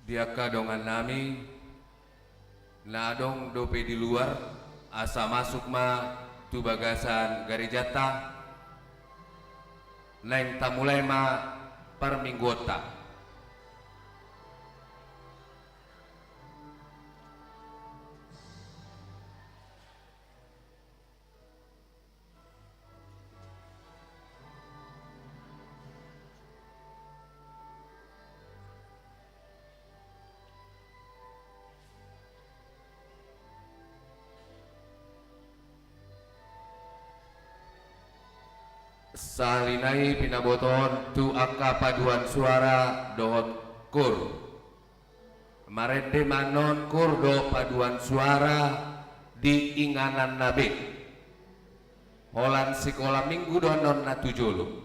Diaka dongan nami nadong dope di luar asa masuk ma tu bagasan garijata neng tamulai ma perminggota. Salinai pinaboton tu akka paduan suara dohot kur marede manon kur do paduan suara di inganan nabe holan sekolah minggu donon natujulu.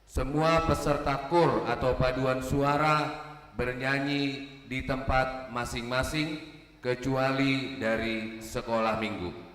Semua peserta kur atau paduan suara bernyanyi di tempat masing-masing kecuali dari sekolah minggu.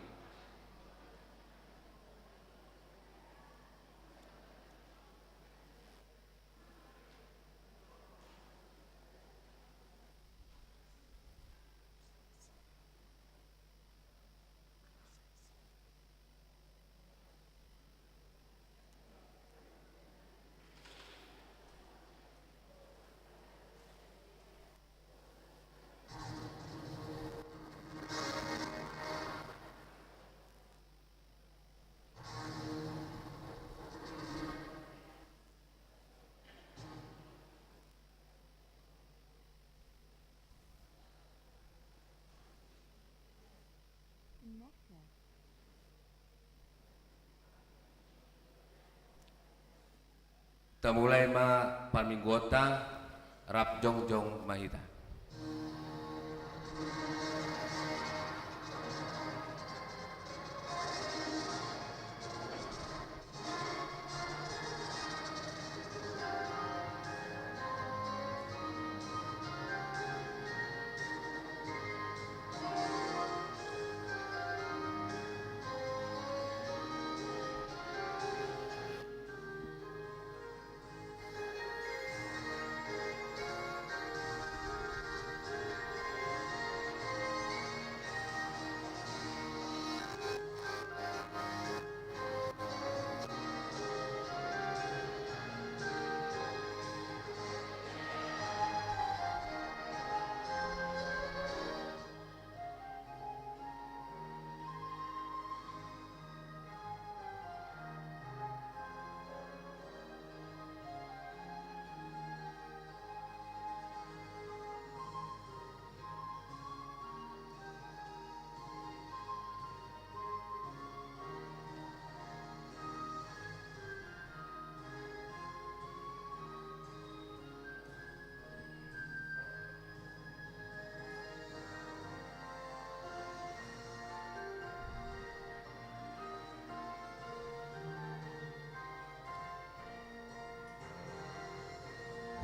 Tamulai ma paminggota rap jongjong mahita.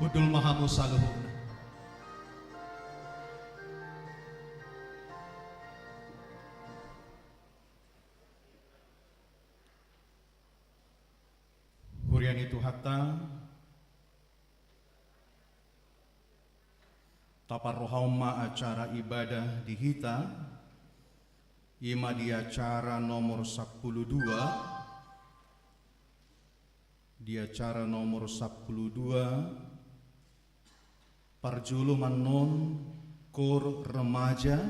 Hudul Mahamu Saluhun. Hurian itu hatta taparrohauma acara ibadah di hita ima di acara nomor 12 di acara nomor 12 Parjulu manon kor remaja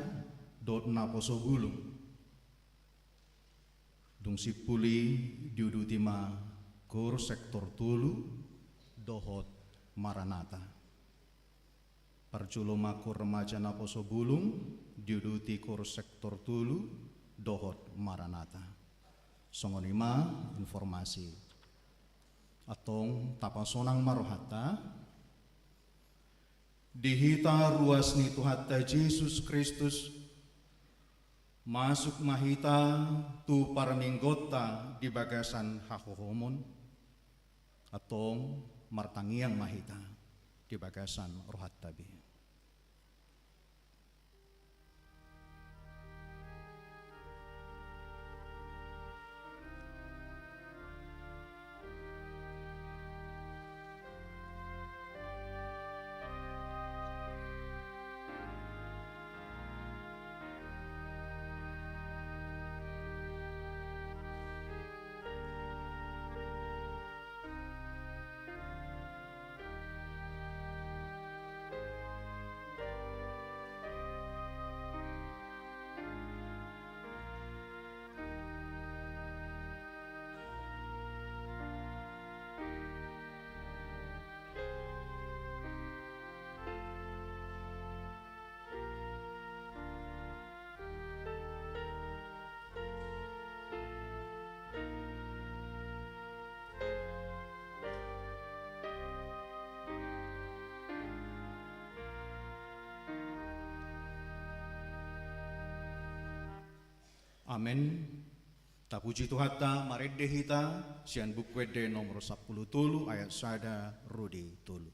dot naposo gulung dung sipuli diudutima kor sektor tulu dohot maranata. Parjulu makor remaja naposo gulung diuduti kor sektor tulu dohot maranata. Songonima informasi atong tapasonang marohata dihita ruas ni Tuhatta Yesus Kristus masuk mahita tu parminggota di bagasan hahohomon atong martangiang mahita di bagasan rohat tabi. Amen. Tapuji Tuhan ta maredde hita sian bukwede nomor 10 tulu ayat sada rudi tulu.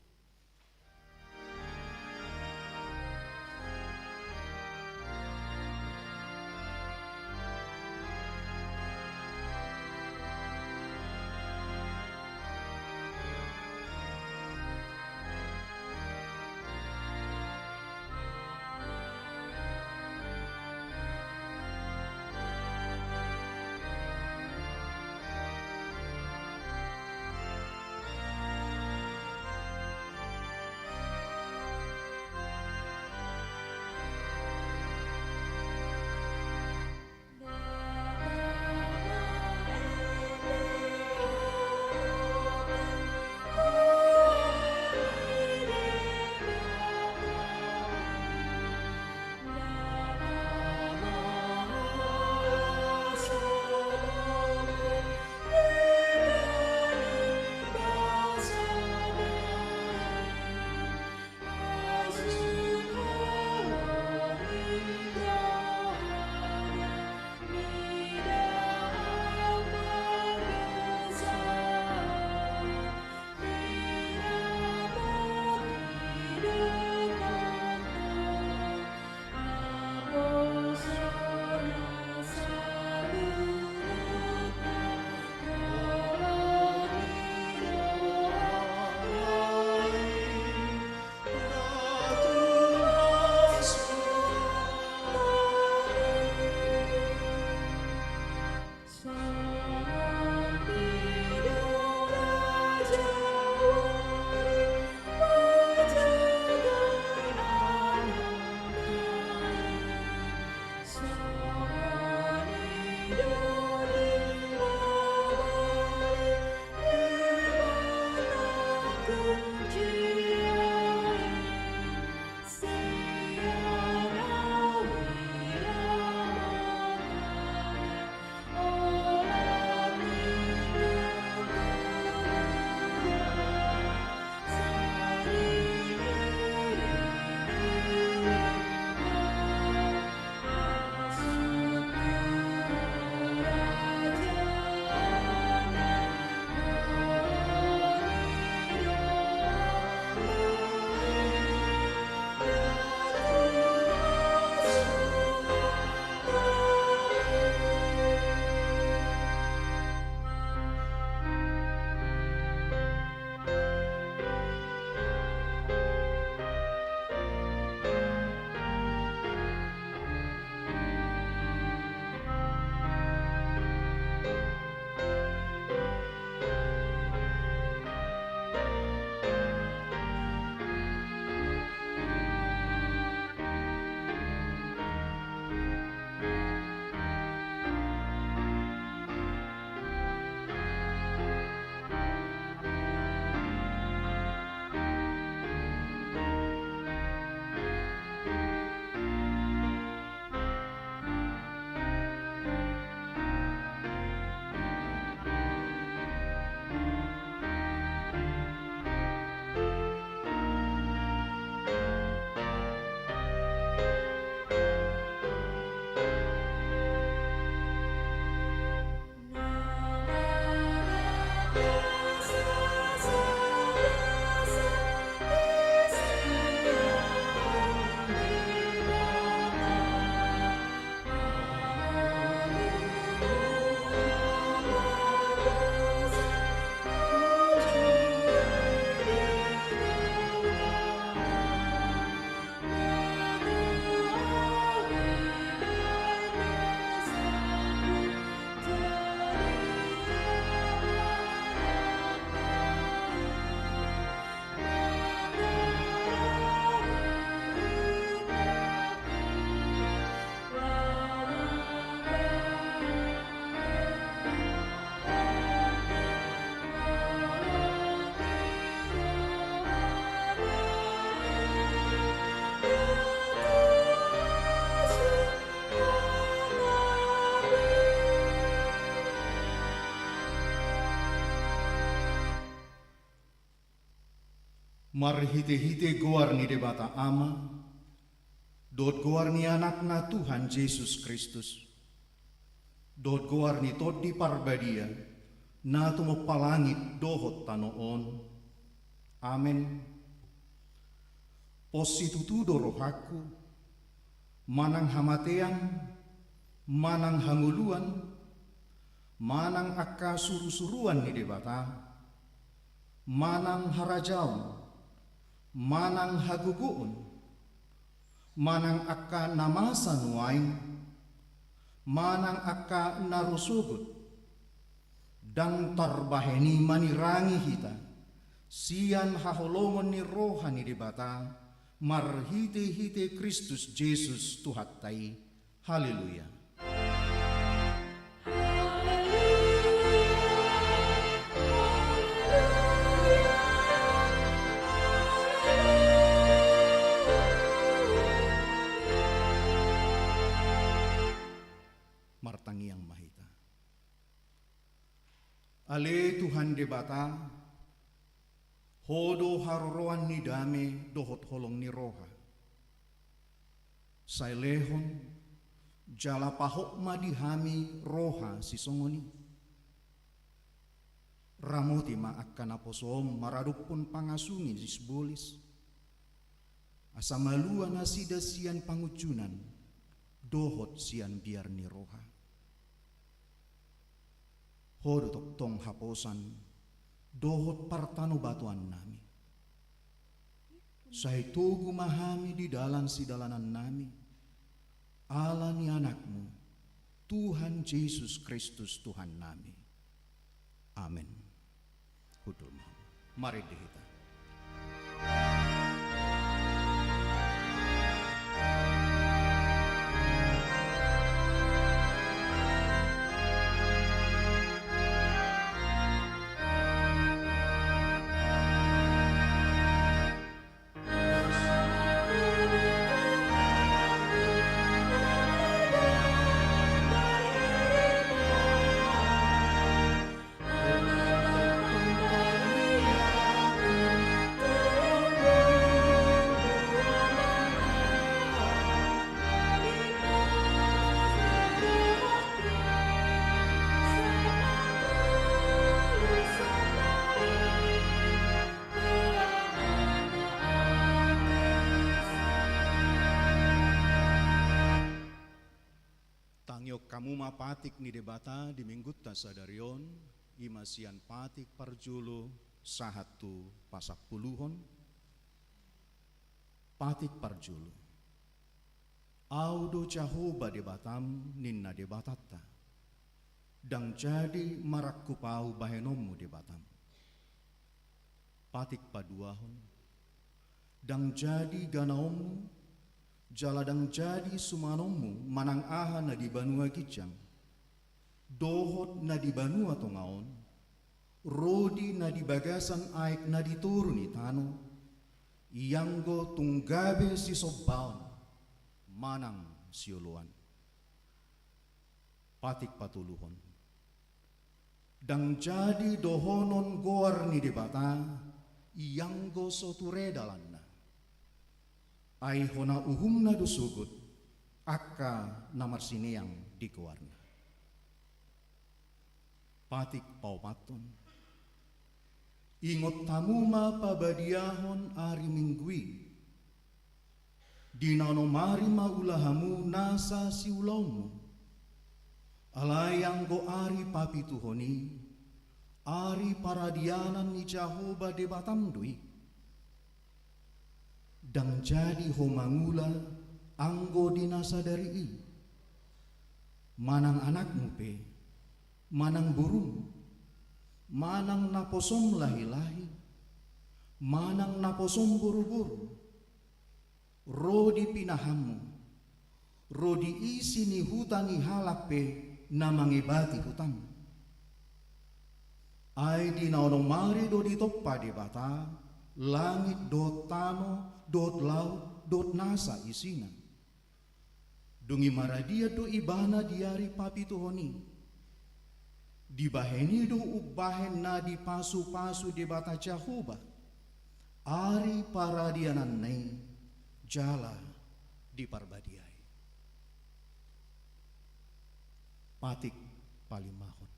Marhite-hite goar ni debata ama, dot goar ni anak na Tuhan Yesus Kristus. Dot goar ni tot di parbadia, na tumo palangit dohot tanoon. Amen. Positutudo rohaku, manang hamatean, manang hanguluan, manang akka suru-suruan ni debata, manang harajaon, manang haguguon, manang akka namasa nuain, manang akka narusugot, dang tarbaheni manirangi hita, sian haholongon ni rohani debata, marhite-hite Kristus Jesus Tuhattai. Haleluya. Martangi yang mahita. Ale Tuhan debata, hodo haroroan ni dame dohot holong ni roha. Sailehon jala pahok madihami roha si songoni. Ramoti ma akan aposom maradupun pangasungin sisbolis. Asamaluan asida sian pangucunan dohot sian biar ni roha. Hodo tok tong haposan dohot partano batuan nami. Saya tugu mahami di dalam sidalanan nami. Allah ni anakmu, Tuhan Yesus Kristus Tuhan nami. Amin. Hudul mari dihita. Tangyok kamu mapatik ni debata di minggut tasadarion imasian patik parjulu sahatu pasak puluhon patik parjulu audo cahoba debatam ninna debatatta dang jadi marakku pau bahenomu debatam patik paduahon dang jadi ganaomu jaladang jadi sumanomu manang aha na di banua kicang dohot na di banua tongaon rodi na di bagasan aik na di turuni tano iyanggo tunggabe si sobaon manang siuluan patik patuluhon dang jadi dohonon goar ni debata iyanggo soturedalan ai hona uhumna dusugut akka namar sineang di kewarna patik paupaton ingot tamuma pabadiahon ari minggui dinano mari maulahamu nasa siulaumu alayang go ari papituhoni ari paradianan ni Jahoba debatam dui dang jadi homangula anggo dinasa dari i manang anakmu pe manang burung manang naposom lahi-lahi manang naposom buru-buru rodi pinahamu rodi isi ni hutani halak pe namangibati hutam ai di naonong mari do di toppa di bata langit dot tano dot laut dot nasa isina dungi maradia do ibana diari papi tuhoni dibaheni do ubahen na di pasu-pasu di bata Jahoba ari paradianan nei jala di parbadiai patik palimahon.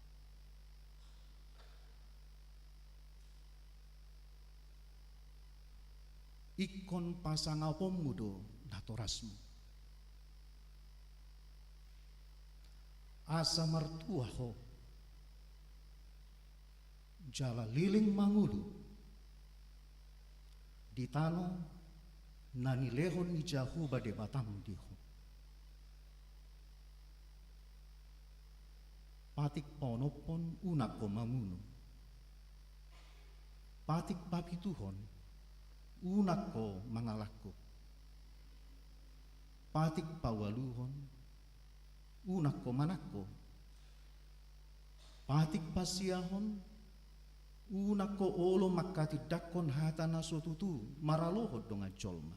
Ikon pasangapommu do datorasmu. Asa martua ho jala liling mangulu di tano nani lehon ni jahu bade batam diho. Patik ponopon unak ko mamunu. Patik papituhon unak ko mangalakko. Patik pawaluhon unak ko manakko. Patik pasiahon unak ko olo makati dakon hatana sotutu maralohod donga jolma.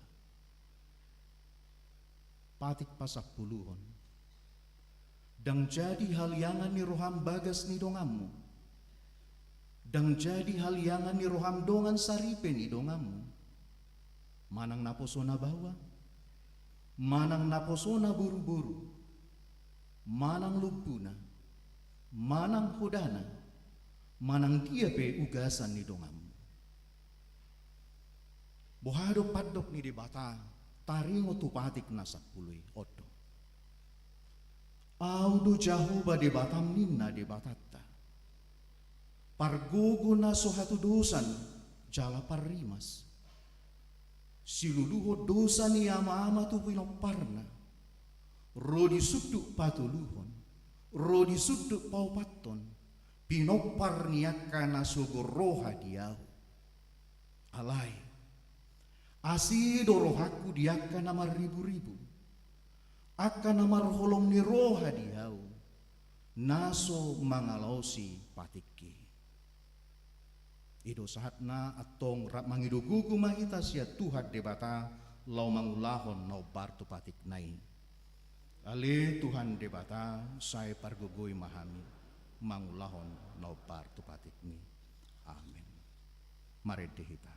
Patik pasapuluhon dang jadi haliangan ni roham bagas ni dongamu. Dang jadi haliangan ni roham dongan saripe ni dongamu. Manang naposona bawa, manang naposona buru-buru, manang lupuna, manang hodana, manang dia pe ugasan ni dongamu. Bohado padok ni di bata, taringo tupatik nasak pului odo. Audu jahu ba di batam ninna di batatta. Pargogo na sohatu dosan jala parimas. Siluluho dosa ni ama-ama tu pinoparna. Rodi suduk patuluhon, rodi suduk paupaton, pinopar niakana sogoroha diau. Alai, asido rohaku diakana maribu-ribu, akan namar holong ni roha diau, naso mangalausi patiki. Ido saatna atong rap mangidugugu mahita sia Tuhan debata lau mangulahon nau bartu patik nai. Ale Tuhan debata saya pargugui mahami mangulahon nau bartu patik ni. Amin. Mari dihita.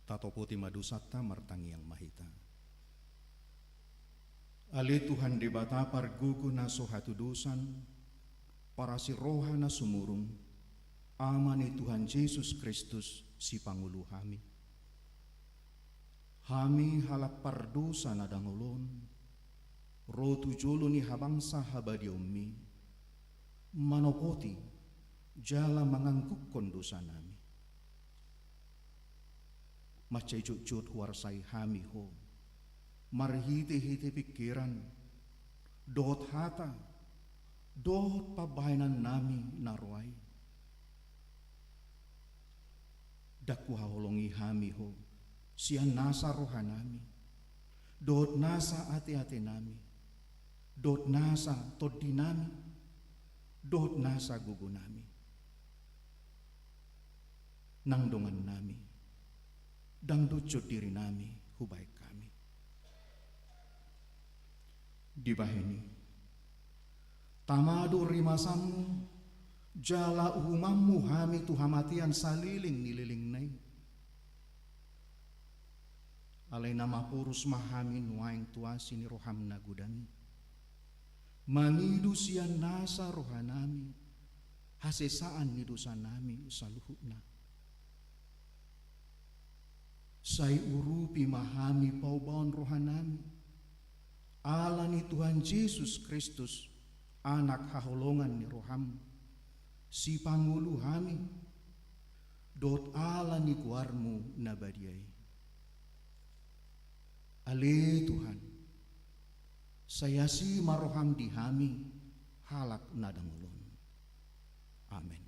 Tatopoti madusata martangi yang mahita. Ali Tuhan debata pargugu na sohatu dosan, para si roha na sumurung, amani Tuhan Yesus Kristus si Pangulu hami. Hami halap pardosa na dangolon, rotu jolo ni habangsa habadi ummi, manopoti jala manganggukon dosa nami. Macai jut warsai hami ho, marhiti-hiti pikiran, dot hata, dohot pabainan nami narwai. Daku haholongi hami ho, sian nasa rohanami, dohot nasa ate-ate nami, dohot nasa todi nami, dohot nasa gugu nami. Nang dongan nami, dang ducut diri nami, hubaik kami. Di bahini, tamadu rimasamu, jala umamu hami tuhamatian saliling nililing nai. Alai nama purus mahami nuaing tuasi ni roham nagudani. Mangidu sian nasa rohanami, hasesaan nidusan nami usaluhuna. Sai urupi mahami paubaon rohanami, ala ni Tuhan Yesus Kristus, anak haholongan ni roham, si pangulu hami, dot ala ni kuarmu nabadiai. Ale Tuhan, saya si maroham di hami, halak nadangulun. Amin.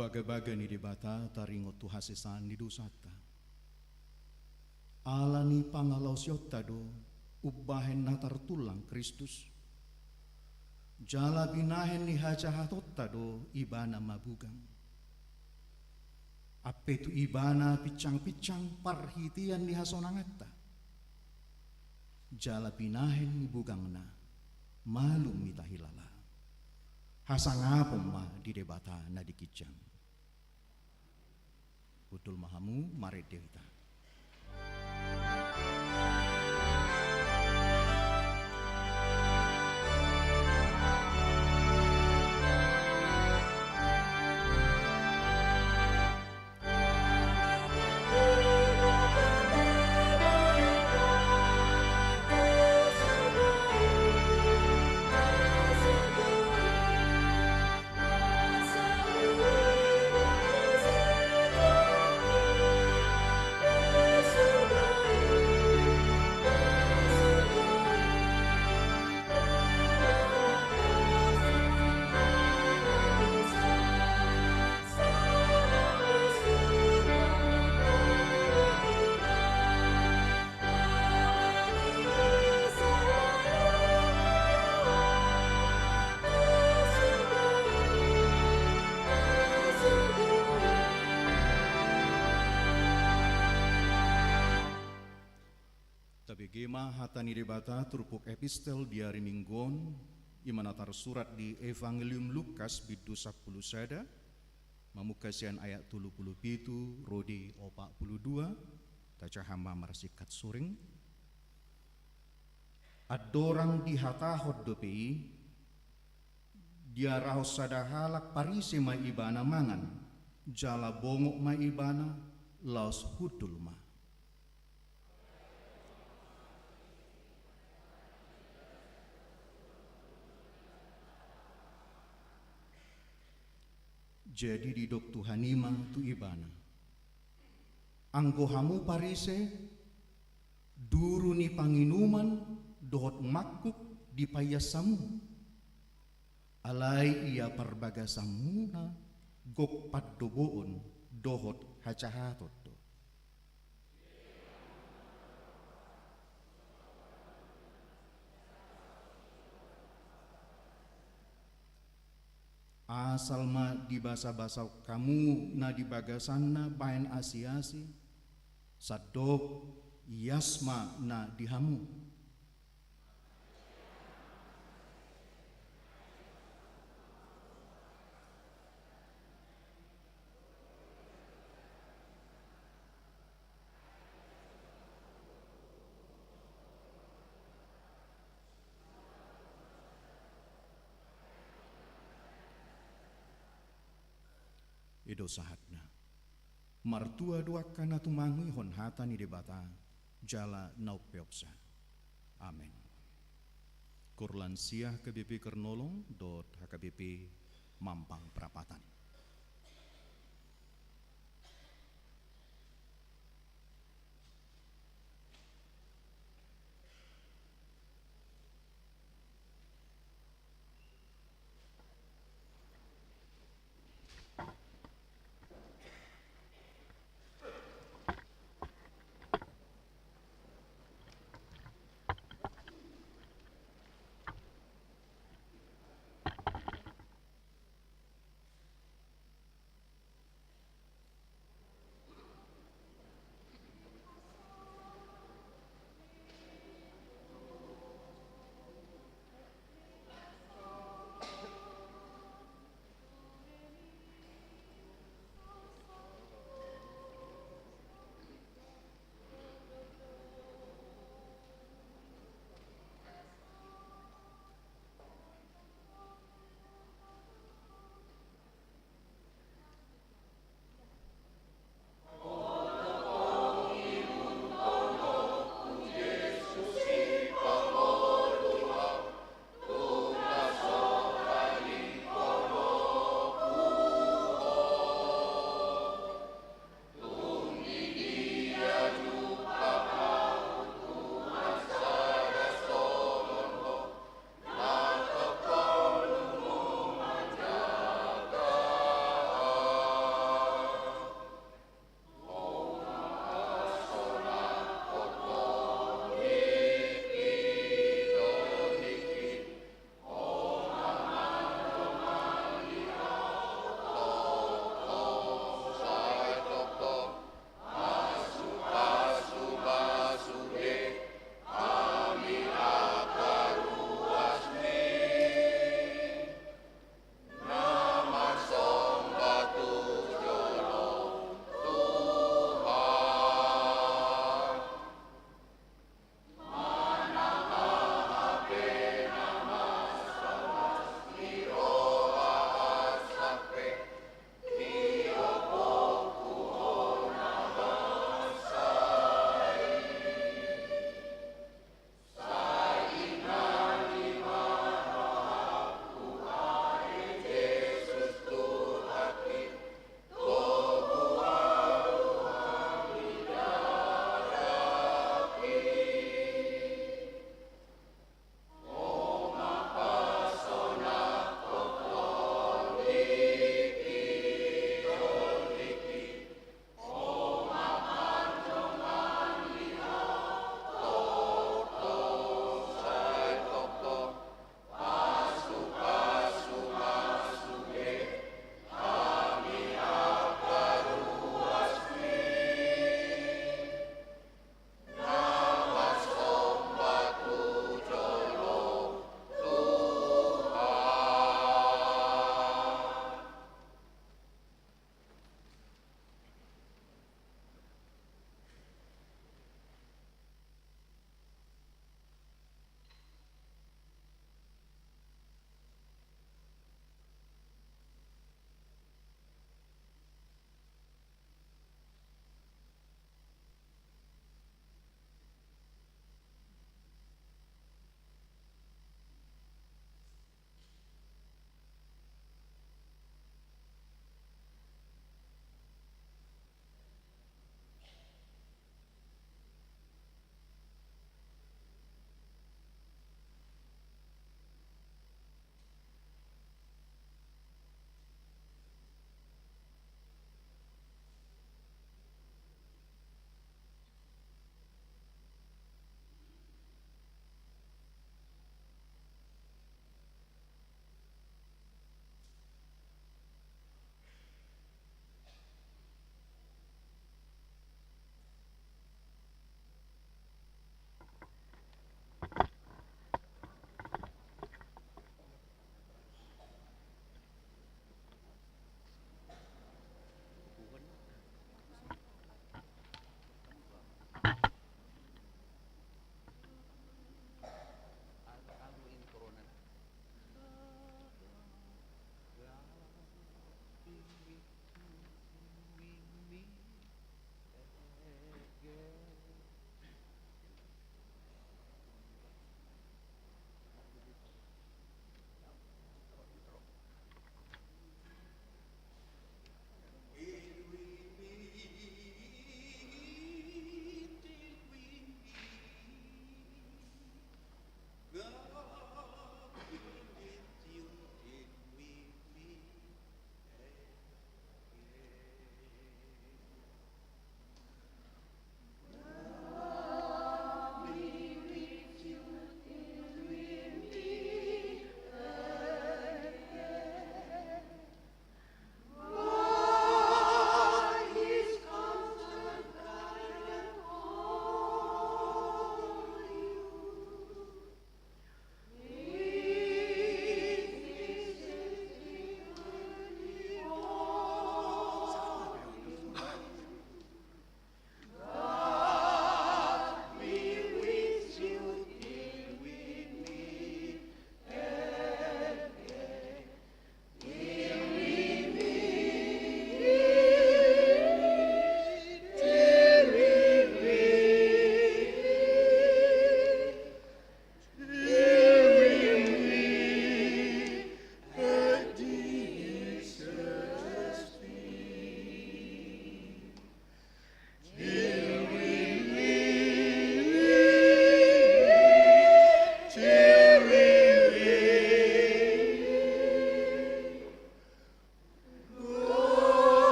Baga-baga ni debata taringo tu hasesan ni dusata. Ala ni pangalau siota do ubahen natar tulang Kristus. Jala binahen ni hajahatota do ibana mabugang. Ape tu ibana picang-picang parhitian ni hasonangata. Jala binahen ni bugangna malum mitahilala. Hasangapom ma di debata na dikijang. Betul mahamu mare dewita. Gema hatani debata turpuk epistel diari minggon imanatar surat di Evangelium Lukas bidu 10 sada mamukasian ayat 30 pitu rodi 42 taca hamba marasikat suring adorang dihatahot dopei dia rahos sadahalak parise ma ibana mangan jala bongok ma ibana laos hudul ma. Jadi di dok Tuhanima tu ibana. Anggohamu parise, duru ni panginuman, dohot makuk di payasamu. Alai ia perbagasamuna, gok paddoboon, dohot hacahatot. asal ma di basa-basa kamu na di bagasanna bayan asiasi sadok yasma na dihamu. Edo sahatna martua dua kana tumangi hon hata ni debata jala naupeoksa. Amin. Kurlan siah KBP Kernolong dot HKBP Mampang Perapatan.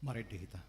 Mari dihita.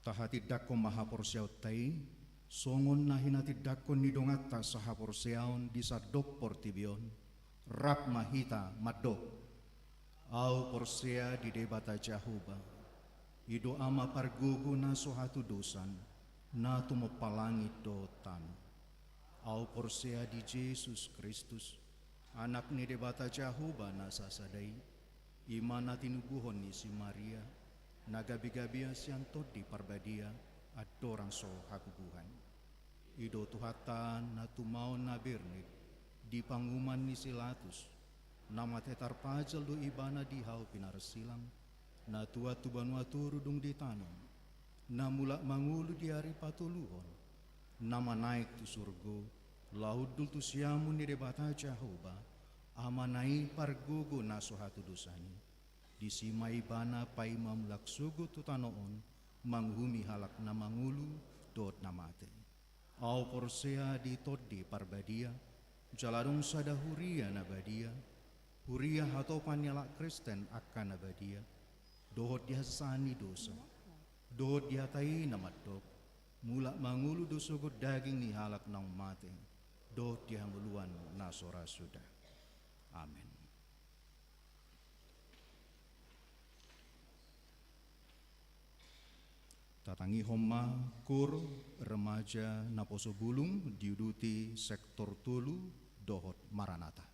Tahati dako mahaporsiaw tai, songon nahinati dako nidongata sahaporsiaon di sadok portibion, rap mahita madok, au porsia di debata jahuba, ido ama pargugu na sohatu dosan, na tumopalangi dotan, au porsia di Yesus Kristus, anak ni debata jahuba na sasadai, imana tinubuhon ni si Maria, nagabi-gabia sianto di parbadia adorang so hakubuhan. Ido tuhatan na tumao na birnit di panguman ni silatus nama tetar pajal do ibana di hau pinarasilang na tua tubanua turudung di tanong na mula mangulu di hari patuluhon nama naik tu surgo laut dul tu siamun ni debata Jehovah ama naik pargogo na sohatu dosani di simai bana pai mamlak sugu tutanoon manghumi halak na mangulu dot namate au porsea di todi parbadia jaladong sada huria nabadia huria hatau panyalak Kristen akan nabadia dohot dihasani dosa dohot dihatai namadok mulak mangulu dosugut daging ni halak nang mate dohot dihamuluan nasora sudah. Amin. Tatangi homa kur remaja naposo bulung diuduti sektor tulu dohot Maranatha.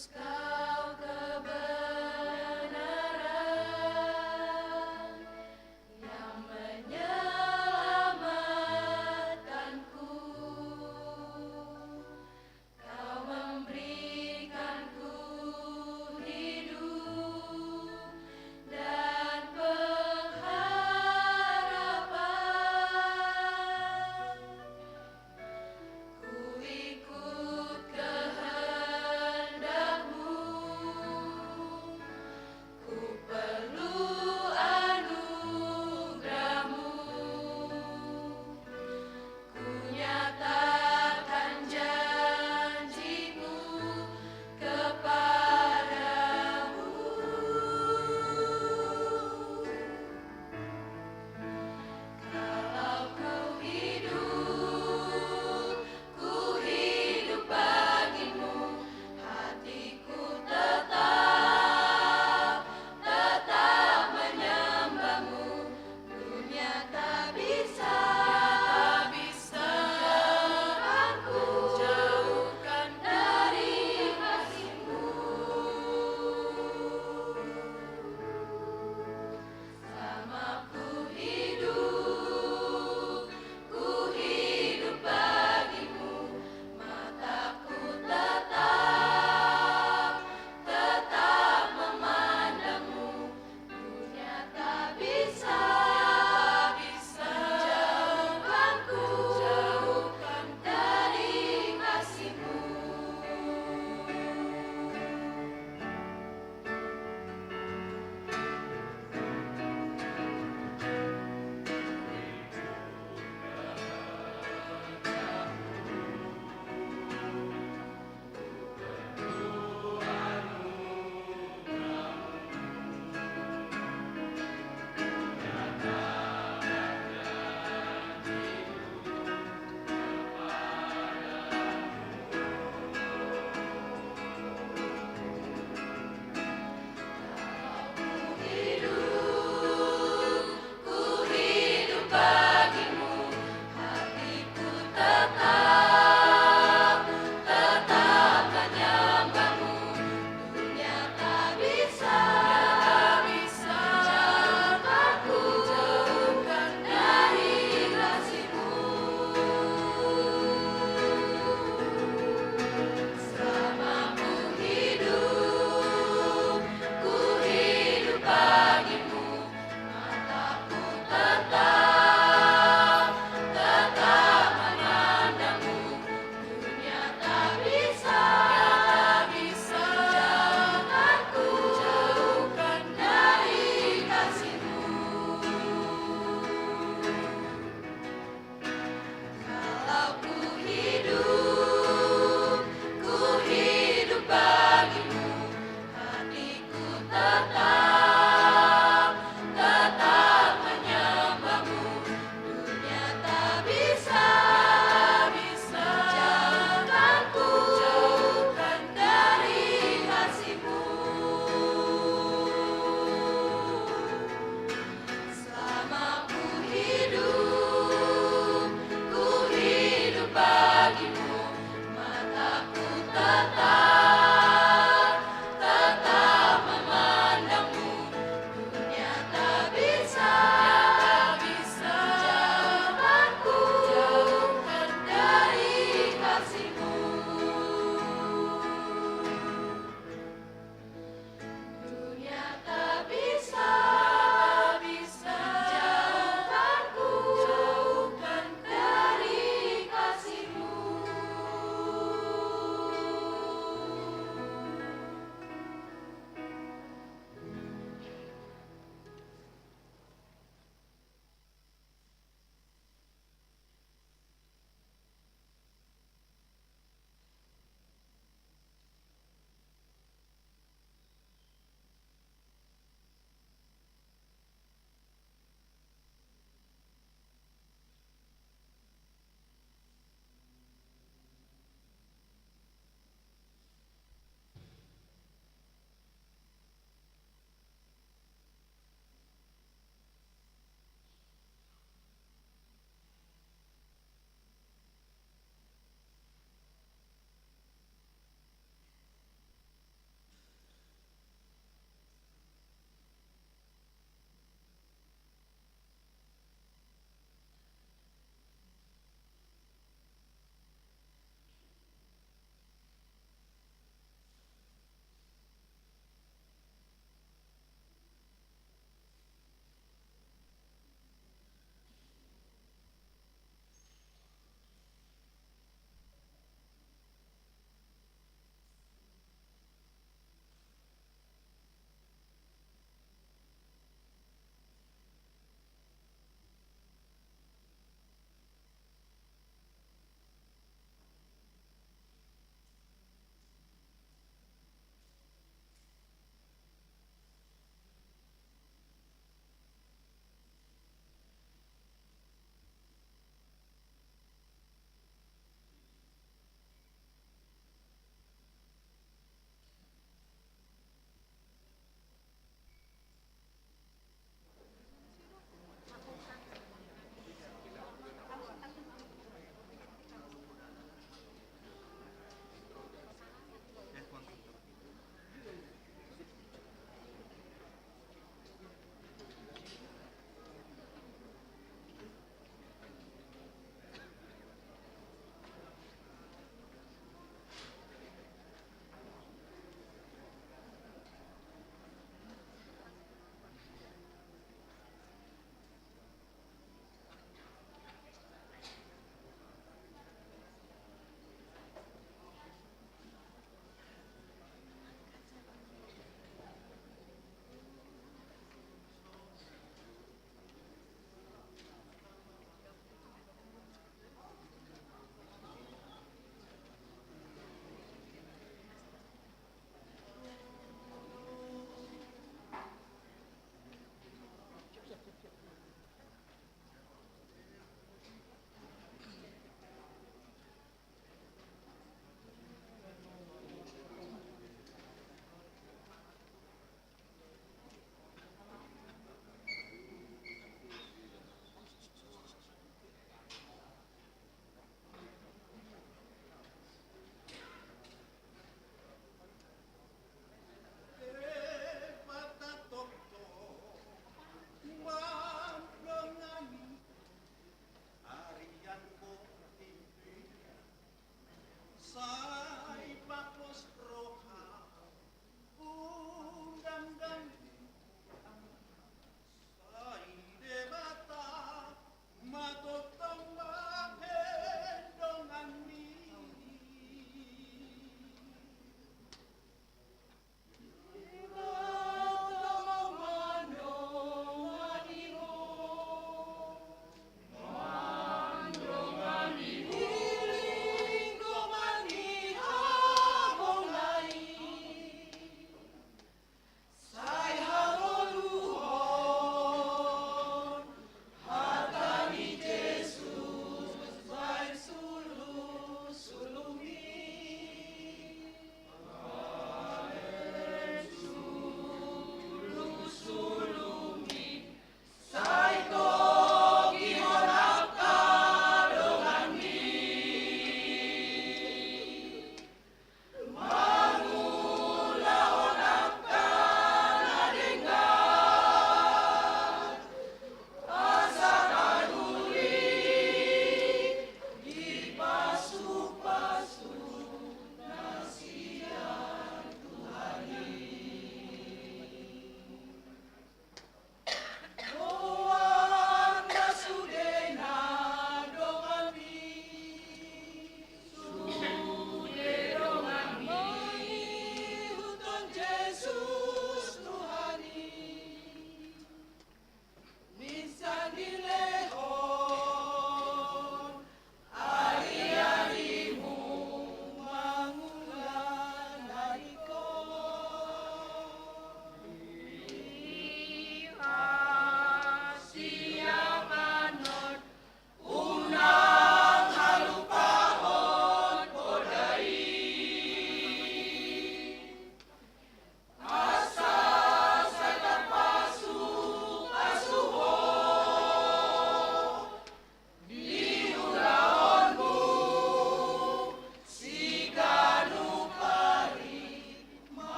Ku ikut kehendak-Mu.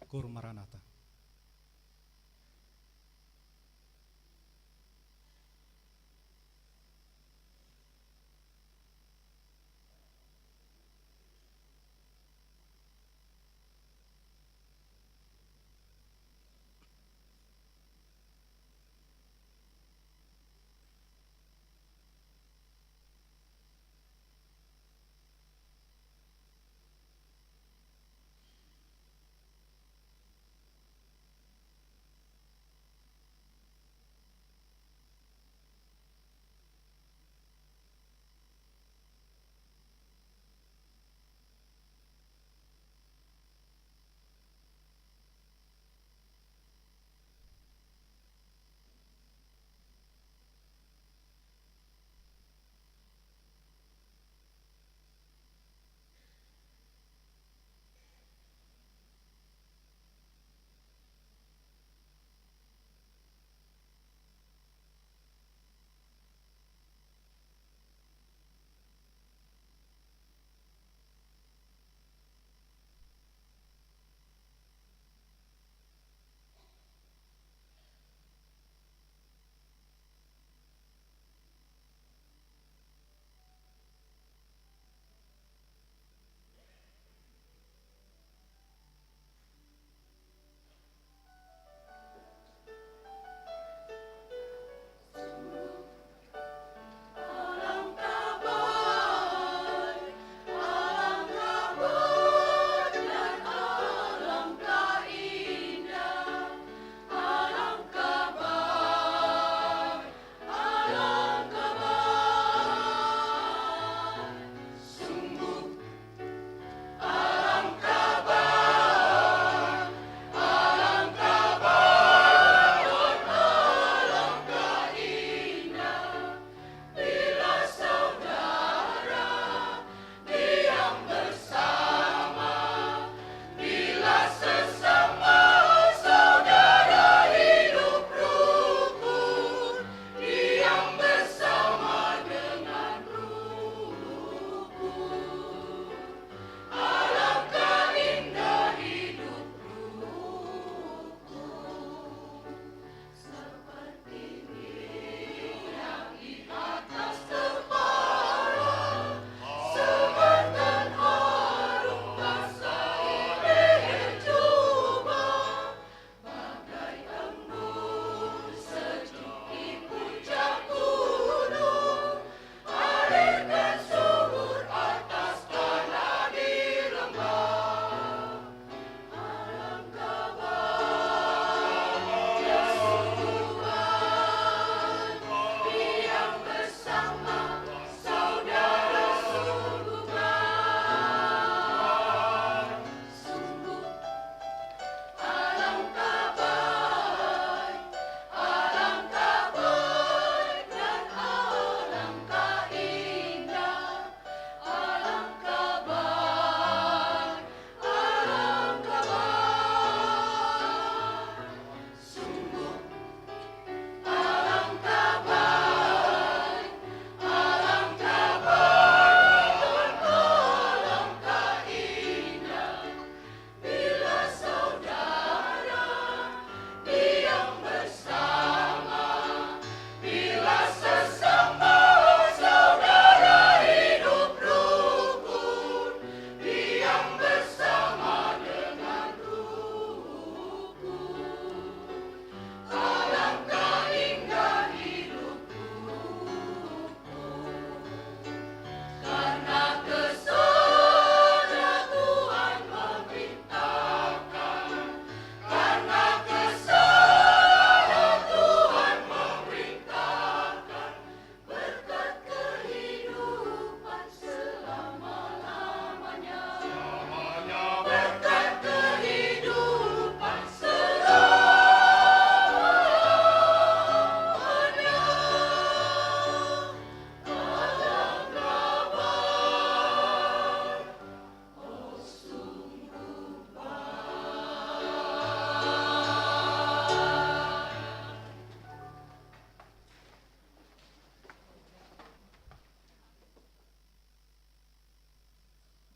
Cor Maranatha.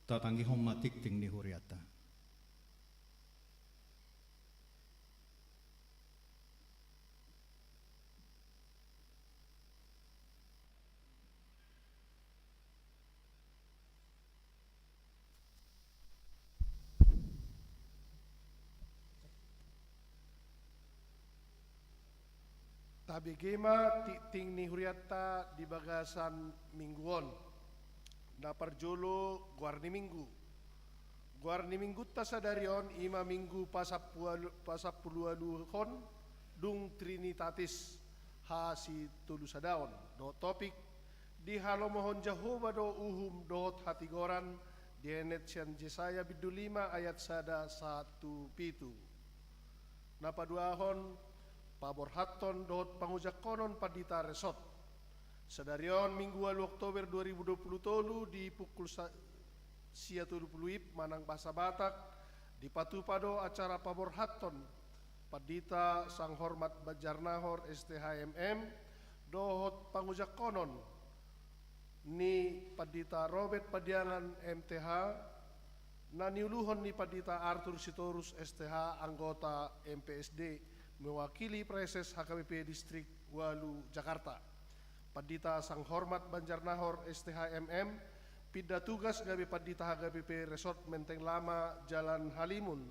Tatangi homma tikting ni huriata. Habigema ting ni huriata di bagasan mingguon. Na parjolo guarni minggu. Guarni minggu ta sadarion ima minggu pasapulualuhon dung Trinitatis ha si tulusadaon. Do topik di halomohon Jehovah do uhum dohot hatigoran di Enetsian Jesaya bidu 5 ayat sada 1 pitu. Na paduahon pabor haton dohot pangujakonon padita resot. Sedarion minggu 8 Oktober 2020 di pukul sia 20 manang bahasa Batak di Patupado acara pabor haton padita sang hormat Banjarnahor STHMM dohot pangujakonon ni padita Robert Padiangan MTH na niuluhon ni padita Arthur Sitorus STH anggota MPSD mewakili Preses HKBP Distrik Walu Jakarta. Padita sang hormat Banjarnahor STHMM pida tugas gabi padita HKBP Resort Menteng Lama Jalan Halimun.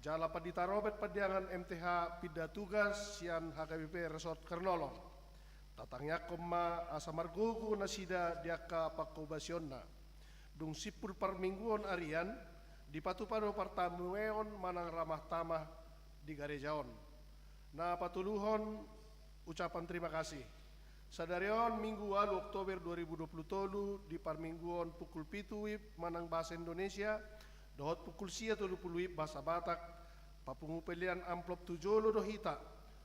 Jala padita Robert Padiangan MTH pida tugas sian HKBP Resort Kernolong. Tatangnya koma asamargugu nasida diaka pakobasionna. Dung sipul parmingguon arian di Patupado partamueon manang ramah tamah di garejaon. Na patuluhon ucapan terima kasih. Sadarion minggu 8 Oktober 2020 di parmingguon pukul 7 manang bahasa Indonesia dohot pukul sia 30 bahasa Batak papungupelian amplop tujolo dohita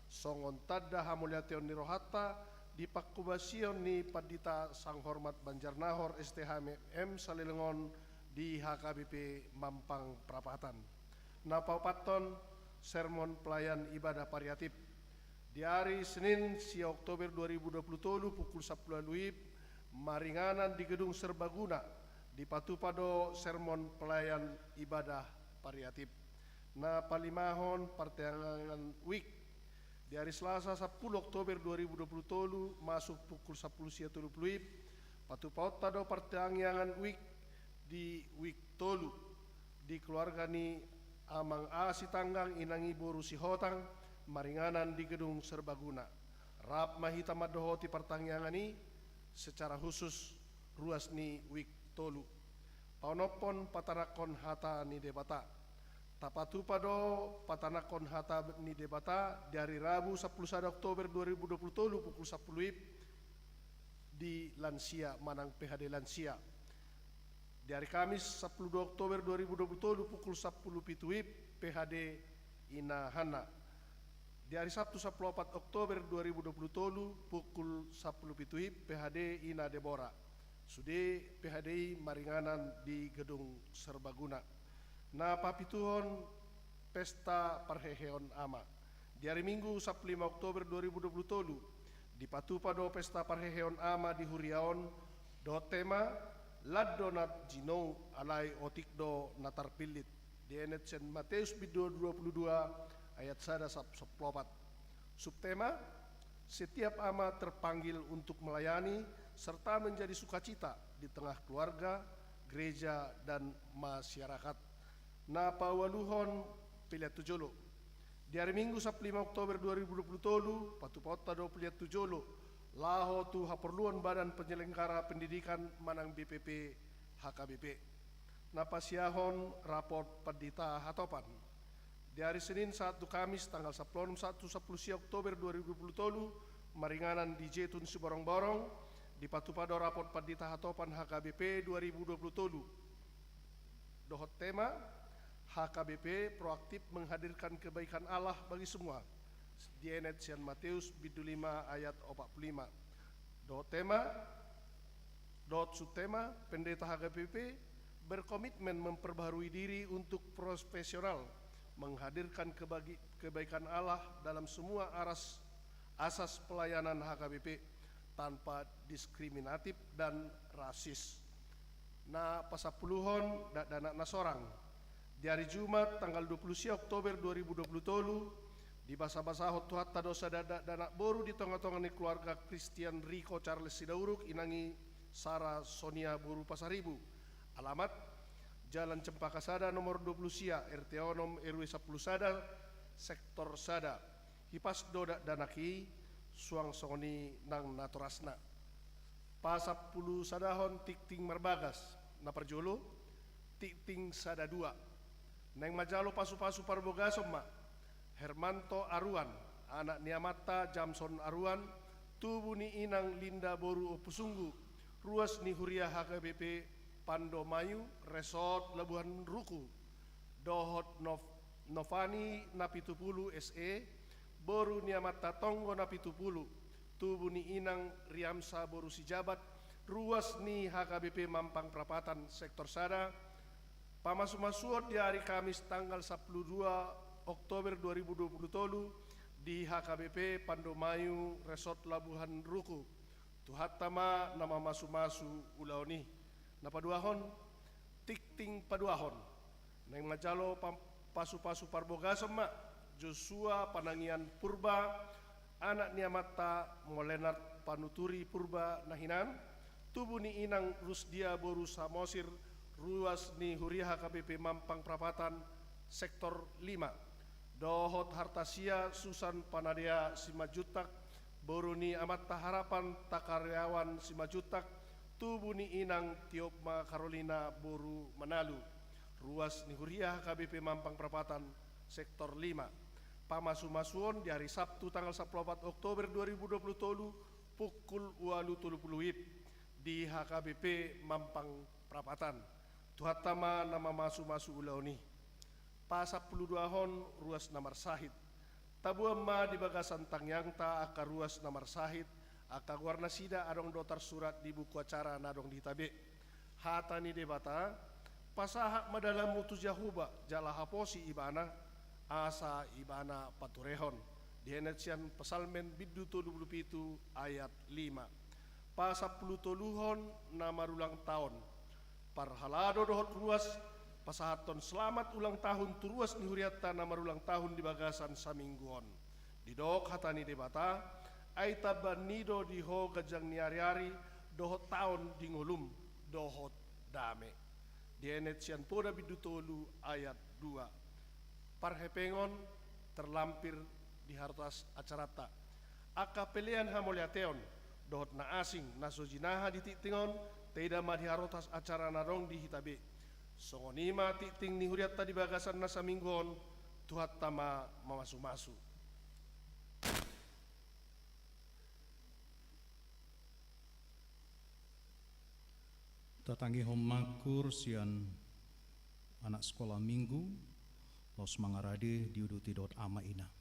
songon tadda hamulyation ni rohatta di pakubasion ni padita sang hormat Banjarnahor STHMM Salilengon di HKBP Mampang Prapatan. Napaupaton sermon pelayan ibadah pariatif di hari Senin si Oktober 2020 pukul 10 maringanan di gedung serbaguna di Patupado sermon pelayan ibadah pariatif. Na palimahon partengan week di hari Selasa 10 Oktober 2020 masuk pukul 10.30 Patupado partengan week di week tolu di keluarga ni amang asi tanggang inangi boru si hotang maringanan di gedung serbaguna. Rap mahita madohoti pertangyangan ni secara khusus ruas ni wik tolu. Paunopon patanakon hata ni debata. Tapatupado patanakon hata ni debata dari Rabu 11 Oktober 2020 pukul 10 di Lansia Manang PHD Lansia. Di hari Kamis 10 Oktober 2020 pukul 10 pituip PHD Inahana. Di hari Sabtu 14 Oktober 2020 pukul 10 pituip PHD Ina Debora. Sude PHDI maringanan di gedung serbaguna. Na papituhon pesta parheheon ama. Di hari Minggu 15 Oktober 2020 di Patupado pesta parheheon ama di Huriaon do tema Laddo nat jinong alay otikdo natarpilit di Enetsen Mateus bido 22 ayat 1-10. Subtema, setiap ama terpanggil untuk melayani serta menjadi sukacita di tengah keluarga, gereja, dan masyarakat. Na pawaluhon pilihat tujolo. Di hari Minggu 15 Oktober 2020, Patupota do pilihat tujolo. Laho tu haperluan Badan Penyelenggara Pendidikan Manang BPP HKBP. Napasiahon raport padita hatopan. Di hari Senin 1 Kamis tanggal 11 Oktober 2020 maringanan di Jetun Siborong-borong di Patupado raport padita hatopan HKBP 2020. Dohot tema HKBP proaktif menghadirkan kebaikan Allah bagi semua. Di Enetsian Mateus bidu 5 ayat 45. Dot subtema pendeta HKBP berkomitmen memperbaharui diri untuk profesional menghadirkan kebaikan Allah dalam semua asas pelayanan HKBP tanpa diskriminatif dan rasis. Na pasapuluhon dana nasorang di hari Jumat tanggal 20 Oktober 2020 di basa-basa hotuhat tadosa dana boru di tengah-tengah ni keluarga Christian Rico Charles Sidauruk inangi Sarah Sonia Boru Pasaribu. Alamat Jalan Cempaka Sada nomor 20 Sia RT Onom RW 10 Sada Sektor Sada Hipas Doda Danaki suang songoni nang naturasna. Pasap puluh sadahon tikting marbagas na perjolo tikting sada dua. Neng majalo pasu-pasu parbogasom ma Hermanto Aruan, anak niamata Jamson Aruan, tubuh ni inang Linda Boru Opusunggu, ruas ni Huria HKBP Pando Mayu, Resort Labuhan Ruku, Dohot Novani Napitupulu SE, Boru niamata Tonggo Napitupulu, tubuh ni inang Riamsa Boru Sijabat, ruas ni HKBP Mampang Prapatan Sektor Sada, pamasuk-masuot di hari Kamis tanggal 12 Oktober 2023 di HKBP Pandomayu Resort Labuhan Ruku. Tuhatama nama masu-masu ulaoni. Napaduahon tikting paduahon. Neng majalo pasu-pasu parbogasem mak Joshua Panangian Purba anak niamata Molenat Panuturi Purba Nahinan tubuh ni inang Rusdia Boru Samosir ruas ni Huria HKBP Mampang Prapatan Sektor 5. Dohot Hartasia Susan Panadea Simajutak Boruni Amatta Harapan Takaryawan Simajutak tubuh ni inang Tiopma Carolina Boru Manalu ruas ni Huria HKBP Mampang Prapatan Sektor 5. Pamasu-masuon di hari Sabtu tanggal 14 Oktober 2023 pukul 8.30 di HKBP Mampang Prapatan. Tuhatama nama masu-masu ulaoni. Pasap puluh duahon ruas namar sahid. Tabuam ma di bagasan tangyangta aka ruas namar sahid aka warna sida adong dotar surat di buku acara nadong ditabe. Hatani debata pasahak madalam mutus Yahuba jala haposi ibana asa ibana paturehon. Di henecian pesalmen biddu 27 ayat 5. Pasap puluh toluhon nama ulang tahun. Parhalado dohot ruas pasahaton selamat ulang tahun turuas ni huriatta nama ulang tahun di bagasan samingguon. Di dok hatani debata aita banido di ho gajang niari-ari dohot tahun di ngulum dohot dame. Di enecian poda bidutolu ayat 2. Parhepengon terlampir di hartas acarata. Aka pelian hamoliateon dohot na asing nasojinaha di titingon tidak ma di harotas acara narong di hitabe. Songonima titing ni huriatta di bagasan nasa minggon tuhat tama mamasu-masu. Tatangi homakur sian anak sekolah minggu los mangarade diuduti dot ama ina.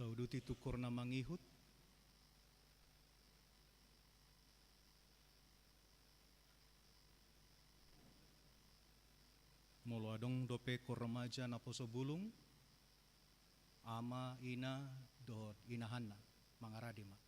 Tau duti tukur na mangihut. Molo adong dope ko remaja na poso bulung. Ama, ina, dohot inahanna, mangaradima.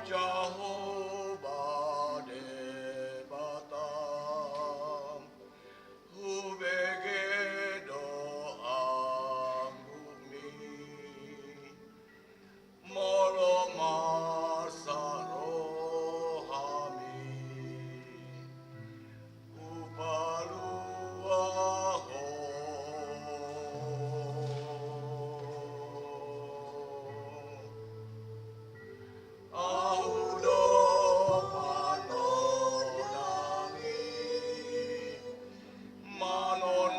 Jehovah debatam, hubegedo ang bumi, molomar sa rohami, upaluaho. Audo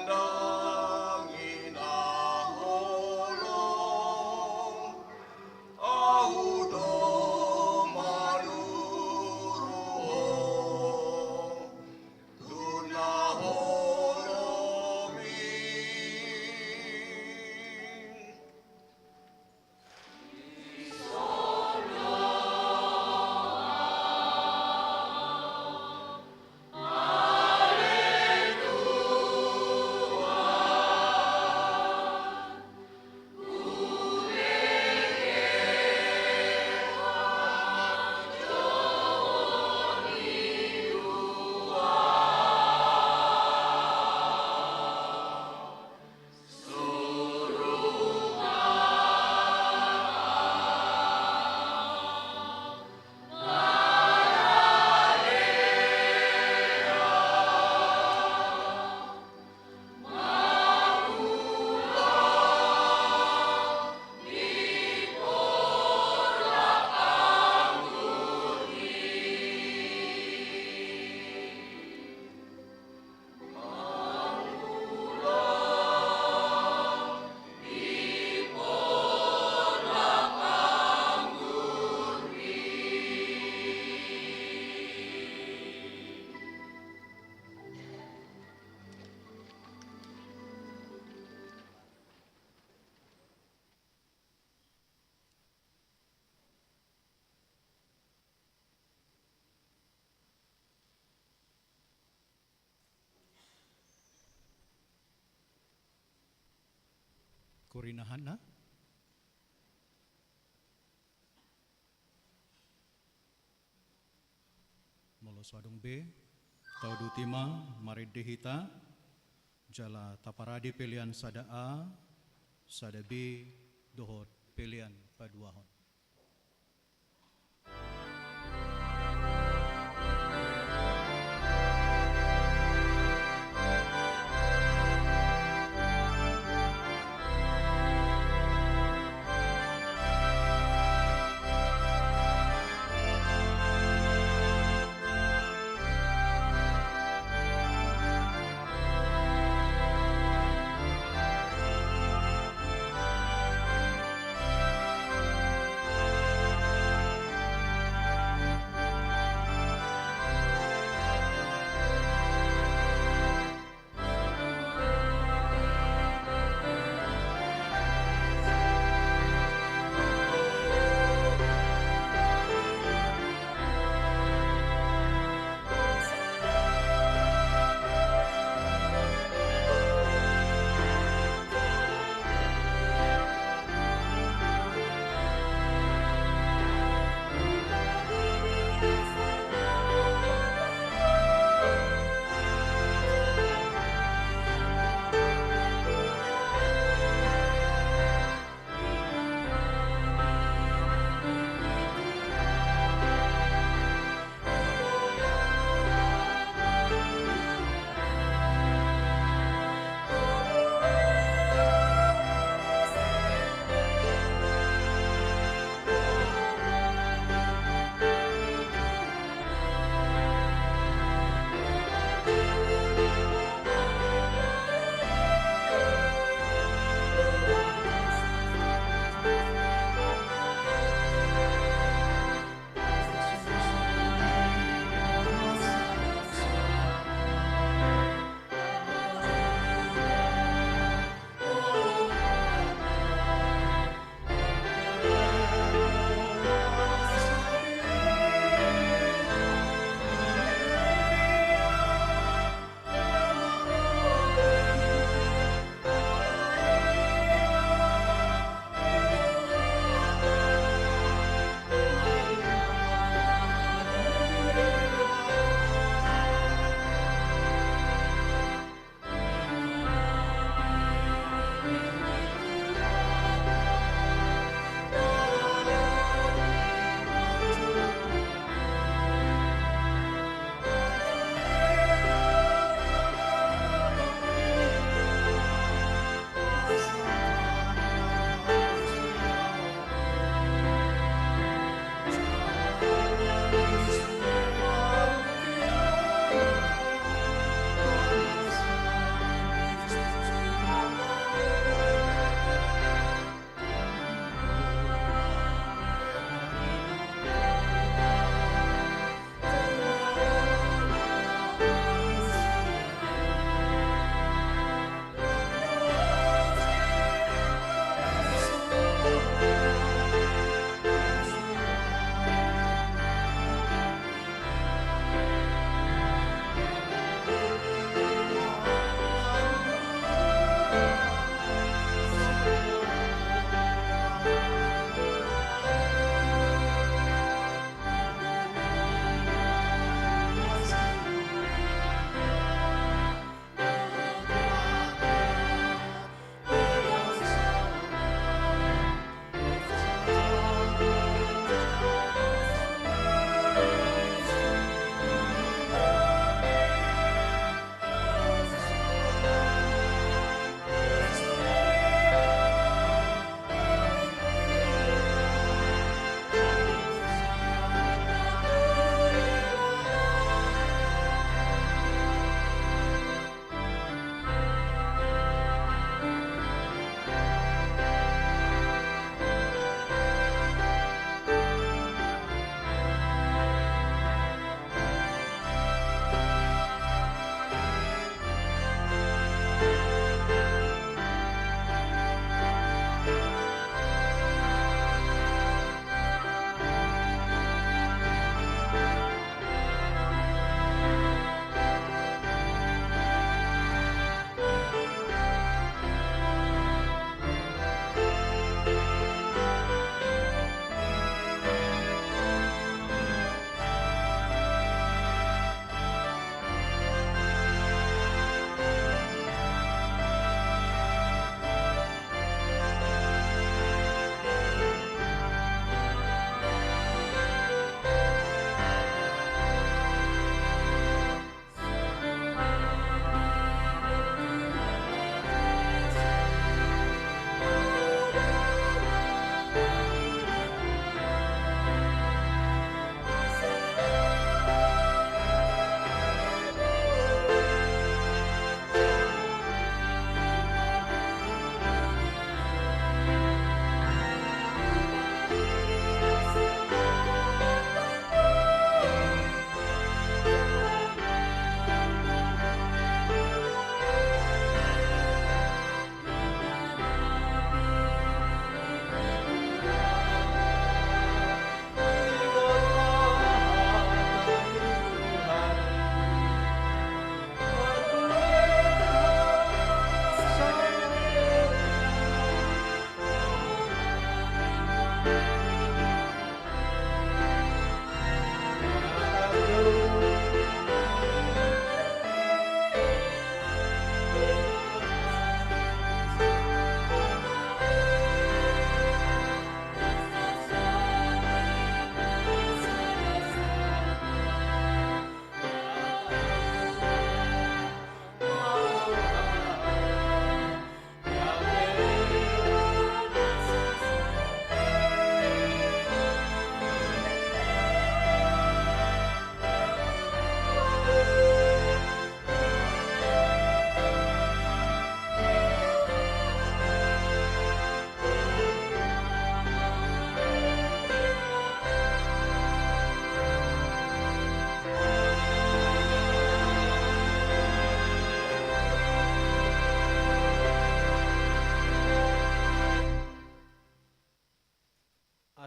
manondangi naholong, audo maluruho, tunaholomi. Kurinahan na. Molo swadong B, tau dutima, maridihita, jala taparadi pilihan sada A, sada B, dohot pilihan paduahon.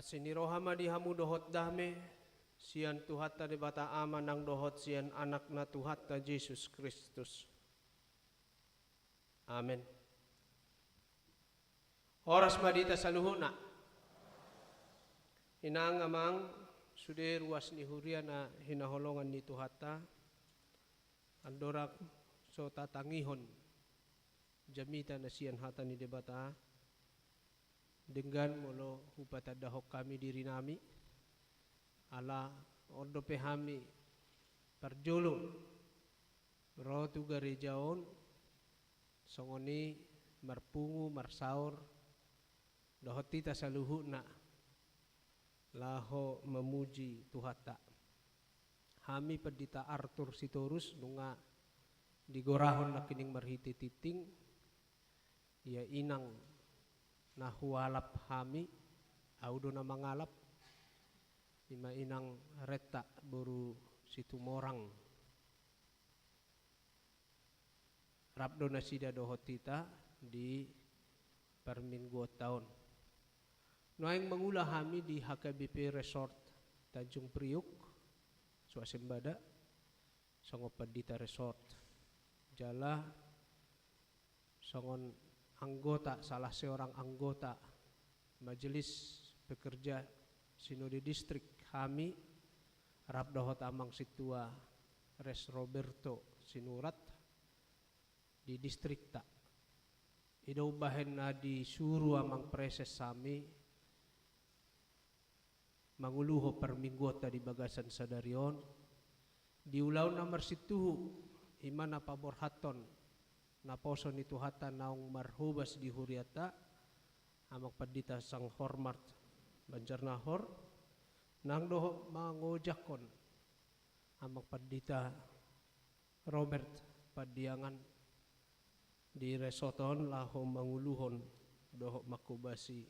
Asinirohama di hamu dohot dame, sian Tuhata di bata ama nang dohot sian anak na Tuhata Yesus Kristus. Amin. Oras madita saluhuna. Inang amang sude ruas ni huria na hinaholongan ni Tuhata. Andorak so tatangihon jamita na sian hata ni debata. Dengan molo hupata dahok kami diri nami ala ondo pehami parjolo rotu garejaon songoni marpungu marsaur dohotita saluhuna laho memuji Tuhata. Hami pedita Arthur Sitorus nunga digorahon na kining marhiti titing ya inang nahualap hami audo na mangalap ima inang reta boru situmorang rabdo na sida dohotita di perminggu tahun noeng mengula hami di HKBP Resort Tanjung Priuk Swasembada songo pedita resort jala songon anggota, salah seorang anggota Majelis Pekerja Sinode Distrik kami Rabdohot Amang Situa Res Roberto Sinurat di distrik tak idau bahen na disuruh amang preses sami manguluho permingguota di bagasan sadarion di ulau nomor situhu imana paborhaton na poso ni Tuhata naung marhubas di huriata amak padita sang hormat Banjarnahor nang doho mangojakon amak padita Robert Padiangan di resoton laho manguluhon doho makubasi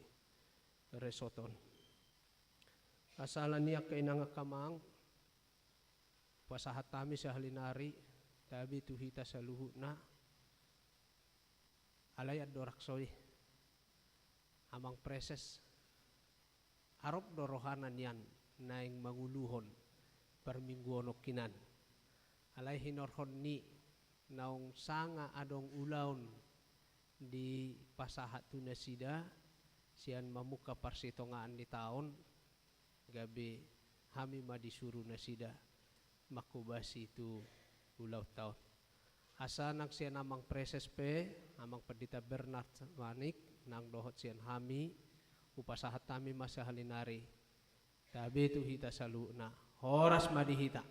resoton asalan niya kainanga kamang pasahat tami sa halinari tabi tuhita sa luhu na alay at doraksoy amang preses arop dorohanan yan naing manguluhon permingguono kinan alay hinorhon ni naung sanga adong ulaon di pasahat tunasida sian mamuka parsitongaan di taon gabi hami madisuru nasida makubasi itu ulau taon asa nang sian amang preses pe amang pedita Bernard Manik nang dohot sian hami upasahat kami masa halinari tabi tu hita saluna horas madihita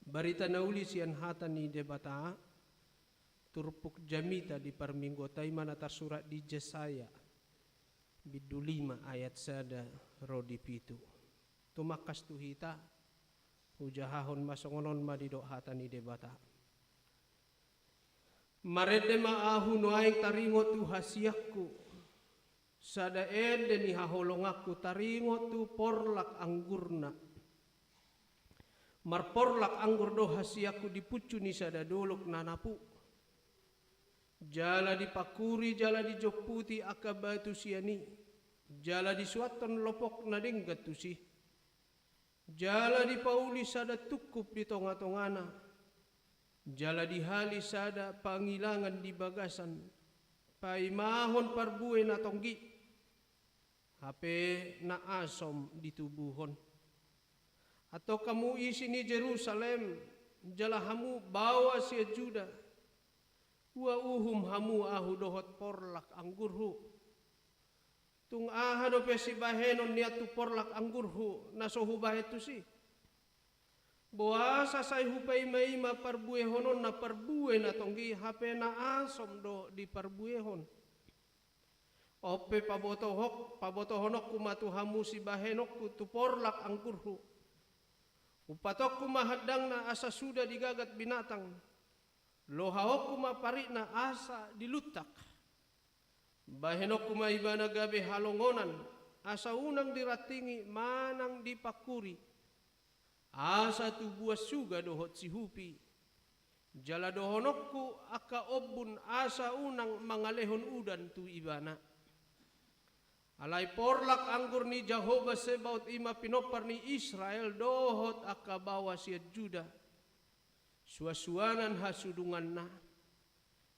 barita nauli sian hata ni debata turpuk jamita di perminggu taimana surat di Jesaya bidu 5 ayat sada rodi pitu tumakas tu hita hujahahon masongonon madido hata ni debata marede maahu noaing taringo tu hasiakku sada ede ni haholongaku taringo tu porlak anggurna marporlak anggur do hasiakku dipucu ni sada dolok nanapu jala dipakuri jala dijoputi akabatu siani jala disuatan lopok nadenggat tu si jala dipauli sada tukup di tonga-tongana jala dihali sada pangilangan di bagasan paimahon parbue na tonggi hape na asom di tubuhon atau kamu isi ni Jerusalem jala hamu bawa sia Juda wa uhum hamu ahu dohot porlak anggurhu tung aha do pesi bahenon niatu porlak anggurhu nasohu bahetu si boasa sai hupai maima parbuehonon na parbue na tonggi hape na asom do di parbuehon ope pabotohonok kumatu hamu si bahenok tu porlak anggurhu upatok kumahadang na asa sudah digagat binatang lohahok kumapari na asa dilutak bahenok kumaibana gabe halongonan asa unang diratingi manang dipakuri asa tu buas suga dohot si hupi jala dohonokku aka obun asa unang mangalehon udan tu ibana Alai porlak anggur ni Jehovah Sebaot ima pinopar ni Israel dohot akabawa siat Juda. Suasuanan hasudungan na.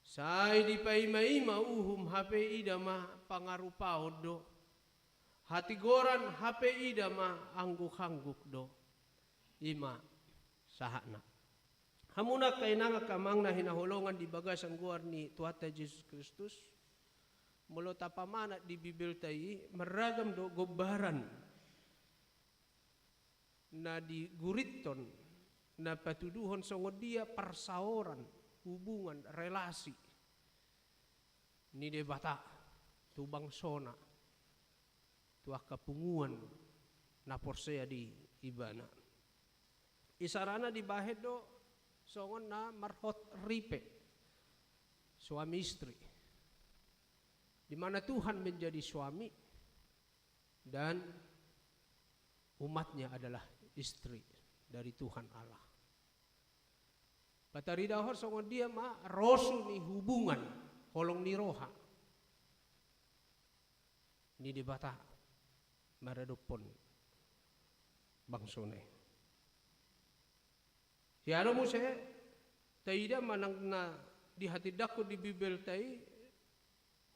Sai di paima-ima uhum hape idama pangarupahod do. Hati goran hape idama angguk-angguk do. Ima sahana. Hamuna kainanga kamang na hinahulongan di bagasan guar ni Tuhan Yesus Kristus. Mula tapamana di Bibel tayi meragam do gobaran na di guriton na patuduhon songo dia persaoran hubungan relasi ni debata tu bangsona tu akapunguan na porsea di ibana isarana di bahet do songon na marhot ripe suami istri di mana Tuhan menjadi suami dan umatnya adalah istri dari Tuhan Allah. Batari dahor songon dia ma rosu ni hubungan holong ni roha. Ni debata maradopon bangsone. Siano mo siya taida manang na di hati dako di Bibel tay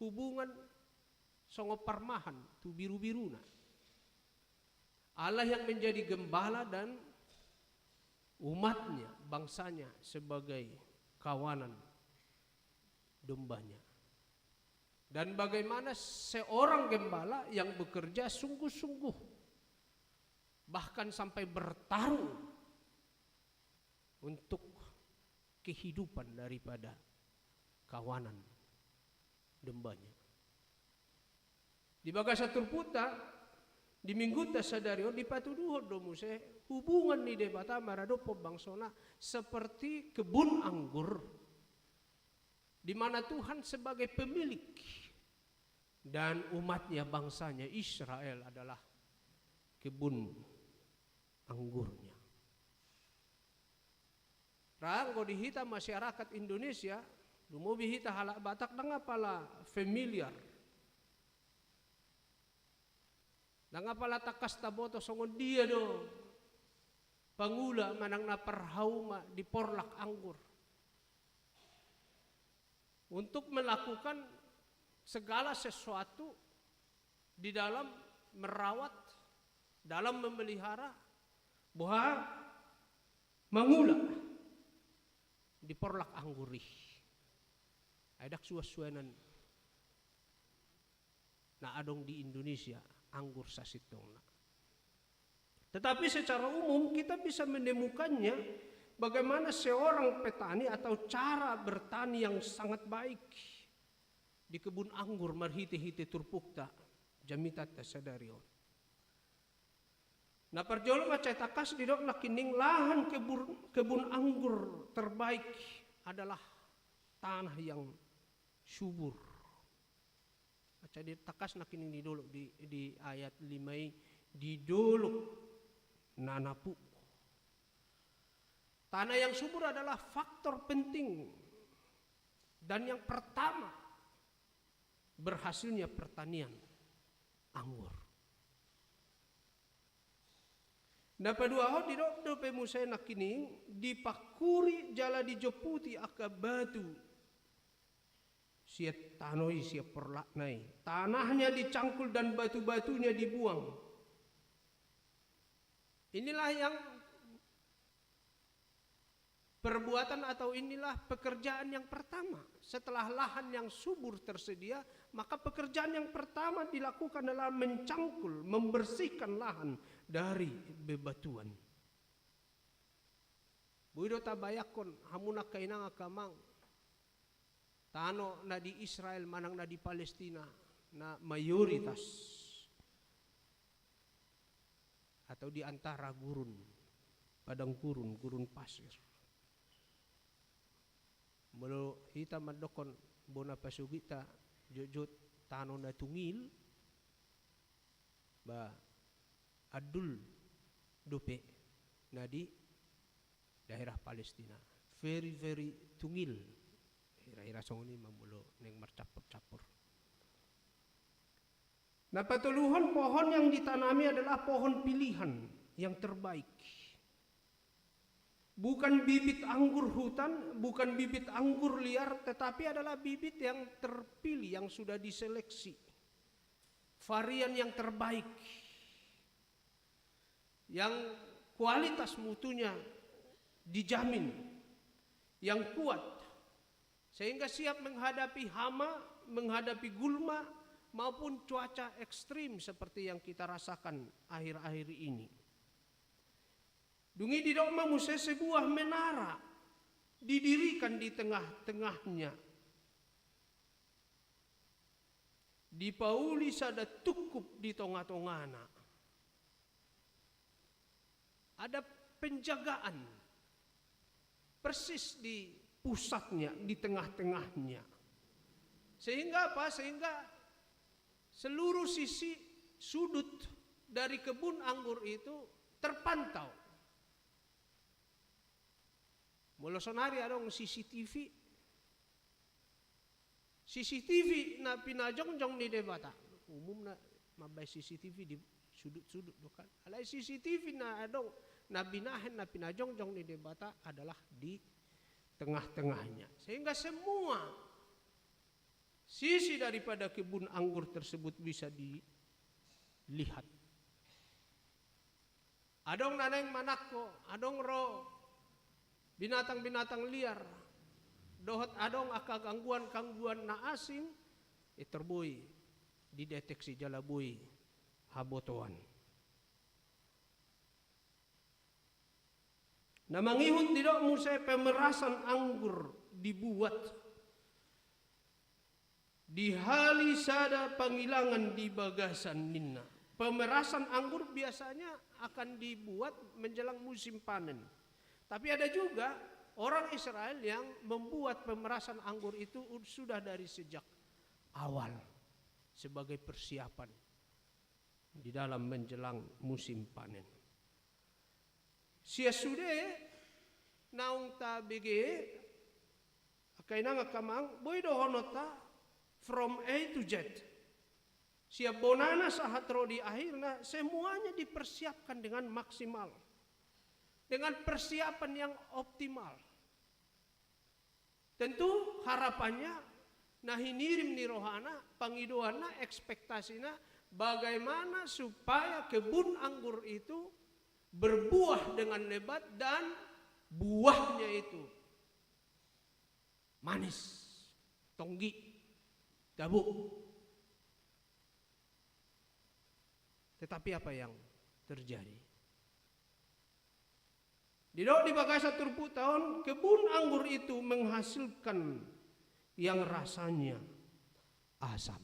hubungan songo parmahan tu biru-biruna. Allah yang menjadi gembala dan umatnya, bangsanya sebagai kawanan dombanya. Dan bagaimana seorang gembala yang bekerja sungguh-sungguh bahkan sampai bertarung untuk kehidupan daripada kawanan dembanya. Di bagasa turputa di mingguta sadario di patuduho domuse hubungan ni debata maradopo bangsona seperti kebun anggur di mana Tuhan sebagai pemilik dan umatnya bangsanya Israel adalah kebun anggurnya. Ranggo dihita masyarakat Indonesia Lumobi hita halak Batak nang pala familiar. Nang pala takas taboto songon dia do. Pangula manang naparhauma di porlak anggur. Untuk melakukan segala sesuatu di dalam merawat, dalam memelihara buah mangula di porlak anggurih. Adak suas-suanan na adong di Indonesia anggur sasitong na. Tetapi secara umum kita bisa menemukannya bagaimana seorang petani atau cara bertani yang sangat baik di kebun anggur marhite-hite turpukta jamitat sadarion. Na perjolo macetakas di dok nakining lahan kebun anggur terbaik adalah tanah yang subur. Aca di takas nakining di dolo di ayat 5 di dolo nanapu. Tanah yang subur adalah faktor penting dan yang pertama berhasilnya pertanian anggur. Na padua di do pemusai nakining dipakuri jala dijoputi aka batu. Siat tanoi siap perlaknai. Tanahnya dicangkul dan batu-batunya dibuang. Inilah yang perbuatan atau inilah pekerjaan yang pertama. Setelah lahan yang subur tersedia, maka pekerjaan yang pertama dilakukan adalah mencangkul, membersihkan lahan dari bebatuan. Buido tabayakon hamuna kainanga kamang. Tano na di Israel manang na di Palestina na mayoritas atau di antara gurun, padang gurun pasir. Melo hita mandokon bona pasugita jojot tano na tungil ba adul dope na di daerah Palestina. Very tungil. Ira-ira song ini mamulo neng marcapur-capur. Nah, patuluhan pohon yang ditanami adalah pohon pilihan yang terbaik. Bukan bibit anggur hutan, bukan bibit anggur liar, tetapi adalah bibit yang terpilih, yang sudah diseleksi. Varian yang terbaik, yang kualitas mutunya dijamin, yang kuat, sehingga siap menghadapi hama, menghadapi gulma, maupun cuaca ekstrim seperti yang kita rasakan akhir-akhir ini. Dungi di doma muse sebuah menara didirikan di tengah-tengahnya. Di pauli sada tukup di tengah-tengahna. Ada penjagaan persis di pusatnya, di tengah-tengahnya. Sehingga apa? Sehingga seluruh sisi sudut dari kebun anggur itu terpantau. Mula sonari ada CCTV. CCTV na pinajongjong ni debata. Umum na mabay CCTV di sudut-sudut bukan. Alay CCTV na adong na binahen na pinajongjong ni debata adalah di tengah-tengahnya. Sehingga semua sisi daripada kebun anggur tersebut bisa dilihat. Adong naneng manako, adong ro binatang-binatang liar, dohot adong aka gangguan-gangguan na asing, terbuai dideteksi jalabui habotoan. Na mangihut didok musay pemerasan anggur dibuat di hali sada panggilangan di bagasan ninna. Pemerasan anggur biasanya akan dibuat menjelang musim panen. Tapi ada juga orang Israel yang membuat pemerasan anggur itu sudah dari sejak awal sebagai persiapan di dalam menjelang musim panen. Sia sude naung ta bege kaina ngakamang boy dohonota from A to Z. Siap bonana sahatro di akhirnya semuanya dipersiapkan dengan maksimal. Dengan persiapan yang optimal. Tentu harapannya nah hinirim ni rohana, pangidoana, ekspektasina bagaimana supaya kebun anggur itu berbuah dengan lebat dan buahnya itu manis, tonggi, dabu. Tetapi apa yang terjadi? Di bagasa turpu tahun kebun anggur itu menghasilkan yang rasanya asam.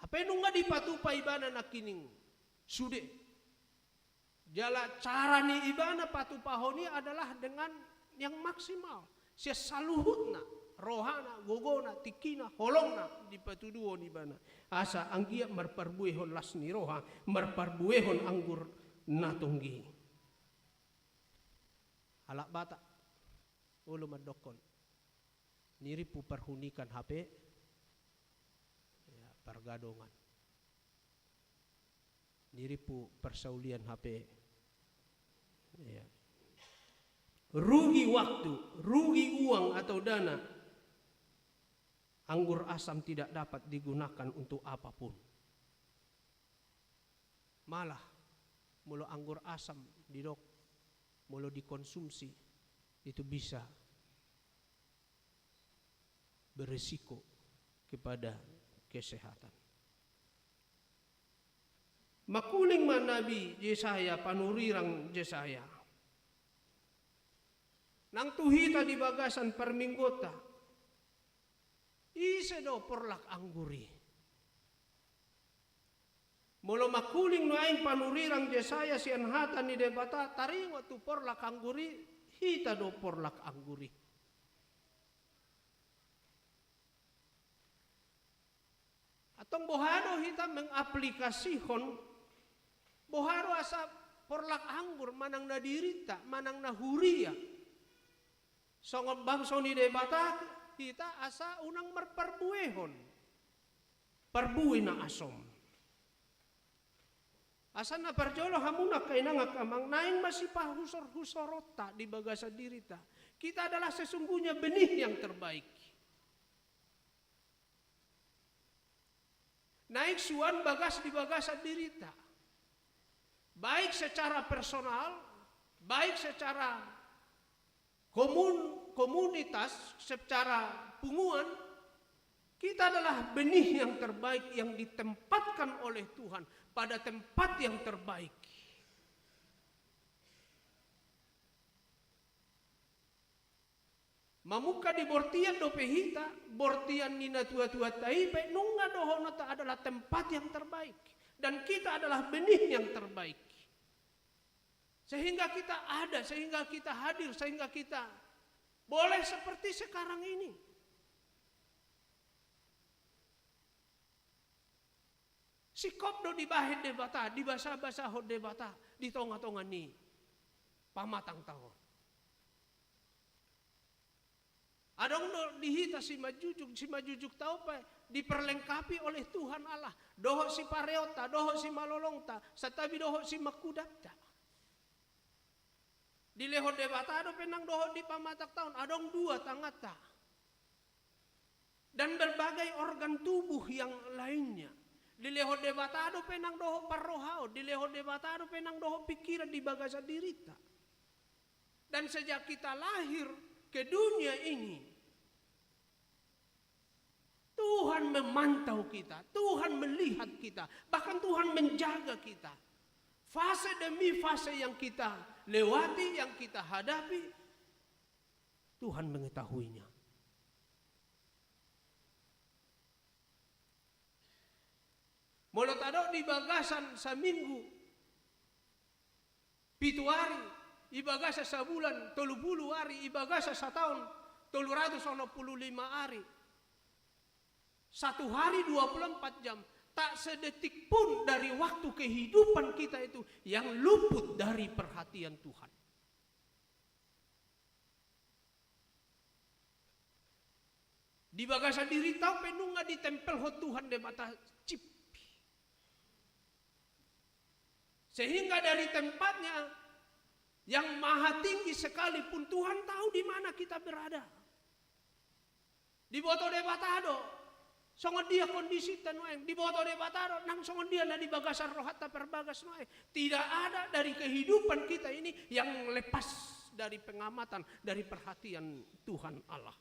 Apa yang nggak dipatupa ibana nakining sude. Jala cara ni ibana patupahoni adalah dengan yang maksimal. Sia saluhutna, rohana, gogona, tikina, holongna dipatuduon ibana. Asa anggia marparbuehon lasni roha, marparbuehon anggur natunggi. Alak bata, ulo madokon, niripu perhunikan HP, ya, pergadongan, niripu persaulian HP, ya. Rugi waktu, rugi uang atau dana, anggur asam tidak dapat digunakan untuk apapun. Malah, mulo anggur asam didok. Mula dikonsumsi itu bisa berisiko kepada kesehatan. Makuling man Nabi Yesaya panurirang Yesaya. Nang tuhita di bagasan perminggota. Isa do porlak angguri. Mula makuling no aing panurirang Yesaya sian hatan ni debata taringo tu porlak angguri hita do porlak angguri. Atong bohado hita mengaplikasihon bohado asa porlak anggur manang na dirita manang na huria. Songon bangso ni debata hita asa unang marparbuehon. Perbuin na asom. Asa na parjolo hamuna kaina nga kamang naing masipah husor-husorota di bagasa dirita. Kita adalah sesungguhnya benih yang terbaik. Naik suan bagas di bagasa dirita. Baik secara personal, baik secara komunitas, secara punguan, kita adalah benih yang terbaik yang ditempatkan oleh Tuhan pada tempat yang terbaik. Mamuka di bortian do pehita, bortian nina tua-tua taipe, nunga dohonota adalah tempat yang terbaik. Dan kita adalah benih yang terbaik. Sehingga kita ada, sehingga kita hadir, sehingga kita boleh seperti sekarang ini. Sikop do di bahet debata, di basa-basa hod debata, di tonga-tonga ni pamatang tahun. Adong do dihita si majujuk tahu pa diperlengkapi oleh Tuhan Allah. Doho si pareota, doho si malolongta, satabi doho si makudapta. Di leho debata do penang doho di pamatak tahun, adong dua tangata. Dan berbagai organ tubuh yang lainnya. Di leho debatado penang doho parrohao, di leho debatado penang doho pikiran di bagasa dirita. Dan sejak kita lahir ke dunia ini, Tuhan memantau kita, Tuhan melihat kita, bahkan Tuhan menjaga kita. Fase demi fase yang kita lewati, yang kita hadapi, Tuhan mengetahuinya. Mulut ada di bagasan seminggu, 7 hari, ibagasa sebulan, 30 hari, ibagasa setahun, 365 hari. 1 hari 24 jam, tak sedetik pun dari waktu kehidupan kita itu yang luput dari perhatian Tuhan. Di bagasa diri tahu penunga ditempel ho Tuhan de mata cip. Sehingga dari tempatnya yang maha tinggi sekalipun Tuhan tahu di mana kita berada. Di boto de batado, songon dia kondisi tenueng. Di boto de batado, nang songon dia na di bagasan rohata perbagas noe. Tidak ada dari kehidupan kita ini yang lepas dari pengamatan, dari perhatian Tuhan Allah.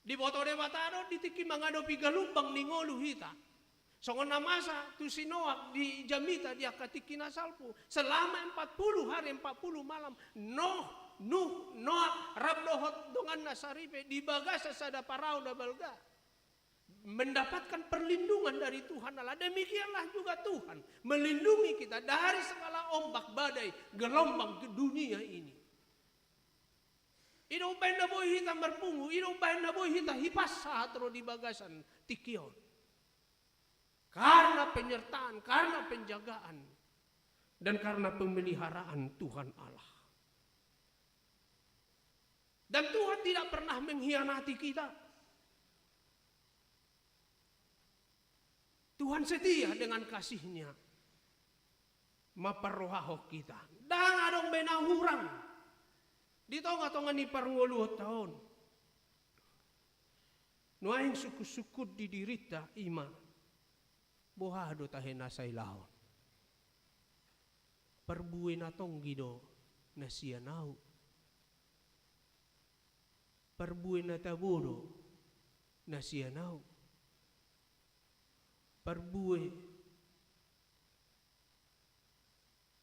Di boto de batado, ditiki menghadapi galumbang ningolu hita. Songon namasa tu si Noak di Jamita dia katikin asalpu selama 40 hari 40 malam Noak rabdohot dongan nasaripe di bagasa sada parau da balga mendapatkan perlindungan dari Tuhan Allah. Demikianlah juga Tuhan melindungi kita dari segala ombak badai gelombang ke dunia ini. Ino bain na boy hita berpungu, ino bain na boy hita hipas sahatro di bagasan tikion. Karena penyertaan, karena penjagaan, dan karena pemeliharaan Tuhan Allah. Dan Tuhan tidak pernah mengkhianati kita. Tuhan setia dengan kasih-Nya. Maparrohaho kita. Dan adong benahurang. Di tonga-tonga ni parngoluh tahun. Nuaing suku-suku di dirita ima. Bohado tahe nasay lahon. Perbuin atong gido na siya nau. Perbuin na tabodo na siya nau. Perbuin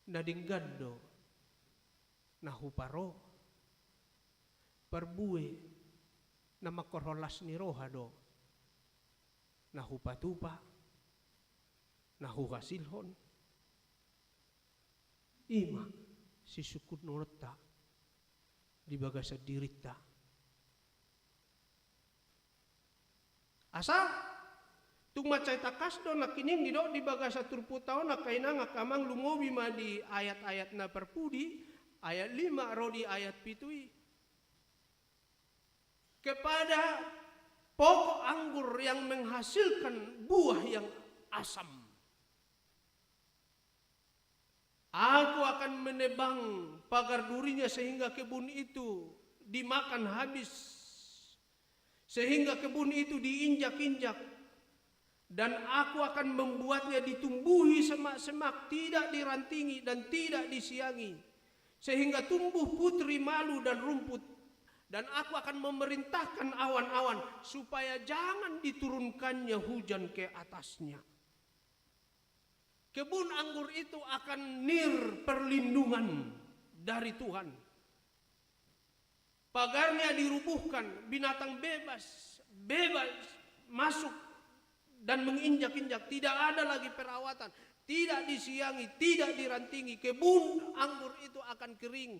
na dinggado na huparo. Perbuin na makorholas ni rohado na hupatupa. Nahuhasilhon ima si sukut nolta di bagasa dirita asa tung macay takas do nakining di do di bagasa turpu tao na kaina nga kamang lungobi ma di ayat-ayat na perpudi ayat 5 ro di ayat 7 kepada pokok anggur yang menghasilkan buah yang asam. Aku akan menebang pagar durinya sehingga kebun itu dimakan habis, sehingga kebun itu diinjak-injak, dan aku akan membuatnya ditumbuhi semak-semak, tidak dirantingi dan tidak disiangi, sehingga tumbuh putri malu dan rumput. Dan aku akan memerintahkan awan-awan supaya jangan diturunkannya hujan ke atasnya. Kebun anggur itu akan nir perlindungan dari Tuhan. Pagarnya dirubuhkan, binatang bebas masuk dan menginjak-injak. Tidak ada lagi perawatan, tidak disiangi, tidak dirantingi. Kebun anggur itu akan kering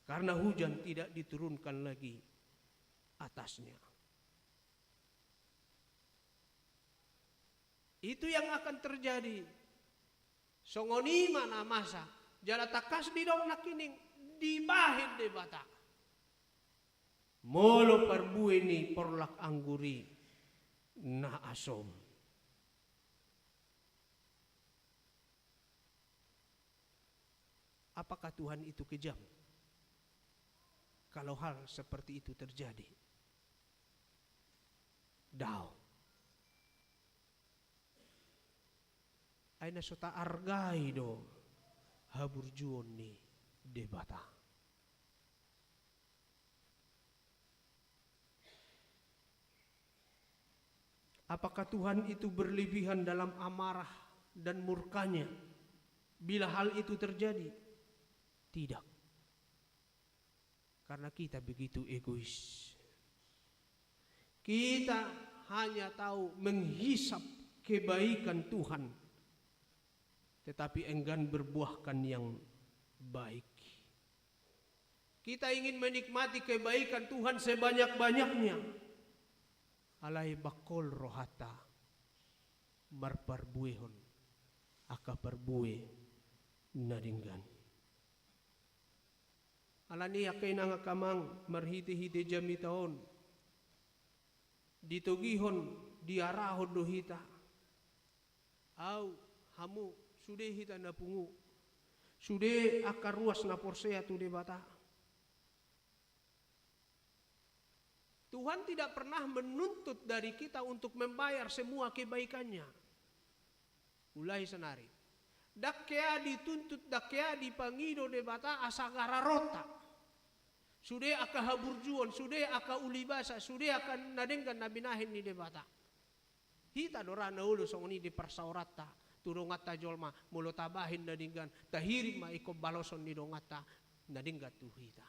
karena hujan tidak diturunkan lagi atasnya. Itu yang akan terjadi. Songoni mana masa jala takas di dong nakining dibahid de bata. Molo perbueni porlak angguri na asom. Apakah Tuhan itu kejam kalau hal seperti itu terjadi? Dao. Aina sota argai do haburjuon ni debata. Apakah Tuhan itu berlebihan dalam amarah dan murkanya bila hal itu terjadi? Tidak. Karena kita begitu egois. Kita hanya tahu menghisap kebaikan Tuhan, tetapi enggan berbuahkan yang baik. Kita ingin menikmati kebaikan Tuhan sebanyak-banyaknya. Alai bakol rohata marparbuehon aka parbue naringgan. Alani akay nga kamang marhiti-hiti jami taon. Ditugihon diarahon dohita. Au hamu sude hita na pungu. Sude akar ruas na porsea tu de bata. Tuhan tidak pernah menuntut dari kita untuk membayar semua kebaikannya. Ulai senari. Dakkea dituntut, dakkea dipangido de bata asagara rota. Sude aka haburjuon, sude aka ulibasa, sude aka nadenggan nabinahin ni de bata. Hita dora na ulo songoni di persaurata. Turungata jolma mulo tabahin nadinggan tahiri ma iko baloson ni dongata nadinggat tuhita.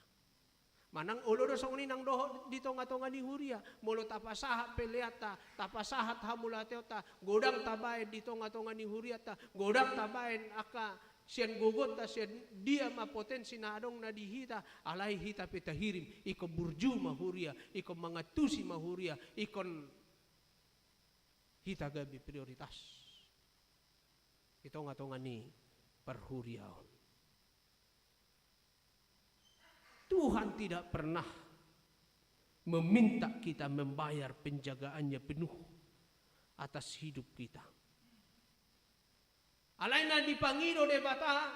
Manang ulo do songoni nang doho di tonga-tonga ni huria mulo tapasahat peleata tapasahat hamulateota godang tabain di tonga-tonga ni huriata godang tabain aka sian gogota sian dia ma potensi na adong na dihita alai hita petahirim iko burju mahuria iko mangatusi mahuria ikon hita gabi prioritas. Ito nga ni perhuriaon. Tuhan tidak pernah meminta kita membayar penjagaannya penuh atas hidup kita. Alaina dipangido de bata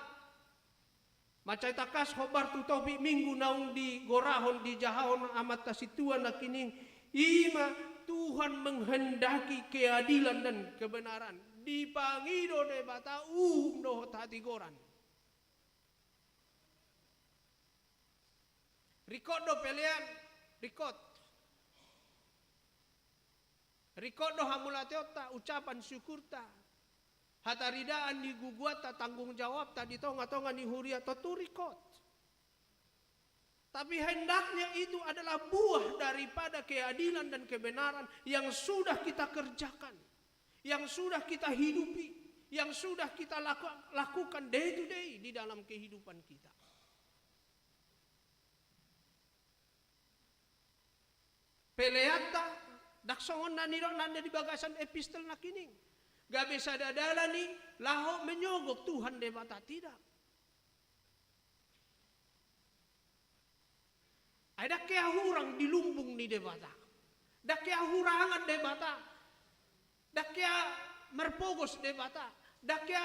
macay takas hobar tutobi minggu naung di gorahon di jahon amat tasituan na kining ima Tuhan menghendaki keadilan dan kebenaran. Dipangido de bata dohot hati goran. Rikot do pelean, rikot. Rikot do hamulateota ucapan syukurta. Hataridaan ni guguata tanggung jawab ta di tonga-tonga ni huria tu rikot. Tapi hendaknya itu adalah buah daripada keadilan dan kebenaran yang sudah kita kerjakan. Yang sudah kita hidupi, yang sudah kita lakukan day to day di dalam kehidupan kita. Peleata daksongon na nirong nanda di bagasan epistel na kining. Gabi sa dadala ni laho menyogok Tuhan de bata tidak. Ada kaya hurang di lumbung ni debata. Da kaya hurangan debata. Da kaya merpogos debata. Da kaya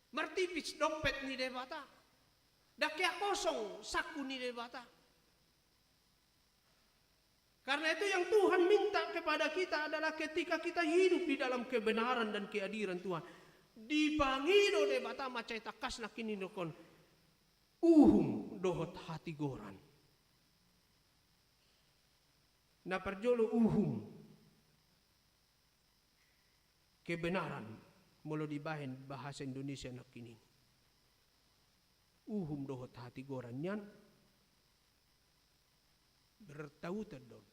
martipis dompet ni debata. Da kaya kosong saku ni debata. Karena itu yang Tuhan minta kepada kita adalah ketika kita hidup di dalam kebenaran dan keadilan Tuhan. Di pangido debata macai takas na kininokon. Dohot hati goran. Na perjolo kebenaran mulu dibahin bahasa Indonesia nak kini. Dohot hati goran yan bertautan dong.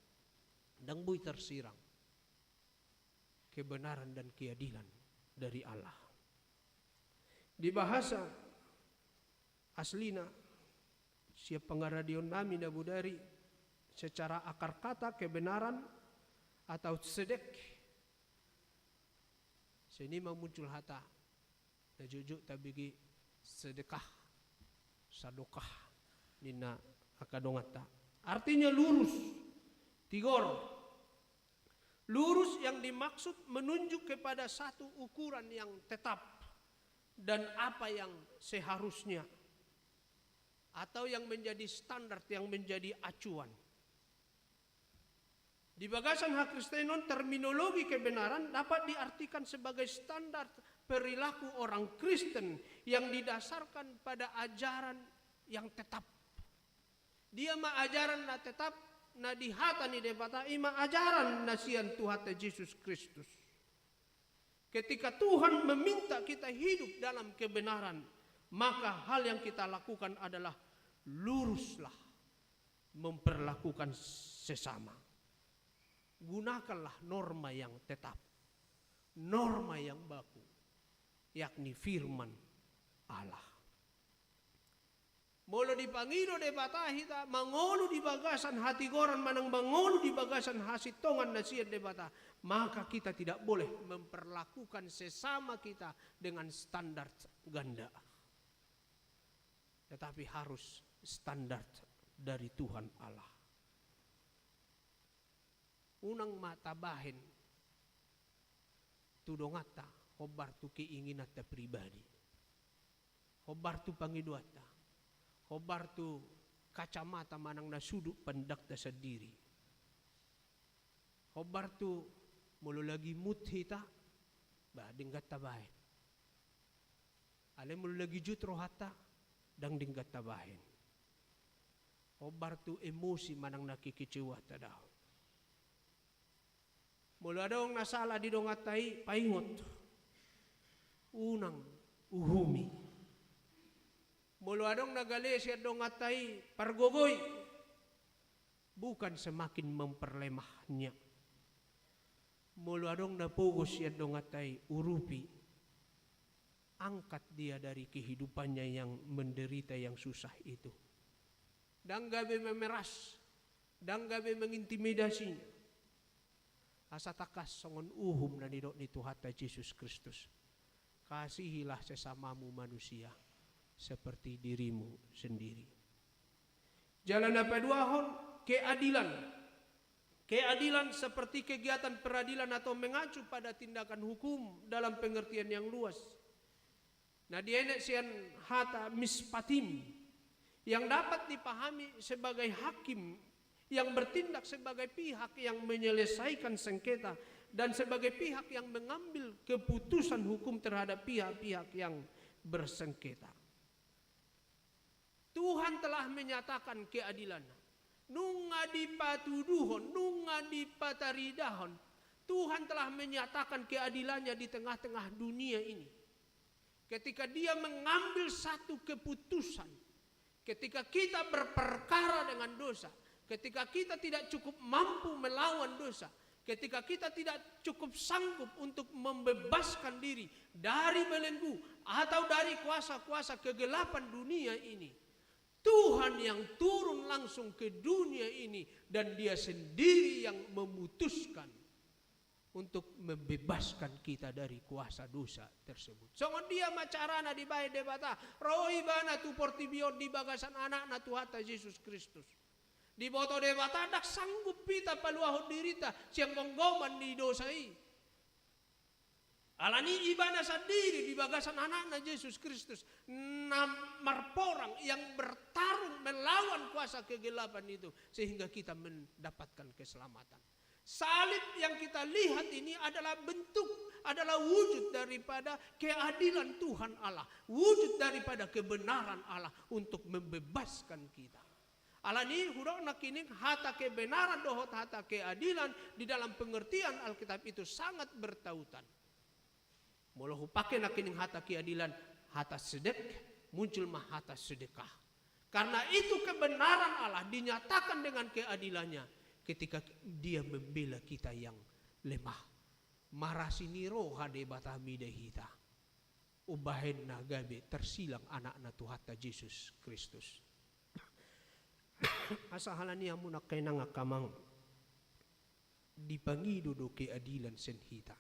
Dan bui tersirang kebenaran dan keadilan dari Allah. Di bahasa aslina siap pengaradion nami na budari secara akar kata kebenaran atau sedek sini muncul hata na jujuk tabigi sedekah sadokah nina akadongata artinya lurus tigor lurus yang dimaksud menunjuk kepada satu ukuran yang tetap dan apa yang seharusnya atau yang menjadi standar, yang menjadi acuan. Di bagasan hak Kristenon, terminologi kebenaran dapat diartikan sebagai standar perilaku orang Kristen yang didasarkan pada ajaran yang tetap. Dia ma ajaran na tetap, na dihata ni debata, ima ajaran na sian Tuhan Yesus Kristus. Ketika Tuhan meminta kita hidup dalam kebenaran, maka hal yang kita lakukan adalah luruslah memperlakukan sesama. Gunakanlah norma yang tetap, norma yang baku, yakni firman Allah. Molo dipangido debata hita mangolu di bagasan hati goran manang mangolu di bagasan hasitongan nasihat debata, maka kita tidak boleh memperlakukan sesama kita dengan standar ganda. Tetapi harus standar dari Tuhan Allah. Unang mata bahin tudongata hobar tu keinginata pribadi. Hobar tu pangiduata. Hobar tu kacamata manang nasuduk pandakta sendiri. Hobar tu mulu lagi muthita ba dinggat tabahin. Ale mulu lagi jutro hata dang dinggat tabahin. Hobar tu emosi manang nakikiciwa tadaw. Mulu adong nasala di dongatai paingot. Unang uhumi. Mulu adong nagali siya dongatai pargogoy. Bukan semakin memperlemahnya. Mulu adong napugos siya dongatai urupi. Angkat dia dari kehidupannya yang menderita yang susah itu. Dan gabe memeras. Dan gabe mengintimidasinya. Asa takas songon na nidok ni Tuhan Yesus Kristus. Kasihilah sesamamu manusia seperti dirimu sendiri. Jalan apa duahon? Keadilan. Keadilan seperti kegiatan peradilan atau mengacu pada tindakan hukum dalam pengertian yang luas. Nah dienek sian hata mispatim yang dapat dipahami sebagai hakim yang bertindak sebagai pihak yang menyelesaikan sengketa dan sebagai pihak yang mengambil keputusan hukum terhadap pihak-pihak yang bersengketa. Tuhan telah menyatakan keadilan. Nunga dipatuduhon, nunga dipataridahon. Tuhan telah menyatakan keadilannya di tengah-tengah dunia ini. Ketika dia mengambil satu keputusan. Ketika kita berperkara dengan dosa. Ketika kita tidak cukup mampu melawan dosa. Ketika kita tidak cukup sanggup untuk membebaskan diri dari belenggu atau dari kuasa-kuasa kegelapan dunia ini. Tuhan yang turun langsung ke dunia ini dan dia sendiri yang memutuskan untuk membebaskan kita dari kuasa dosa tersebut. Songon dia macarana di bae debata, rohi bana tu portibion di bagasan anak na Tuhan Yesus Kristus. Di boto debata dak sanggup pita paluahon dirita siang monggoman di dosai. Alani ibana sendiri di bagasan anak-anak Yesus Kristus marporang yang bertarung melawan kuasa kegelapan itu sehingga kita mendapatkan keselamatan. Salib yang kita lihat ini adalah bentuk, adalah wujud daripada keadilan Tuhan Allah, wujud daripada kebenaran Allah untuk membebaskan kita. Alani hurok nakining hata kebenaran dohot hata keadilan di dalam pengertian Alkitab itu sangat bertautan. Moloh pakai nakining hata keadilan, hata sedek, muncul mah hata sedekah. Karena itu kebenaran Allah dinyatakan dengan keadilannya ketika dia membela kita yang lemah. Marasini roha de batami dehita. Ubahen nagabe tersilang anak-anak Tuhan Yesus Kristus. Asahalani amun kainang akamang dipangido do keadilan senhita.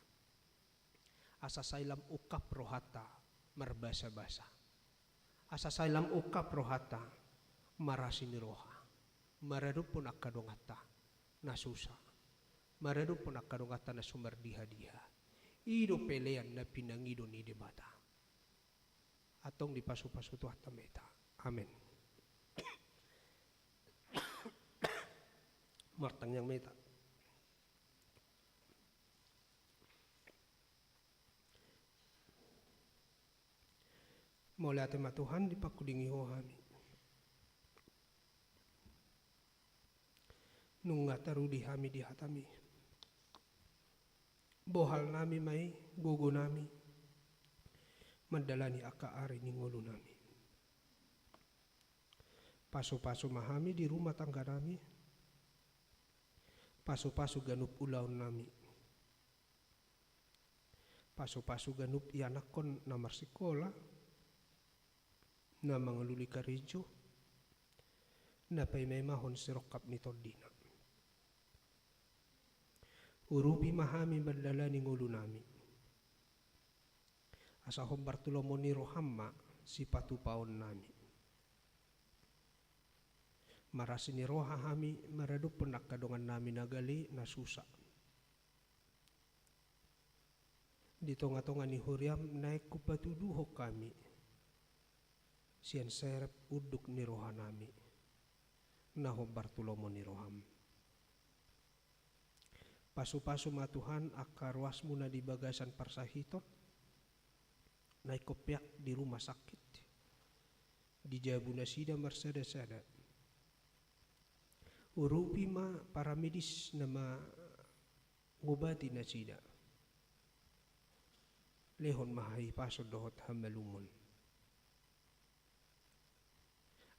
Asa sailam ukap rohata marbasa-basa. Asa sailam ukap rohata marasini roha. Maradu pun akadongata nasusa. Maradu pun akadongata na sumardiha-diha. Ido pelean na pinangido ni debata. Atong dipasu-pasu Tuhan tameta. Amin. Martang yang meta. Mulai tema Tuhan dipakudingi hohami. Nunga tarudi hami di hatami. Bohal nami mai gogo nami. Mendalani aka ari ningolu nami. Pasu-pasu mahami di rumah tangga nami. Pasu-pasu ganup ulaun nami. Pasu-pasu ganup ianakon namar sekolah. Na mangaluli karijo na paimemahon sirokap ni tordina. Urupi mahami berdalani ngulu nami. Asahom Bartolomo ni rohamma si patupaon nami. Marasini roha hami maradu penak kadongan nami nagali na susa. Di tonga-tonga ni huriam naik kupatuduho kami. Sian serep uduk ni roha nami. Naho Bartolomo ni roham. Pasu-pasu matuhan akar wasmu na di bagasan parsahiton. Naik kopiak di rumah sakit. Di jabuna sida marsada-sada. Urupi ma para medis nama ngobati na sida. Lehon mahai paso dohot hamalumon.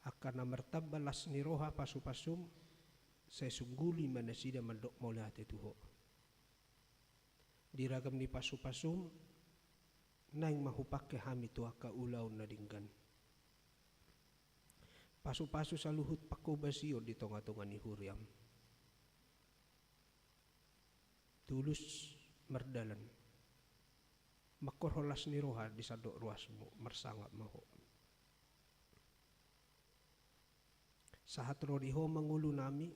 Akan namartab balas ni roha pasu-pasum saya sungguli mana sida mandok maulate tuho. Diragam ni pasu-pasum naing mahupake hami tuaka ulaw na dinggan. Pasu-pasu sa luhut pakubasio di tonga-tonga ni huriam. Tulus merdalan. Makorholas ni roha di sadok ruasmu mersangap maho. Sahat rodiho mangulu nami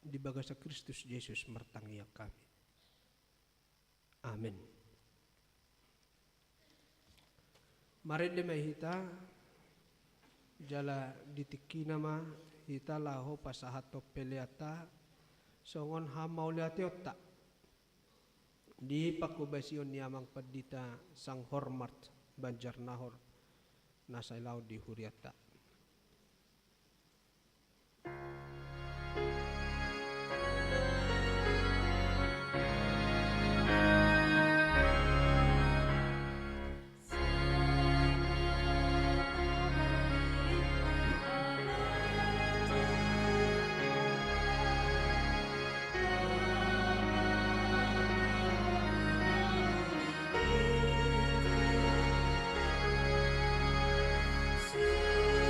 di bagasa Kristus Yesus mertangia kami. Amin. Marende mahita jala ditikina ma hita laho pasahato peleata songon hamau liate otak di pakubasion niamang padita sang hormat banjar nahor nasailau di huriata. Sing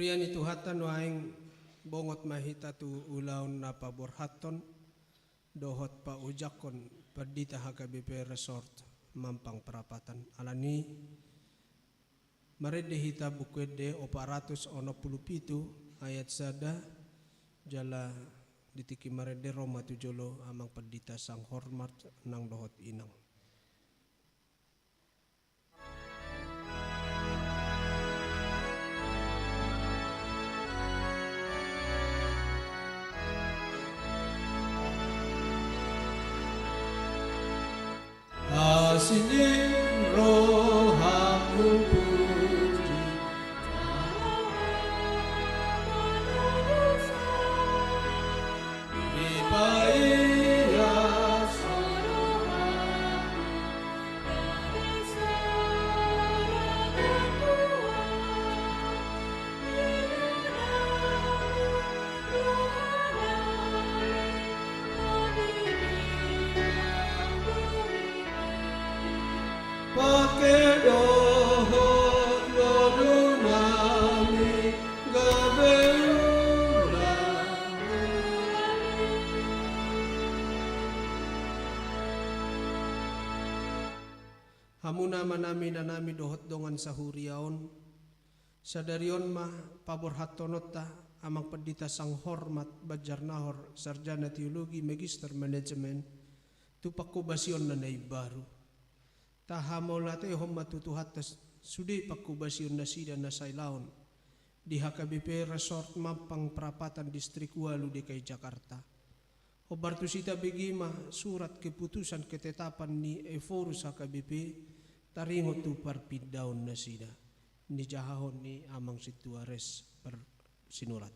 Urian itu hatan waing bongot mahita tu ulaun na paborhaton dohot pa ujakon perdita HKBP Resort Mampang Perapatan alani marede hita bukwede 417 ayat sada jala ditiki marede Roma tujolo amang perdita sang hormat nang dohot inang. Sini rohamu puji Dipaya pakai dohot lodunami gabeula Hamuna manami na nami dohot dongan sa huriaon sadarion mah paborhatonota amang perdita sang hormat Bajar Nahor sarjana teologi magister manajemen tupakubasyon na naibaru tahamaw natin hom matutuhatas sudi pakubasyon na sida na sailaon di HKBP Resort Mampang Perapatan Distrik Walu DKI Jakarta Obartusita begima surat keputusan ketetapan ni Eforus HKBP taringo tu parpidaon na sida ni jahahon ni amang situares per sinurat.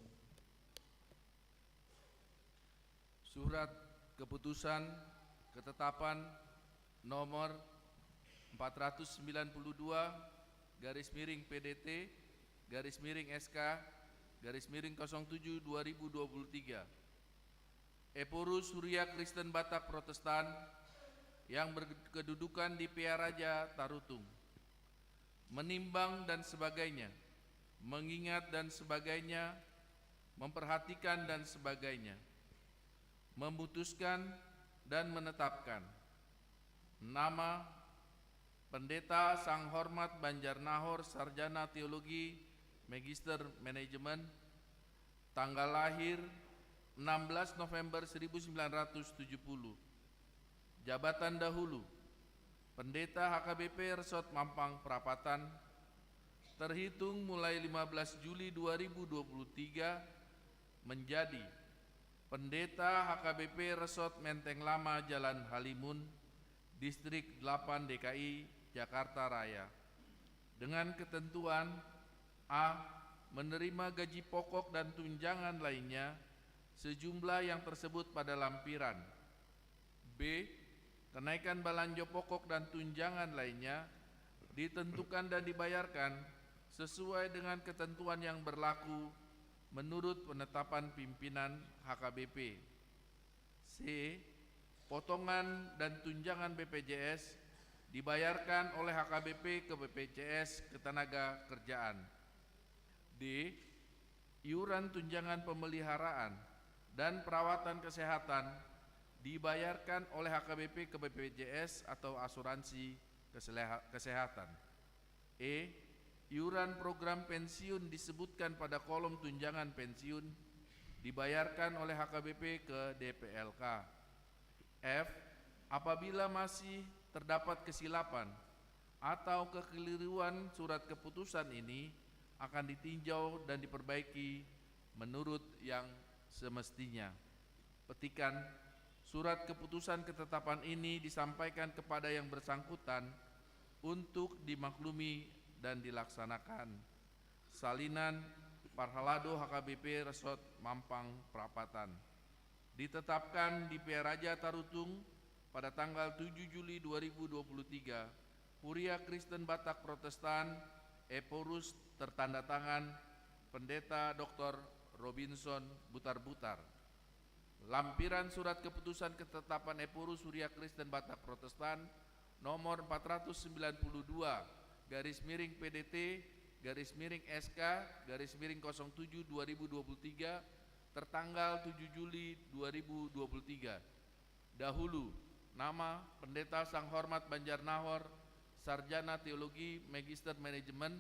Surat keputusan ketetapan nomor 492 garis miring PDT garis miring SK garis miring 07 2023 Eporus Surya Kristen Batak Protestan yang berkedudukan di Piaraja Tarutung menimbang dan sebagainya, mengingat dan sebagainya, memperhatikan dan sebagainya, memutuskan dan menetapkan nama Pendeta Sang Hormat Banjar Nahor Sarjana Teologi Magister Manajemen, tanggal lahir 16 November 1970, jabatan dahulu Pendeta HKBP Resort Mampang Prapatan, terhitung mulai 15 Juli 2023 menjadi Pendeta HKBP Resort Menteng Lama Jalan Halimun, Distrik 8 DKI, Jakarta Raya, dengan ketentuan A. Menerima gaji pokok dan tunjangan lainnya sejumlah yang tersebut pada lampiran. B. Kenaikan balanjo pokok dan tunjangan lainnya ditentukan dan dibayarkan sesuai dengan ketentuan yang berlaku menurut penetapan pimpinan HKBP. C. Potongan dan tunjangan BPJS dibayarkan oleh HKBP ke BPJS Ketenagakerjaan. D. Iuran tunjangan pemeliharaan dan perawatan kesehatan dibayarkan oleh HKBP ke BPJS atau asuransi kesehatan. E. Iuran program pensiun disebutkan pada kolom tunjangan pensiun dibayarkan oleh HKBP ke DPLK. F. Apabila masih terdapat kesilapan atau kekeliruan surat keputusan ini akan ditinjau dan diperbaiki menurut yang semestinya. Petikan, surat keputusan ketetapan ini disampaikan kepada yang bersangkutan untuk dimaklumi dan dilaksanakan. Salinan Parhalado HKBP Resort Mampang Prapatan. Ditetapkan di Piaraja Tarutung pada tanggal 7 Juli 2023, Kuria Kristen Batak Protestan, Eporus tertanda tangan Pendeta Dr. Robinson Butar-Butar. Lampiran surat keputusan ketetapan Eporus Surya Kristen Batak Protestan nomor 492 garis miring PDT garis miring SK garis miring 07 2023 tertanggal 7 Juli 2023. Dahulu nama Pendeta Sang Hormat Banjar Nahor Sarjana Teologi Magister Manajemen,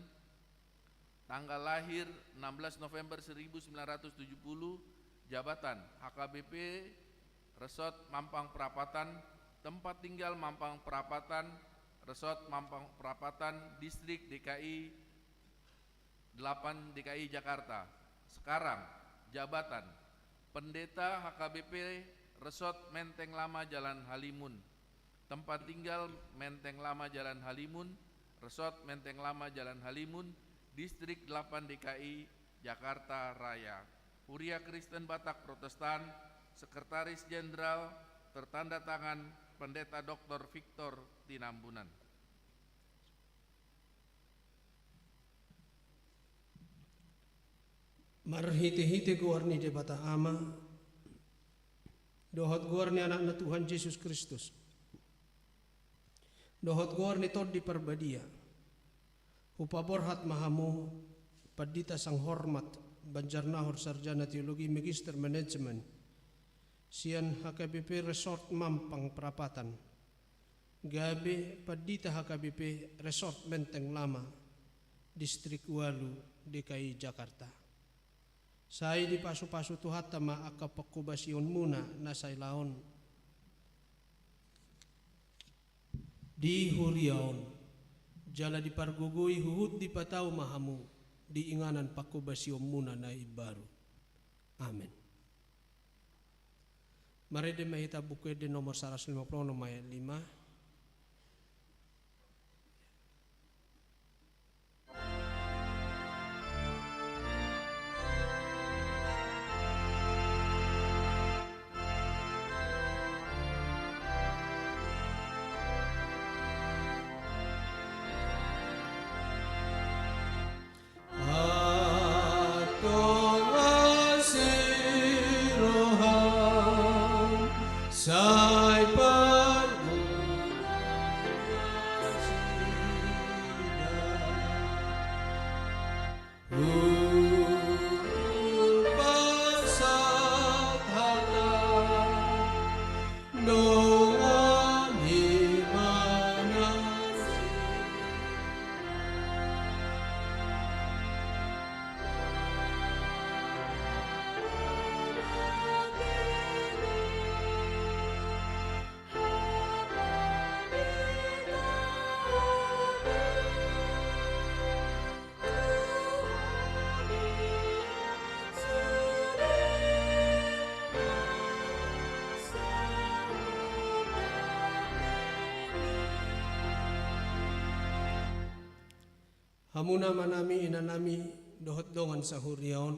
tanggal lahir 16 November 1970, jabatan HKBP Resort Mampang Prapatan, tempat tinggal Mampang Prapatan, Resort Mampang Prapatan, Distrik DKI 8 DKI Jakarta. Sekarang jabatan Pendeta HKBP Resort Menteng Lama Jalan Halimun, tempat tinggal Menteng Lama Jalan Halimun, Resort Menteng Lama Jalan Halimun, Distrik 8 DKI Jakarta Raya. Kuria Kristen Batak Protestan, Sekretaris Jenderal, tertanda tangan Pendeta Dr. Victor Tinambunan. Marhiti-hiti guarni de bata ama, dohot guarni anak na Tuhan Yesus Kristus, dohot guarni tod di perbadia, upaborhat mahamu, Pendeta Sang Hormat Banjar Nahor Sarjana Teologi Magister Manajemen, Sian HKBP Resort Mampang Prapatan, Gabe Pendeta HKBP Resort Menteng Lama, Distrik Walu, DKI Jakarta. Saya di pasu-pasu tuhatama akapakubasyon muna nasay laon. Di huriaon, jala di pargugoy huhut di pataw mahamu, di inganan pakubasyon muna na ibaru. Amen. Mari di mahita buku di nomor 150 nomor 5. Sai Hamuna manami inanami dohot dongan sa huryaon.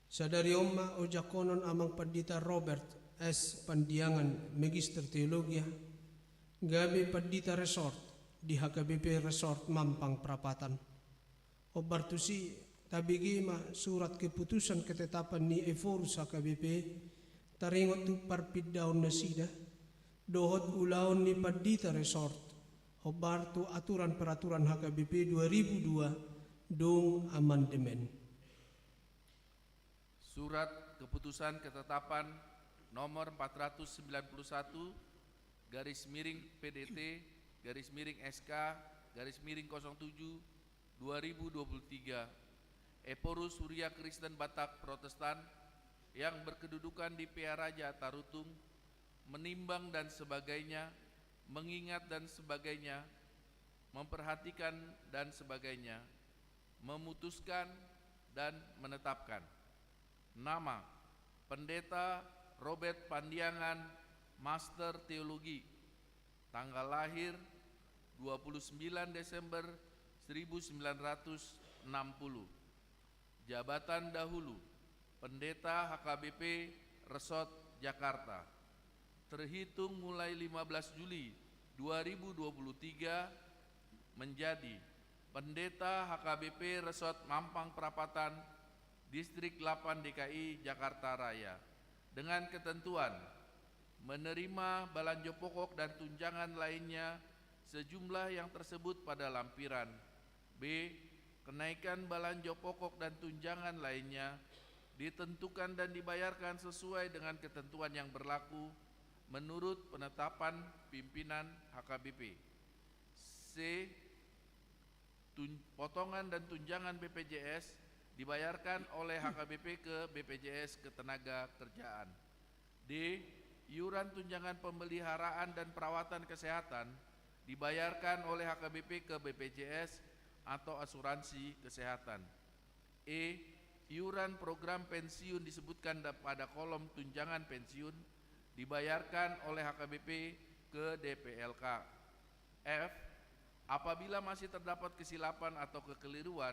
Sa darioma o jakonon amang pandita Robert S. Pandiangan, Magister Teologia, gabi pandita resort di HKBP Resort Mampang Prapatan. O Bartusi tabigi ma surat keputusan ketetapan ni Eforus HKBP taringot tu parpiddaon na sida dohot ulaon ni pandita resort Hobar tu aturan peraturan HKBP 2002 dong amandemen. Surat keputusan ketetapan nomor 491 /PDT /SK /07 2023 Eporus Surya Kristen Batak Protestan yang berkedudukan di PA Raja Tarutung menimbang dan sebagainya, mengingat dan sebagainya, memperhatikan dan sebagainya, memutuskan dan menetapkan nama Pendeta Robert Pandiangan, Master Teologi, tanggal lahir 29 Desember 1960, jabatan dahulu Pendeta HKBP Resort Jakarta, terhitung mulai 15 Juli 2023 menjadi Pendeta HKBP Resort Mampang Prapatan, Distrik 8 DKI Jakarta Raya, dengan ketentuan menerima belanja pokok dan tunjangan lainnya sejumlah yang tersebut pada lampiran. B. Kenaikan belanja pokok dan tunjangan lainnya ditentukan dan dibayarkan sesuai dengan ketentuan yang berlaku menurut penetapan pimpinan HKBP. C. Potongan dan tunjangan BPJS dibayarkan oleh HKBP ke BPJS Ketenagakerjaan. D. Iuran tunjangan pemeliharaan dan perawatan kesehatan dibayarkan oleh HKBP ke BPJS atau asuransi kesehatan. E. Iuran program pensiun disebutkan pada kolom tunjangan pensiun dibayarkan oleh HKBP ke DPLK. F. Apabila masih terdapat kesilapan atau kekeliruan,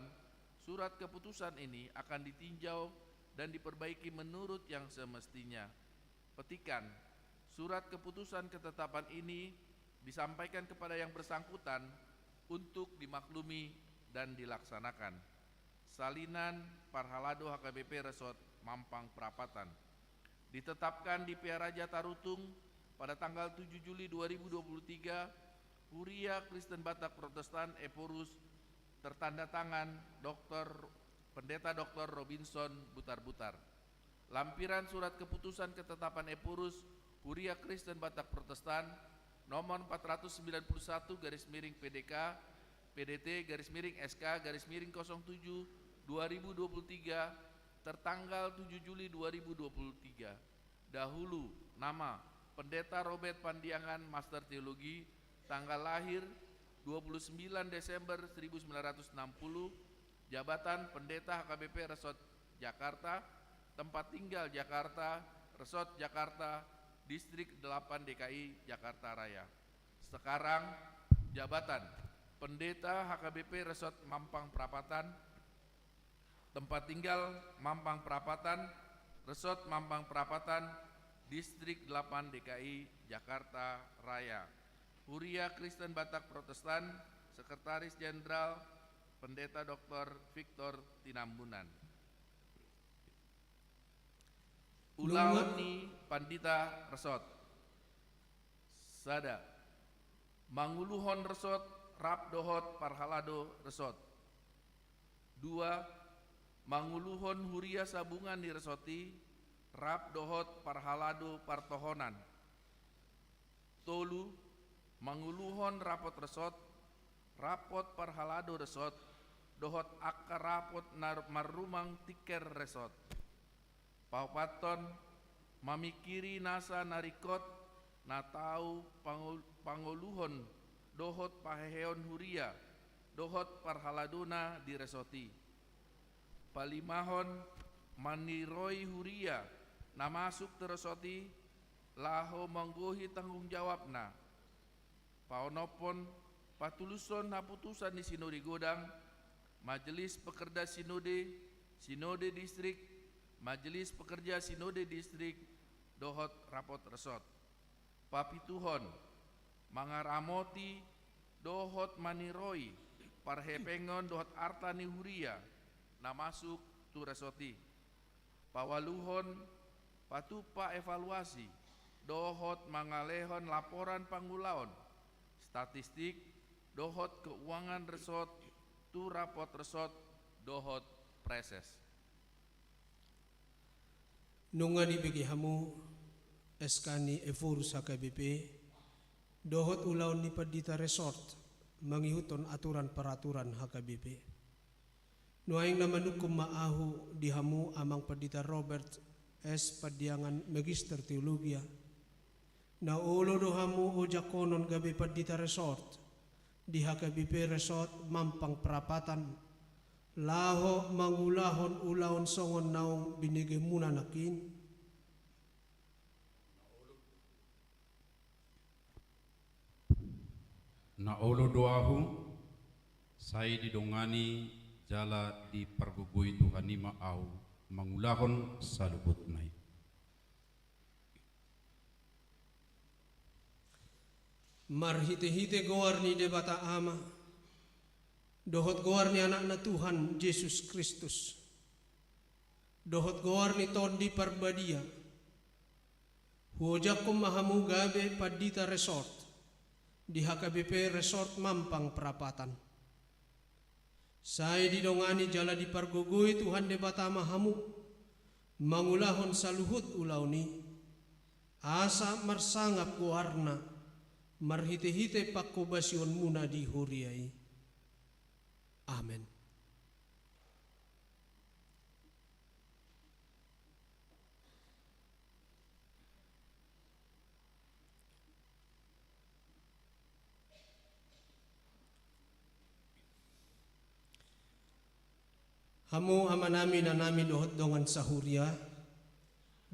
surat keputusan ini akan ditinjau dan diperbaiki menurut yang semestinya. Petikan, surat keputusan ketetapan ini disampaikan kepada yang bersangkutan untuk dimaklumi dan dilaksanakan. Salinan Parhalado HKBP Resort Mampang Prapatan. Ditetapkan di PA Raja Tarutung pada tanggal 7 Juli 2023, Huria Kristen Batak Protestan Eporus, tertanda tangan Pendeta Dr. Robinson Butar-Butar. Lampiran surat keputusan ketetapan Eporus Huria Kristen Batak Protestan nomor 491/PDK PDT /SK /07 2023 tertanggal 7 Juli 2023. Dahulu nama Pendeta Robert Pandiangan, Master Teologi, tanggal lahir 29 Desember 1960, jabatan Pendeta HKBP Resort Jakarta, tempat tinggal Jakarta, Resort Jakarta, Distrik 8 DKI Jakarta Raya. Sekarang jabatan Pendeta HKBP Resort Mampang Perapatan, tempat tinggal Mampang Perapatan, Resort Mampang Perapatan, Distrik 8 DKI Jakarta Raya. Huria Kristen Batak Protestan, Sekretaris Jenderal Pendeta Dr. Victor Tinambunan. Ulaoni Pandita Resort Sada Manguluhon Resort Rap Dohot Parhalado Resort. 2. Manguluhon Huria Sabungan di Resoti Rap Dohot Parhalado Partohonan. Tolu Manguluhon Rapot Resort Rapot Parhalado Resort Dohot Akar Rapot Marumang Tiker Resort. Paupaton mamikiri nasa narikot natau panguluhon dohot paheheon huria dohot parhaladuna di resoti. Palimahon maniroi huria namasuk teresoti laho mangguhi tanggung jawabna. Paonopon patuluson haputusan di sinode godang, majelis pekerja sinode, sinode distrik, Majelis Pekerja Sinode Distrik Dohot Rapot Resort. Papituhon Mangaramoti Dohot Maniroi Parhepengon Dohot Artani Huria namasuk tu resoti. Pawaluhon Patupa evaluasi Dohot Mangalehon laporan pangulaon statistik Dohot keuangan resort tu rapot resort Dohot preses. Nunga dibagi hamu eskani efurus HKBP dohot ulaun ni Pandita Resort mangihuton aturan peraturan HKBP. Nuaing namanukum maahu di hamu amang Pandita Robert S. Padiangan Magister Teologia. Na ulo do hamu o jakonon gabi Pandita Resort di HKBP Resort Mampang Perapatan. Laho mangulahon ulaon songon naong binigimuna nakin. Na olo doahu saya didongani jala di pergugui Tuhan ima au mangulahon salubut nai. Marhite-hite goar ni debata ama. Dohot goar ni anak na Tuhan Yesus Kristus. Dohot goar ni tondi parbadia. Huojak ko mahamu gabe Pandita Resort di HKBP Resort Mampang Perapatan. Saya didongani jala di pargugui Tuhan debata mahamu mangulahon saluhut ulauni. Asa marsangap goarna marhite-hite pakkobasion muna di huriai. Amen. Hamu amanami na nami dohot dongan sahuria,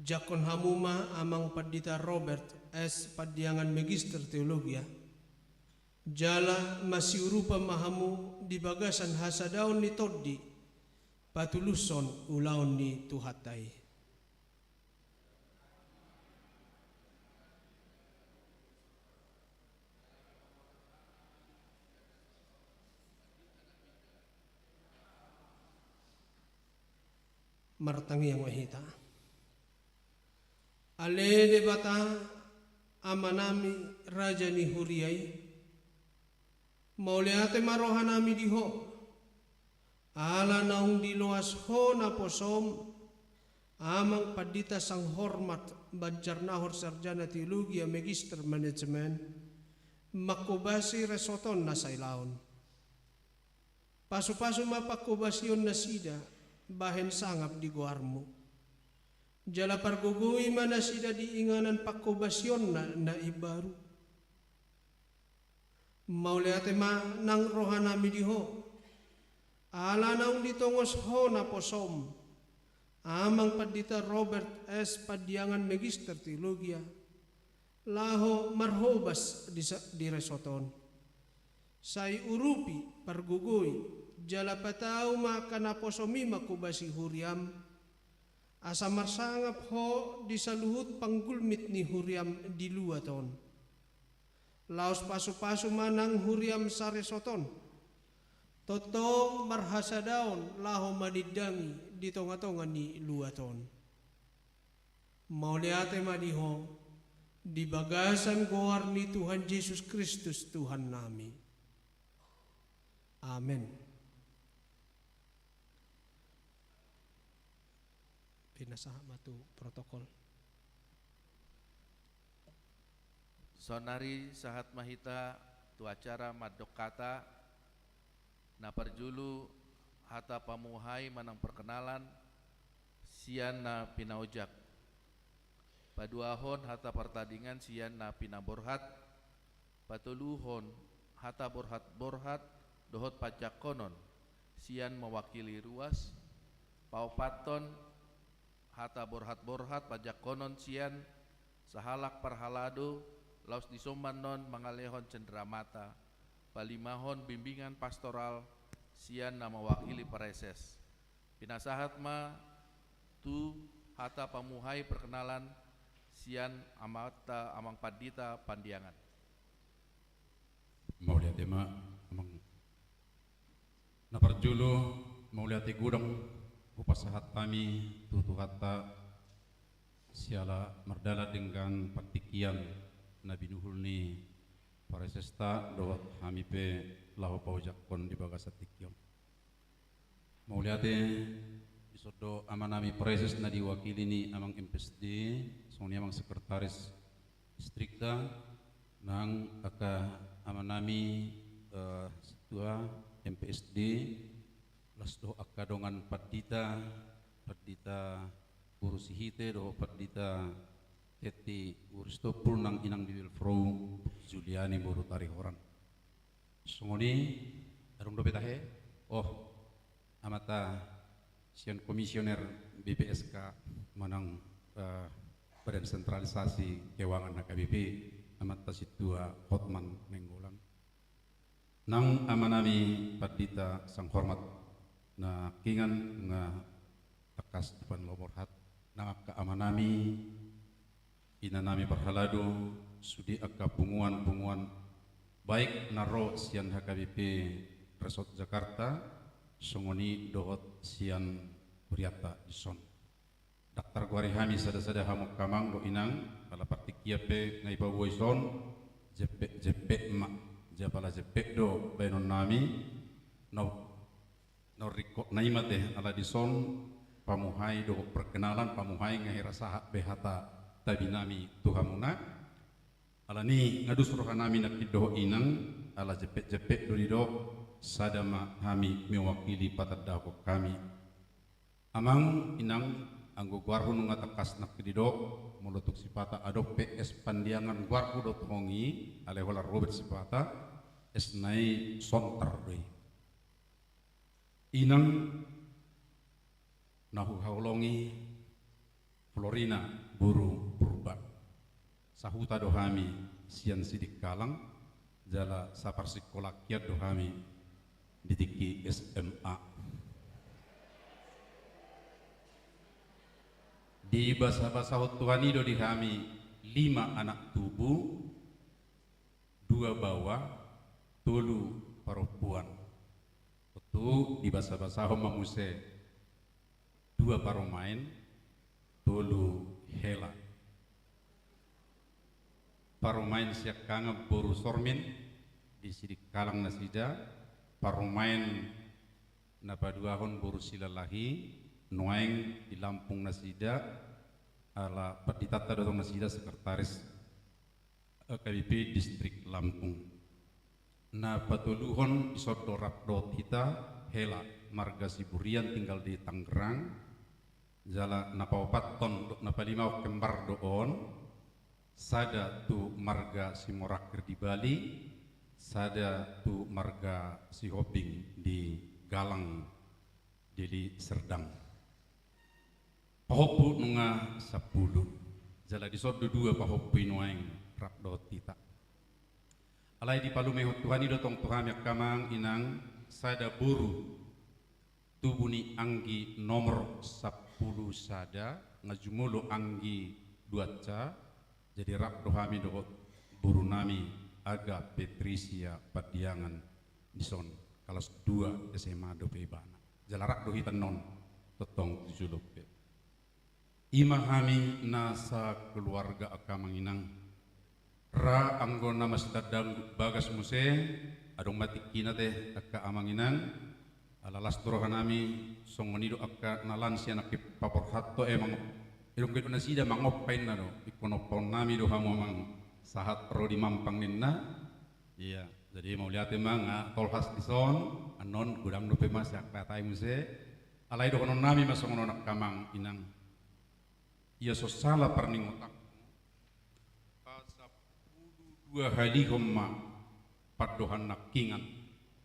jakon hamuma amang Pandita Robert S. Padiangan Magister Teologia, jala masiurupa mahamu di bagasan hasadaon ni toddi, patuluson ulaon ni tuhatai. Martangi yang wahita. Ale de bata amanami raja ni huriai. Mauleate marohanami diho. Ala naung diloas ho na posom. Amang Pandita sang hormat Banjarnahor Sarjana Teologia Magister Manajemen. Makubasi resoton na sailaon. Pasu-pasu mapakubasyon na sida. Bahen sangap di goarmu. Jala pargugui mana sida diinganan pakobasyon na ibaru. Mauleate ma nang rohanami diho. Ala naung ditongos ho na posom. amang Pandita Robert S. Pandiangan Magister Teologia, laho marhobas di resoton. Say urupi pargugoy, jala patao makanaposomi makubasi huriam, asa marsangap ho di saluhut panggulmit ni huriam di luaton. Laos pasu-pasu manang huriam sa resoton. Totong marhasa daon laho manidangi di tonga-tonga ni luaton. Mauliate madiho di bagasan goar ni Tuhan Yesus Kristus Tuhan nami. Amen. Pinasaha matu protokol. Sonari sahat mahita tu acara madokata na parjulu hata pamuhai manang perkenalan sian na pinaujak. Paduahon hata pertandingan sian na pinaborhat. Patuluhon hata borhat dohot pajak konon sian mewakili ruas. Paupaton hata borhat pajak konon sian sahalak parhalado laus disoman non mangalehon cenderamata. Palimahon bimbingan pastoral sian na mewakili pareses. Pinasahat ma tu hata pamuhai perkenalan sian amata amang Pandita Pandiangan. Mau lihat tema amang naparjulu mau lihat gudang upasahat kami tutu kata siala merdala dengan patikian Nabi Nuhul ni paresesta doat kami pe lahu paujakon di bagasat tikion. Mau lihat isodo amanami preses na diwakili ni amang MPSD soni amang sekretaris distrikta nang aka amanami setua MPSD lasdo aka dongan Pandita urusihite do Pandita Teti uristopul nang inang di Wilfro Juliani boru tari horan. Songoni arung do betahe amata sian komisioner BPSK manang badan sentralisasi keuangan HKBP amata situa Hotman Nenggolan nang amanami Pandita sang hormat na kingan nga takas depan lomorhat nang ka amanami inanami parhalado sudi akka punguan baik naro sian HKBP Resort Jakarta songoni dohot sian Buriata dison Daktar guari hami sada hamuk kamang do inang ala partikia pe ngai bawa ison jepe mak japala jepe do benon nami no riko naimate ala dison pamuhai do perkenalan pamuhai ngai rasahat behata tabinami tuhamuna ala ni ngadus rohanami nak do inang ala jepe do dido sadama hami mewakili patadako kami amang inang anggo guarhun ngatakas nak dido mulutuk sipata adop PS Pandiangan guarhu do tongi ale hola Robert sipata esnai sontar doi inang nahu haulongi Florina buru purba sahuta dohami sian sidik kalang jala sapar sikolakiat dohami ditiki SMA di bahasa Tuhani do dihami 5 anak tubuh 2 bawah 3 perempuan itu di bahasa mamuse 2 paromain 3 hela paromain siak kanga boru sormin di sidik kalang nasida paromain napaduahon boru silalahi nuaing di Lampung nasida ala Pandita dotong nasida sekretaris KBP distrik Lampung na patuluhon isodorap dot hita hela marga Siburian tinggal di Tangerang jala napaopat ton napalimau kembar doon sada tu marga Simorakir di Bali sada tu marga Sihoping di Galang jadi Serdang Pahopu nunga 10. Jala di sordo 2 pahopu inuaing rak do tita. Alai di palu mehut Tuhan ido tong Tuhan yak kamang inang sada buru tubuni anggi nomor 10 sada ngajumulo anggi 2 ca jadi rak dohami do buru nami aga Patricia Padiangan dison kelas 2 SMA do peibana jalarak do hitan non totong 70 pe imahami nasa keluarga akamang inang ra anggona masitadang bagas muse adong matik kina teh akka amang inang alalas dorohan nami songonido akka nalansi anak papor hatto emang idong kedo nasida mangopain na do ikonopon nami do hamo mang sahat rodi mampang ninna iya jadi mau lihat emang tolhas dison anon gudang do pemas yak patai muse alai do konon nami masongono nak kamang inang ia so salah perning otak dua hari homma padohan nakingan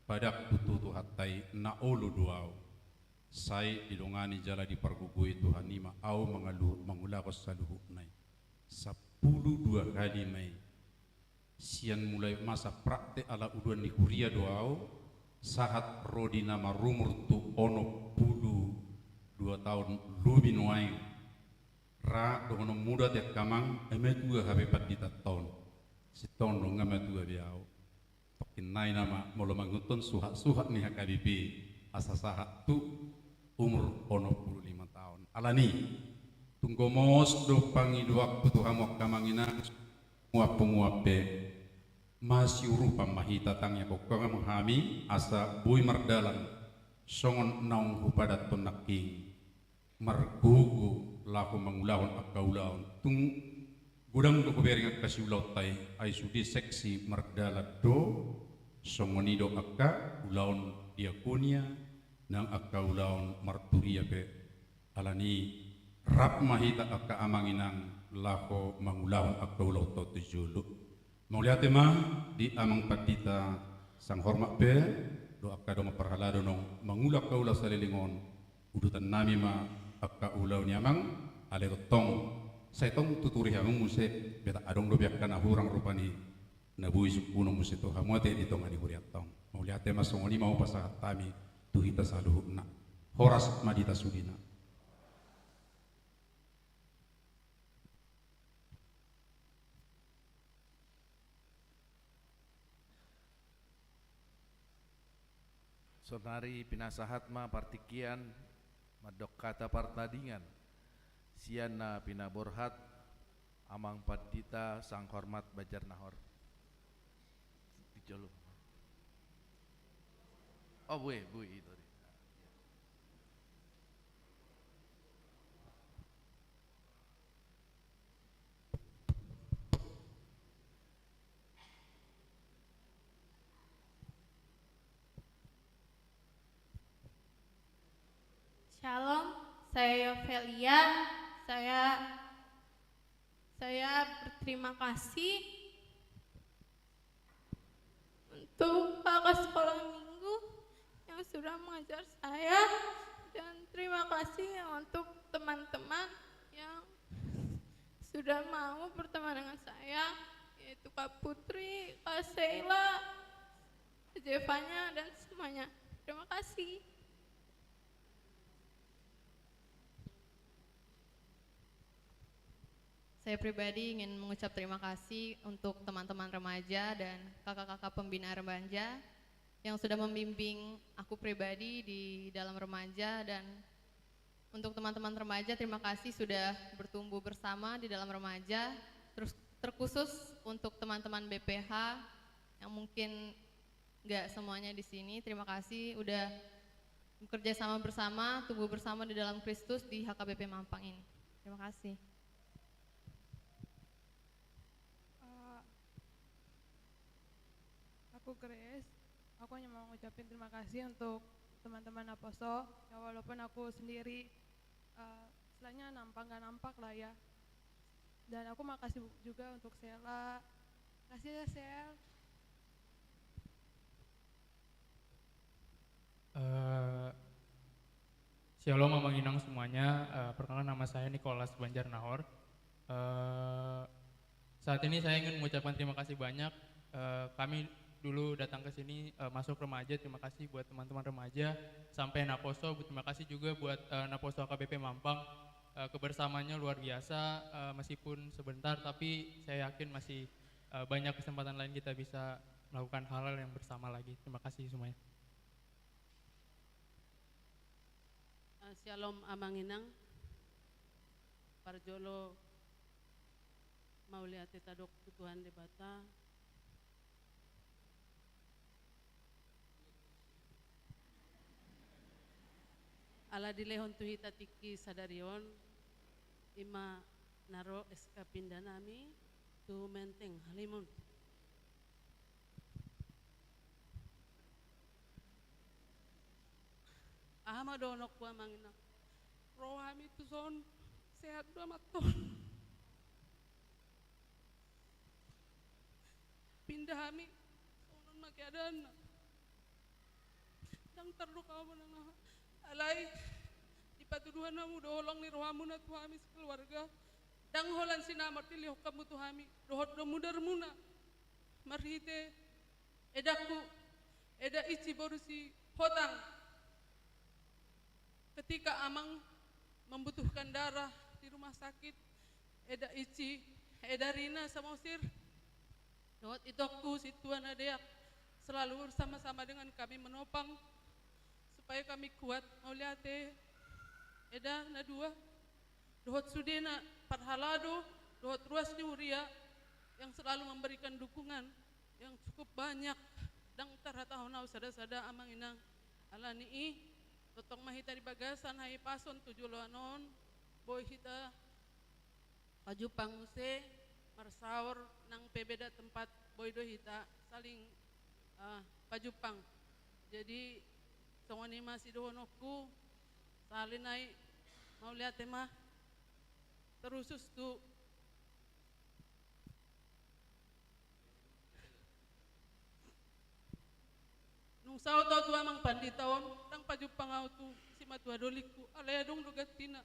pada putu hatai na olu duau sai didongani jala di pargugui Tuhan ima au mangulakos saluhu nai 12 kali mai sian mulai masa praktek ala uduan di kuria doau sahat rodi nama rumur tu ono pulu 2 tahun lubi nuaing ra dokono muda tiak kamang emetua habe patita tahun si tahun dong emetua biau tokin nai nama molo mangutun suhat nih HKBP asa sahat tu umur ono 15 tahun alani tunggu mos do pangidu waktu tu hamok kamangina muap-muape masih rupa mahita tangnya kokong menghami asa bui mardalan songon naung hupadat tonaking margugu laku mangulahon akaulahon tung gudang do kubering kasih ulau tai ai sudi seksi mardalat do songonido akka ulahon diakonia nang akaulahon marturia pe alani rap mahita akka amanginang lako mangulahon akaulau to tujulu mau lihat mah di amang patita sang hormat pe do akka do maparhalado nong mangulak kaulah salilingon udutan nami ma akka ulau ni amang ale tong saya tong tuturi hamung muse beta adong do biak kana hurang rupani nabui sukuno muse to hamote di tong ani huriat tong mau lihat mah songoni mau pasahat tami tuhita saluhna horas madita sudina. Sonari pinasahat ma partikian madok kata partadingan siana pinaborhat amang padita sang hormat bajar nahor dijolo oh bui itu Shalom, saya Yovelia. Saya berterima kasih untuk kakak sekolah minggu yang sudah mengajar saya dan terima kasih untuk teman-teman yang sudah mau berteman dengan saya yaitu Kak Putri, Kak Sheila, Jevanya dan semuanya. Terima kasih. Saya pribadi ingin mengucap terima kasih untuk teman-teman remaja dan kakak-kakak pembina remaja yang sudah membimbing aku pribadi di dalam remaja, dan untuk teman-teman remaja terima kasih sudah bertumbuh bersama di dalam remaja. Terus terkhusus untuk teman-teman BPH yang mungkin nggak semuanya di sini, terima kasih udah bekerja sama bersama, tumbuh bersama di dalam Kristus di HKBP Mampang ini. Terima kasih. Aku Grace, aku hanya mau ngucapin terima kasih untuk teman-teman Aposo ya, walaupun aku sendiri istilahnya nampak gak nampak lah ya. Dan aku makasih juga untuk Sheila. Makasih ya Shel. Shalom Amang Inang semuanya, perkenalkan nama saya Nicholas Banjar Nahor. Saat ini saya ingin mengucapkan terima kasih banyak. Kami dulu datang ke sini masuk remaja, terima kasih buat teman-teman remaja. Sampai Naposo, terima kasih juga buat Naposo AKBP Mampang. Kebersamaannya luar biasa, meskipun sebentar tapi saya yakin masih banyak kesempatan lain kita bisa melakukan hal-hal yang bersama lagi. Terima kasih semuanya. Shalom Amang Inang, Parjolo Maulia Tetadok Tuhan Debata, ala dilehon tuhita tiki sadarion, ima naro eska pindanami, tu menteng halimun. Ahama donok ku Amang Inang, rohami tu son sehat dua maton. Pindahami sonon makiadan. Dang terluka menang alai ipatuduhan namu doholong ni rohamu na tuhami sekeluarga. Dang holan sinamar tilih kamu tuhami dohot do mudar muna. Marhite edaku eda ici borusi hotang. Ketika Amang membutuhkan darah di rumah sakit, eda ici, eda Rina sama usir. Dohot itokku si Tuan Adeak selalu bersama-sama dengan kami menopang supaya kami kuat. Mau lihat eda na dua. Dohot sudena parhalado, dohot ruas Uria yang selalu memberikan dukungan yang cukup banyak. Dang taratahon sada-sada Amang Inang alani totong mahita di bagasan hai pason 7 loanon boy hita paju panguse marsaur nang pebeda tempat boy do hita saling pajupang. Jadi songoni masih dohonokku salin hai mau lihat mah terusus tu nung sao tau tu Amang panditaon tang pajupang au tu si matua dolikku alaya dong dogatina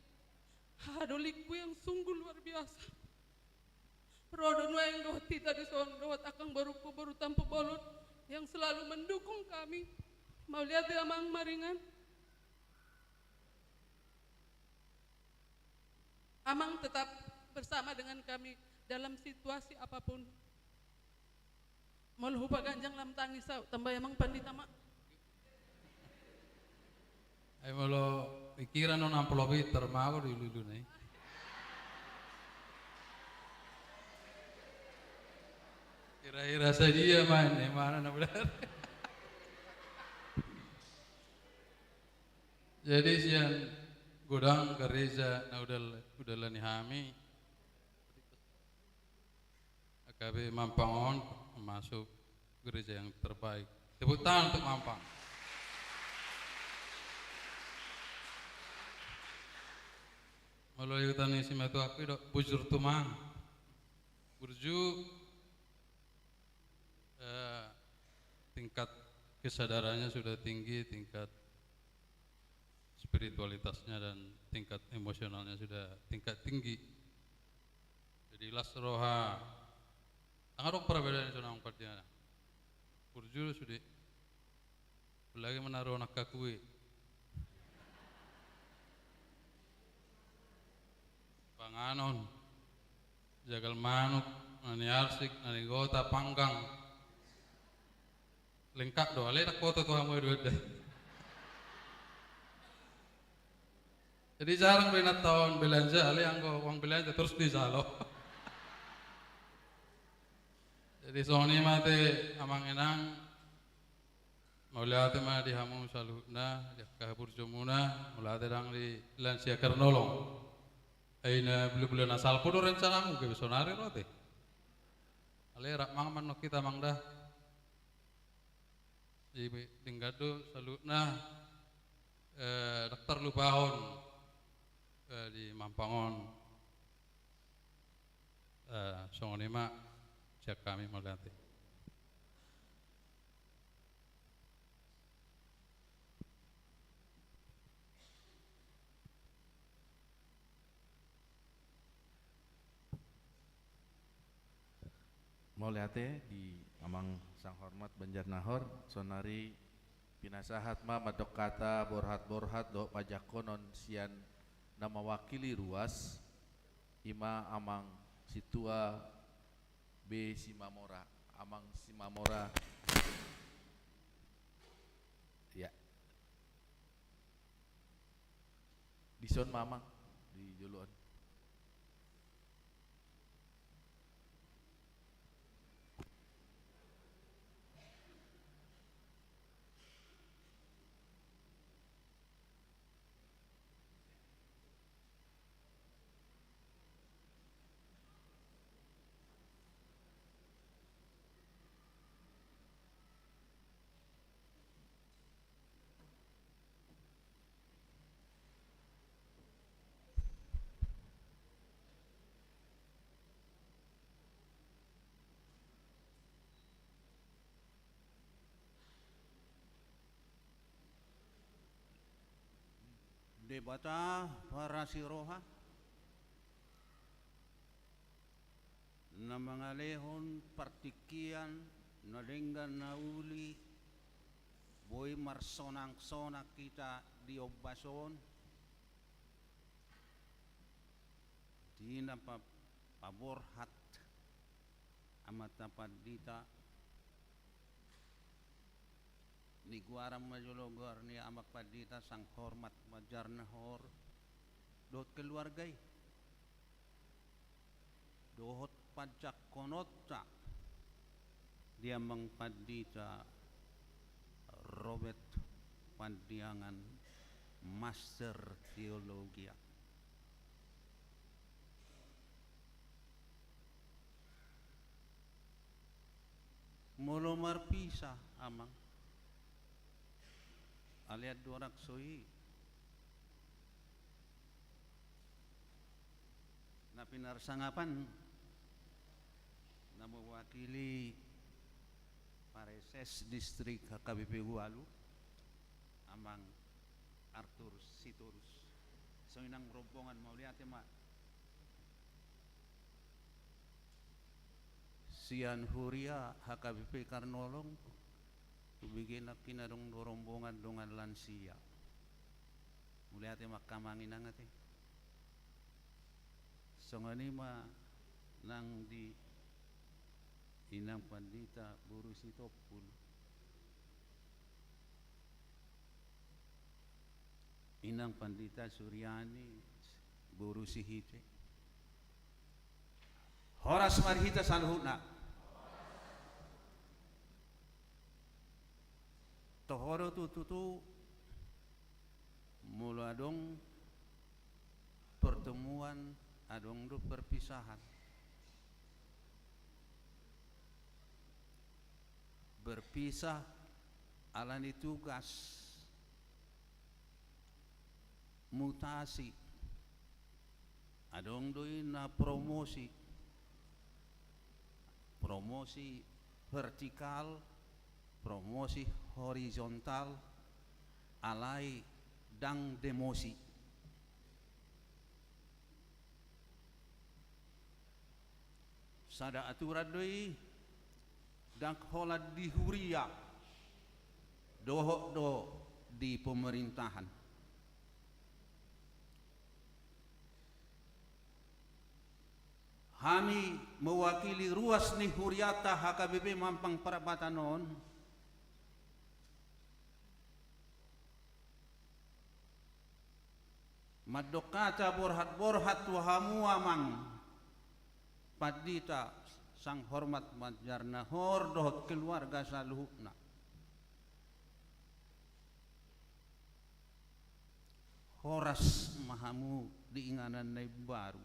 dolikku yang sungguh luar biasa. Rodon yang dohot tita di son dohot akang baruku baru tanpa bolot yang selalu mendukung kami. Mau lihat Amang maringan. Amang tetap bersama dengan kami dalam situasi apapun. Mau lupa ganjang lam tangis tambah Amang pandita mak. Ay malo pikiran non amplobi termago di lulu nih. Kira-kira saja main nih mana na benar. Jadi sian godang gereja na udah lani hami. AKB Mampangon masuk gereja yang terbaik. Tepuk tangan untuk Mampang. Melalui hutan isi metu aku dok bujur tumang, burju tingkat kesadarannya sudah tinggi, tingkat spiritualitasnya dan tingkat emosionalnya sudah tingkat tinggi. Jadi las roha, angarok perbedaan itu nang partiana. Burju sudah, lagi menaruh nak kakui. Panganon, jagal manuk, nani arsik, nani gota, panggang, lengkap doa. Lek kota tuh hamu dua deh. Jadi jarang beli tahun belanja, ale anggo uang belanja terus di salo. Jadi soni mate Amang Inang, mau lihat mah di hamu saluna, di kabur jomuna, mulai terang di lansia kernolong. Aina bulu-bulu nasal podo rencanamu ke besonari rote. Ale rak mang nok kita mang dah. Di tinggado salutna dokter Lupahon di Mampangon. Songoni mak siap kami melihat. Mauliate di amang sang hormat Banjar Nahor sonari pinasahat ma madok kata borhat do pajakonon sian nama wakili ruas ima amang situa B Simamora amang Simamora ya dison mamang di juluan. Debata para siroha na mga lehon partikian na lenggan na uli boy marsonang-sona kita di obason di na paborhat amat dapat dita ni guaram majologor ni amak padita sang hormat Banjar Nahor dot keluargai dohot pajak konota dia mengpadita Robert Pandiangan Master Teologia molo marpisa amang aliat dorak soi na pinarsangapan na mewakili Pareses Distrik HKBP Hualu amang Arthur Sitorus so inang rombongan mau lihat ma Sian Huria HKBP Karnolong Tubigin na kinarong rombongan dongan lansia. Muli ate makamangin ang ate. So nga ni ma nang di inang pandita buru si Topul. Inang pandita Suryani buru si Hite. Horas marhita sanhuna. Tohoro tututu mula dong pertemuan adong do perpisahan berpisah alani tugas mutasi adong doi na promosi vertikal promosi horizontal alai dang demosi sada aturan doi dang hola di huria doho do di pemerintahan kami mewakili ruas ni huriata HKBP Mampang Perapatanon madokata borhat wahamu amang padita sang hormat Banjar Nahor dohot keluarga saluhna horas mahamu diinganan nai baru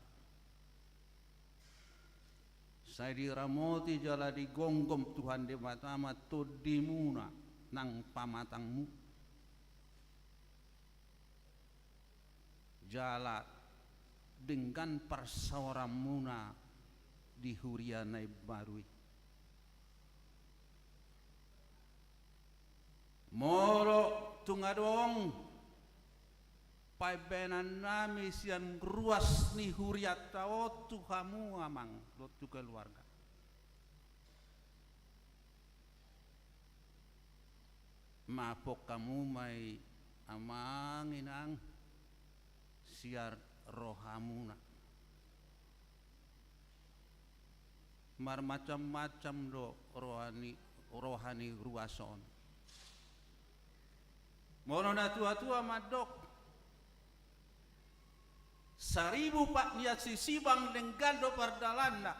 saya diramoti jala digonggom Tuhan di matama tudimuna nang pamatangmu jala dengan persawaramuna di huria nai barui moro tungadong paibenan nami sian ruas ni huria tao tu kamu amang tu keluarga mapok kamu may amang inang siar rohamuna. Mar macam-macam do rohani ruason. Mono na tua-tua madok. 1000 pak niat sisibang dengan do pardalanda.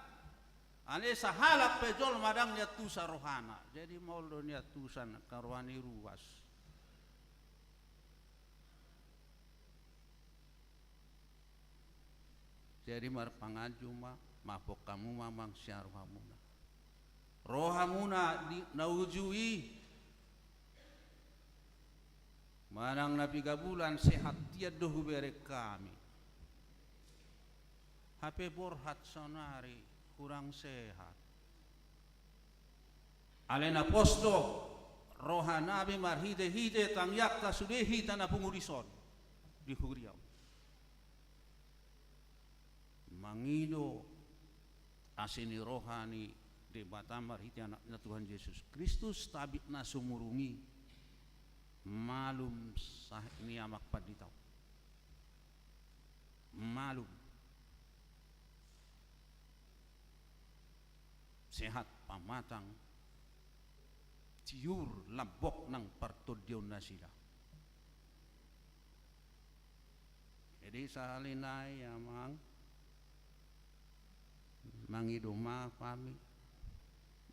Ane sahalak pejol madang niat tusa rohana. Jadi moldo niat tusan karwani ruas. Jadi mar pangaju mapok kamu mamang syar rohamuna. Rohamuna naujui manang na 3 bulan sehat tiada hubere kami. HP borhat sonari kurang sehat. Alena posto rohanabi marhide tangyak ta sudehi tanah pungurison di Huriau. Mangido asini rohani de batamar hiti anaknya Tuhan Yesus Kristus tabik na sumurungi malum sah ini amak paditau malum sehat pamatang ciur labok nang partodion nasida. Jadi sahalinai amang mangidoma kami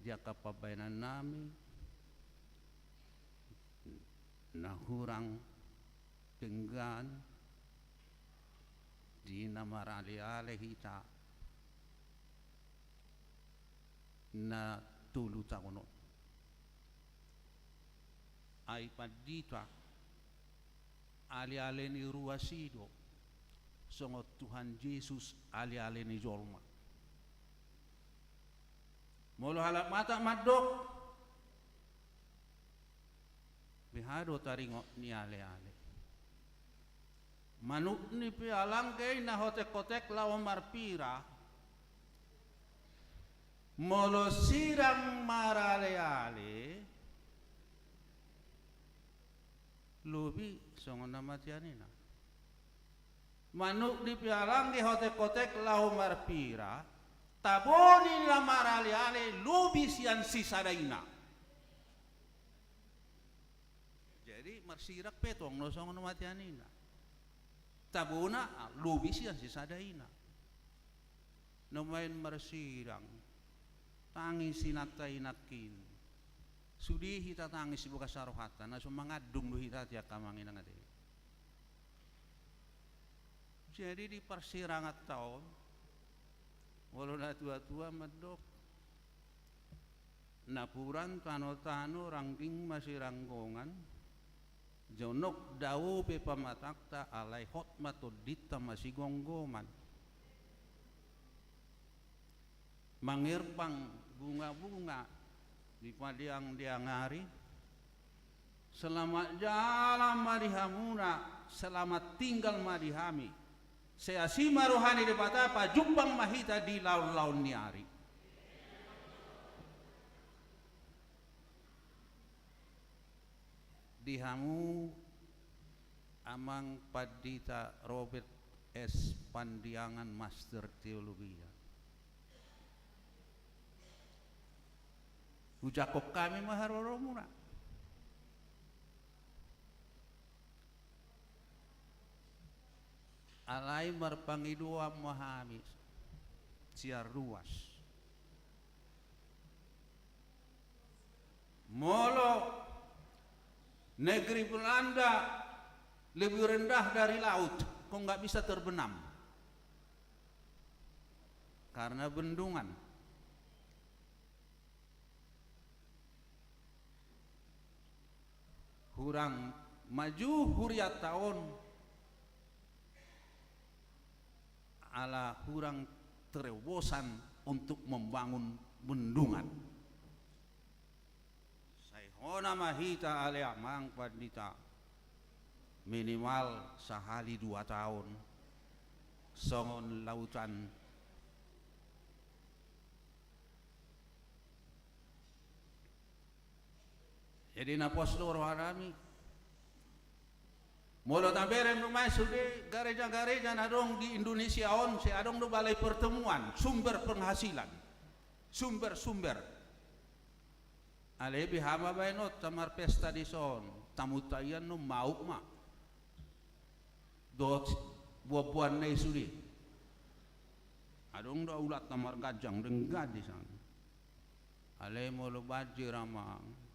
jaka pabainan nami nahurang tenggan di nama ale hita na tulu takono ai padita ale ni ruasido songot Tuhan Yesus ale ni jolma molo halap mata madok bihado taringo ni ale manuk ni pialang kay na hotek-kotek lawan marpira molo sirang marale-ale lubi songon nama tianina manuk di pialang di hotek-kotek lawan marpira taboni la marale-ale lubi sian sisadaina. Jadi marsirak petong no songon nama tianina tabona lubi sian sisadaina no main marsirang tangis sinatainakin sudi hita tangis buka sarohata na sumangadung do hita tiak kamangin ngade. Jadi di persirangat tahun walau na tua-tua medok napuran tano-tano rangking masih ranggongan jonok dawu pe pamatakta alai hotmato dita masih gonggoman mangirpang bunga-bunga di padiang hari selamat jalan marihamuna selamat tinggal marihami seasima rohani di patapa jumpang mahita di laun-laun ni hari dihamu amang padita Robert S. Pandiangan Master Teologi ujakok kami maharoro muna alai marpangidua mahami siar ruas molo negeri Belanda lebih rendah dari laut kok nggak bisa terbenam karena bendungan. Kurang maju huriat tahun ala kurang terobosan untuk membangun bendungan. Sayhona mahita ale amang padita minimal sehari 2 tahun songon lautan Jadi napos loro harami. Molo tamberen rumah sude gereja-gereja nadong di Indonesia on se adong do balai pertemuan sumber penghasilan. Sumber-sumber. Alebi hama bainot tamar pesta di son tamutayan no mau ma. Dot buah-buahan nei sudi. Adong do ulat tamar gajang denggad di sana. Ale molo baji ramang.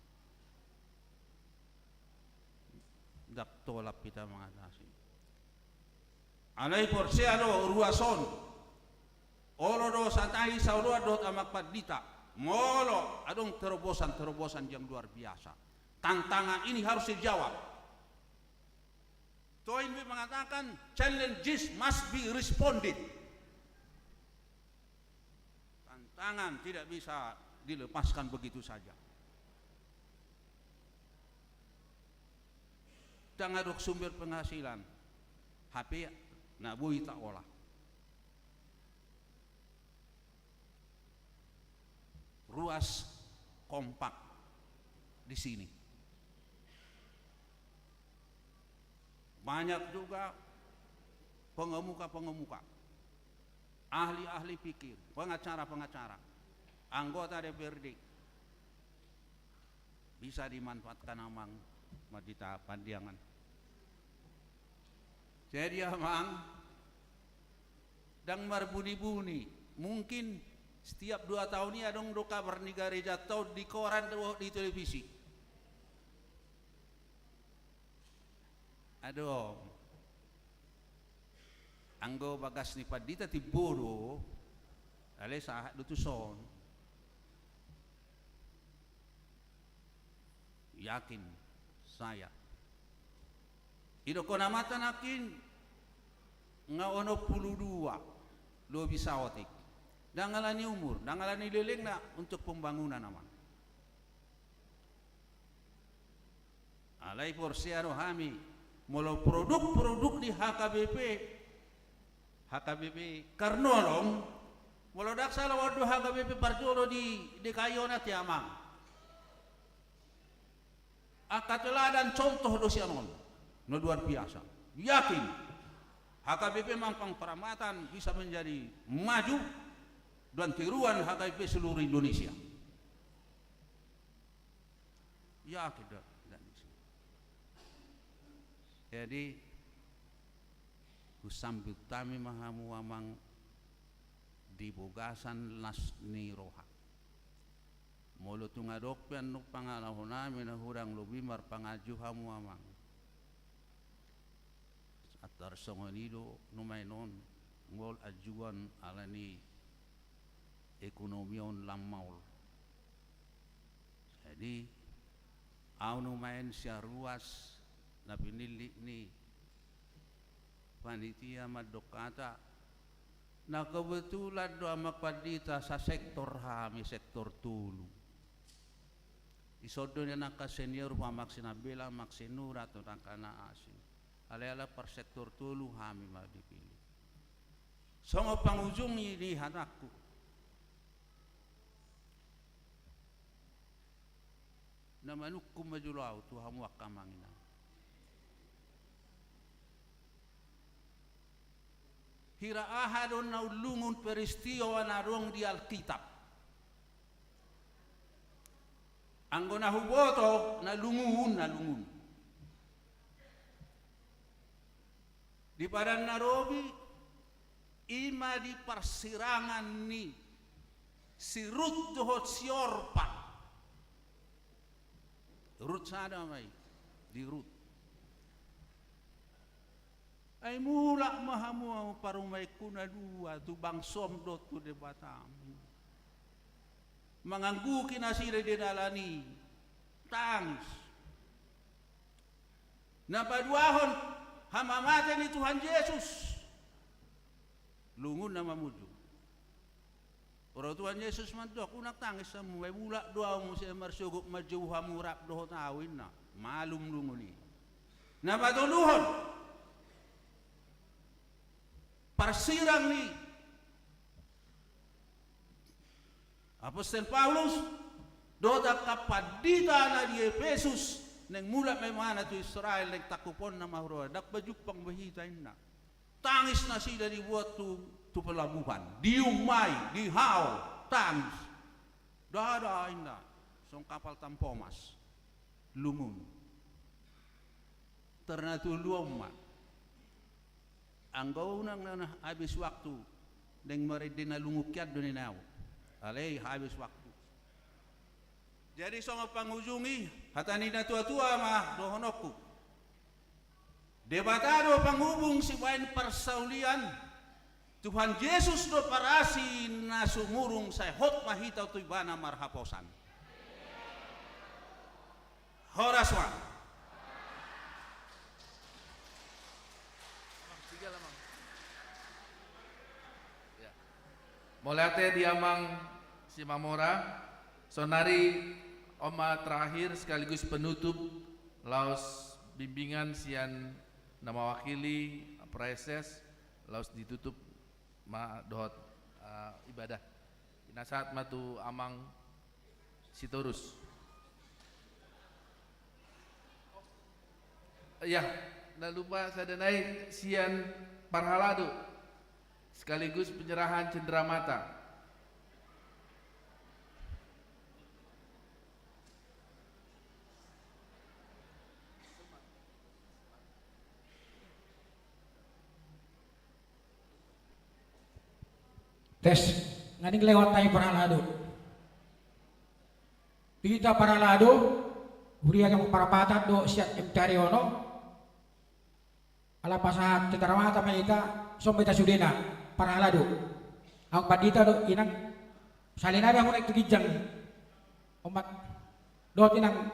Dak tolap kita mengatasi. Alai porsiado ruason. Olo do santai saudua do tamak padita. Molo adong terobosan yang luar biasa. Tantangan ini harus dijawab. Toynbee mengatakan challenges must be responded. Tantangan tidak bisa dilepaskan begitu saja. Dan aduk sumber penghasilan HP nak bui tak olah ruas kompak di sini banyak juga pengemuka ahli-ahli pikir pengacara anggota DPRD bisa dimanfaatkan amang Madita Pandiangan. Jadi amang dang marbuni-buni mungkin setiap 2 tahun ini adong do kabar ni gereja atau di koran atau di televisi. Aduh, anggo bagas ni Padita ti bodo, ale sahat dutuson. Yakin saya idoko namatan akin nga ono 12 lo bisa otik dangalani umur dangalani leleng na untuk pembangunan naman alai porsiaro hami molo produk di HKBP karnolong molo daksa lawado HKBP parjolo di Kayona tiamang akateladan contoh dosianon no luar biasa yakin HKBP Mampang Perapatan bisa menjadi maju dan tiruan HKBP seluruh Indonesia yakin dan jadi kusambut kami mahamu amang di bogasan lasni roha molo tungadok pian nuk pangalahon namin na hurang lubimar pangaju hamu amang atar songonido numainon ngol ajuan alani ekonomion lamaul jadi au numain sia ruas na pinili ni panitia madokata na kebetulan do amak padita sa sektor hami sektor tulu isodo na ka senior pamak sinabela maksinura to nakana asin ala per sektor tulu hami madipili songo pangujung ini hanakku namanukum majulau tu hamu akamangina hira ahadun naulungun peristiwa narong di Alkitab anggo nahuboto nalungun di Padang Narobi ima di persirangan ni si Rut dohot siorpa Rut sada mai di Rut ay mula mahamu parumay kuna dua tu bangsom dot tu de Batam manganggu kinasire di dalani tangis napaduahon hamamaten ni Tuhan Yesus lungun nama muju orang Tuhan Yesus mantu aku nak tangis semua mula doa musia marsyugup maju hamurap doh tawin na malum lungun ni napatuluhon parsirang ni Apostol Paulus Dota kapadita na di Efesus neng mula may mana tu Israel neng takupon na mahuro dak bajuk pang bahita na tangis na sila dibuat tu pelabuhan diumay dihaw tangis dada ina song kapal tampomas lumun ternatu luoma anggaw nang habis waktu neng meridina lungukyat duninaw alay habis waktu. Jadi songo pangujungi hatani na tua-tua mah dohonokku. Debatado panghubung si wain persaulian Tuhan Yesus do parasi na sumurung sa hot mahitaw tu ibana marhaposan. Horaswan. Molate diamang si Mamora sonari Oma terakhir sekaligus penutup laos bimbingan sian nama wakili preses laos ditutup ma dohot ibadah inasaat matu amang sitorus ya nak lupa sadanai sian parhalado sekaligus penyerahan cenderamata. Tes, nganing lewat tayo paralado. Kita paralado, huriya yang parapatat do siat emtariono. Ala pasahat citaramata maita sombeta sudena paralado. Ang padita do inang salinari ako naik tugijang umat do inang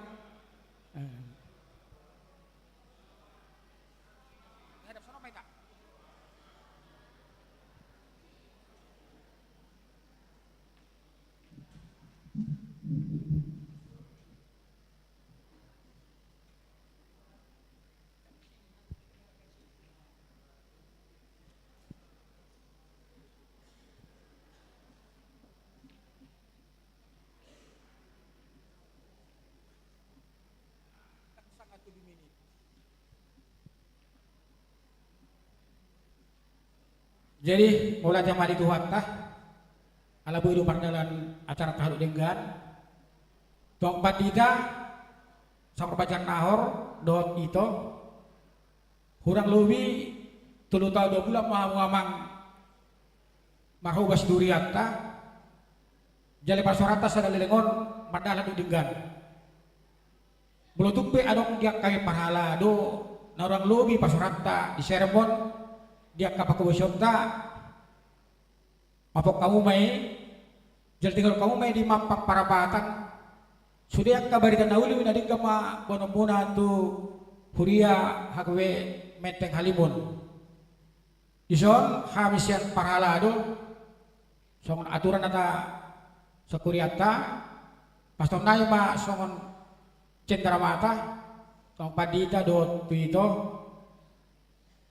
jadi mulai jam hari Tuhan tah ala buru pardalan acara tahluk denggan tong padita sang bacan nahor dot ito hurang luwi tulu tau 2 bulan mamang marhubas duriatta jale pasorata sada lelengon madalan du denggan bulu tupe adong dia kami pahala do na orang luwi pasorata di Cirebon dia kapakubusyonta mapok kamu may jal tinggal kamu may di mampak parapatan sudah kabaritan nauli minadig kama bonomuna tu huria hakwe menteng halimun ison hamisian parhalado songon aturan ata sakuriata paston nayo ma songon cenderamata song padita do tuito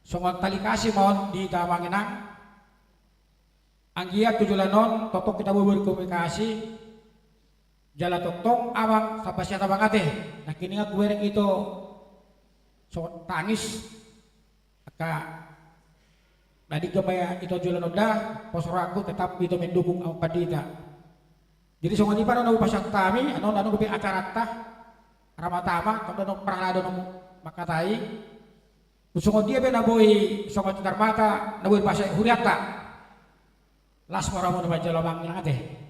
songon tali kasih mohon di tamanginang anggia tujulanon totok kita berkomunikasi jala toktong awang sapasya tabangate nah kini nga kuwereng itu songon tangis aka nadi kebaya itu julanon dah posoraku tetap itu mendukung ang padita jadi songon di mana pasang kami anon kopi acara tah ramatama tong paralado makatai Usung dia be naboy songon centar mata naboy pasai huriata las moramu na baca lobang yang ate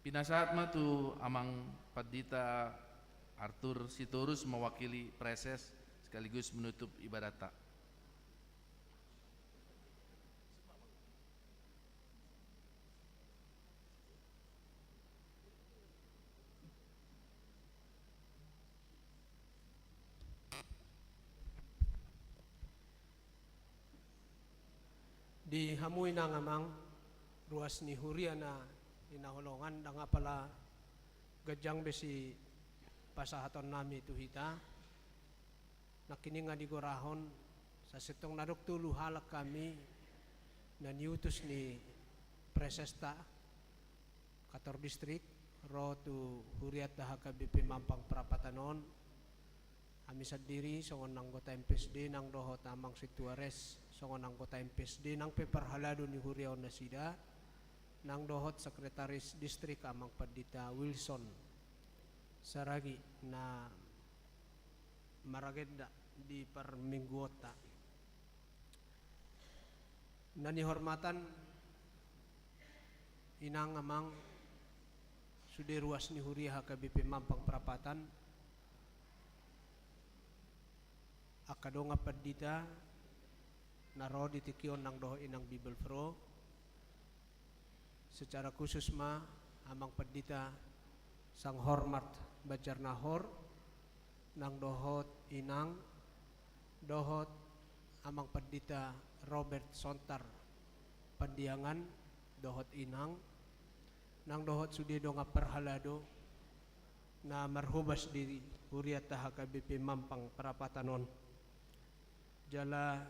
Pinasahat ma tu amang Padita Arthur Sitorus mewakili preses sekaligus menutup ibadat tak. Di hamuy na ngamang ruas ni Huria na inaholongan nga pala gadyang besi pasahaton nami tuhita nakini nga di gorahon sa sitong naduktulo halak kami na niutos ni Presesta 14 District ro tu Huriat daha KBP Mampang Prapatanon ami sadiri songon anggota MPSD nang dohot amang Situares songon anggota MPSD nang peperhalado ni Huriaw na sida nang dohot Sekretaris Distrik amang Padita Wilson saragi na maragenda di permingguota na nihormatan inang amang sudah ruas ni Huria HKBP Mampang Prapatan akadonga Padita naro ditikion nang doho inang Bible Pro secara khusus ma amang Padita sang hormat Bajar Nahor nang dohot inang dohot amang Padita Robert Sontar Pandiangan dohot inang nang dohot sudi donga perhalado na marhubas diri Huriat HKBP Mampang Prapatanon jala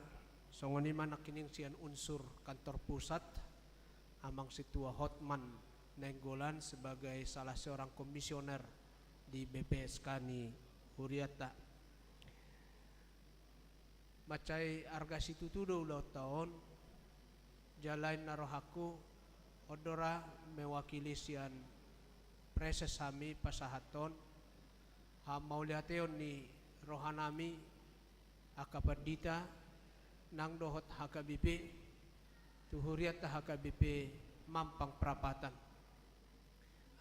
songoni man nakining sian unsur kantor pusat amang situa Hotman Nenggolan sebagai salah seorang komisioner di BPSK ni Huriata macai arga situ tudo ulau tahun jalain narohaku odora mewakili sian preses hami pasahaton ha mauliateon ni rohanami Akapadita nang dohot HKBP tuhuriat HKBP Mampang Prapatan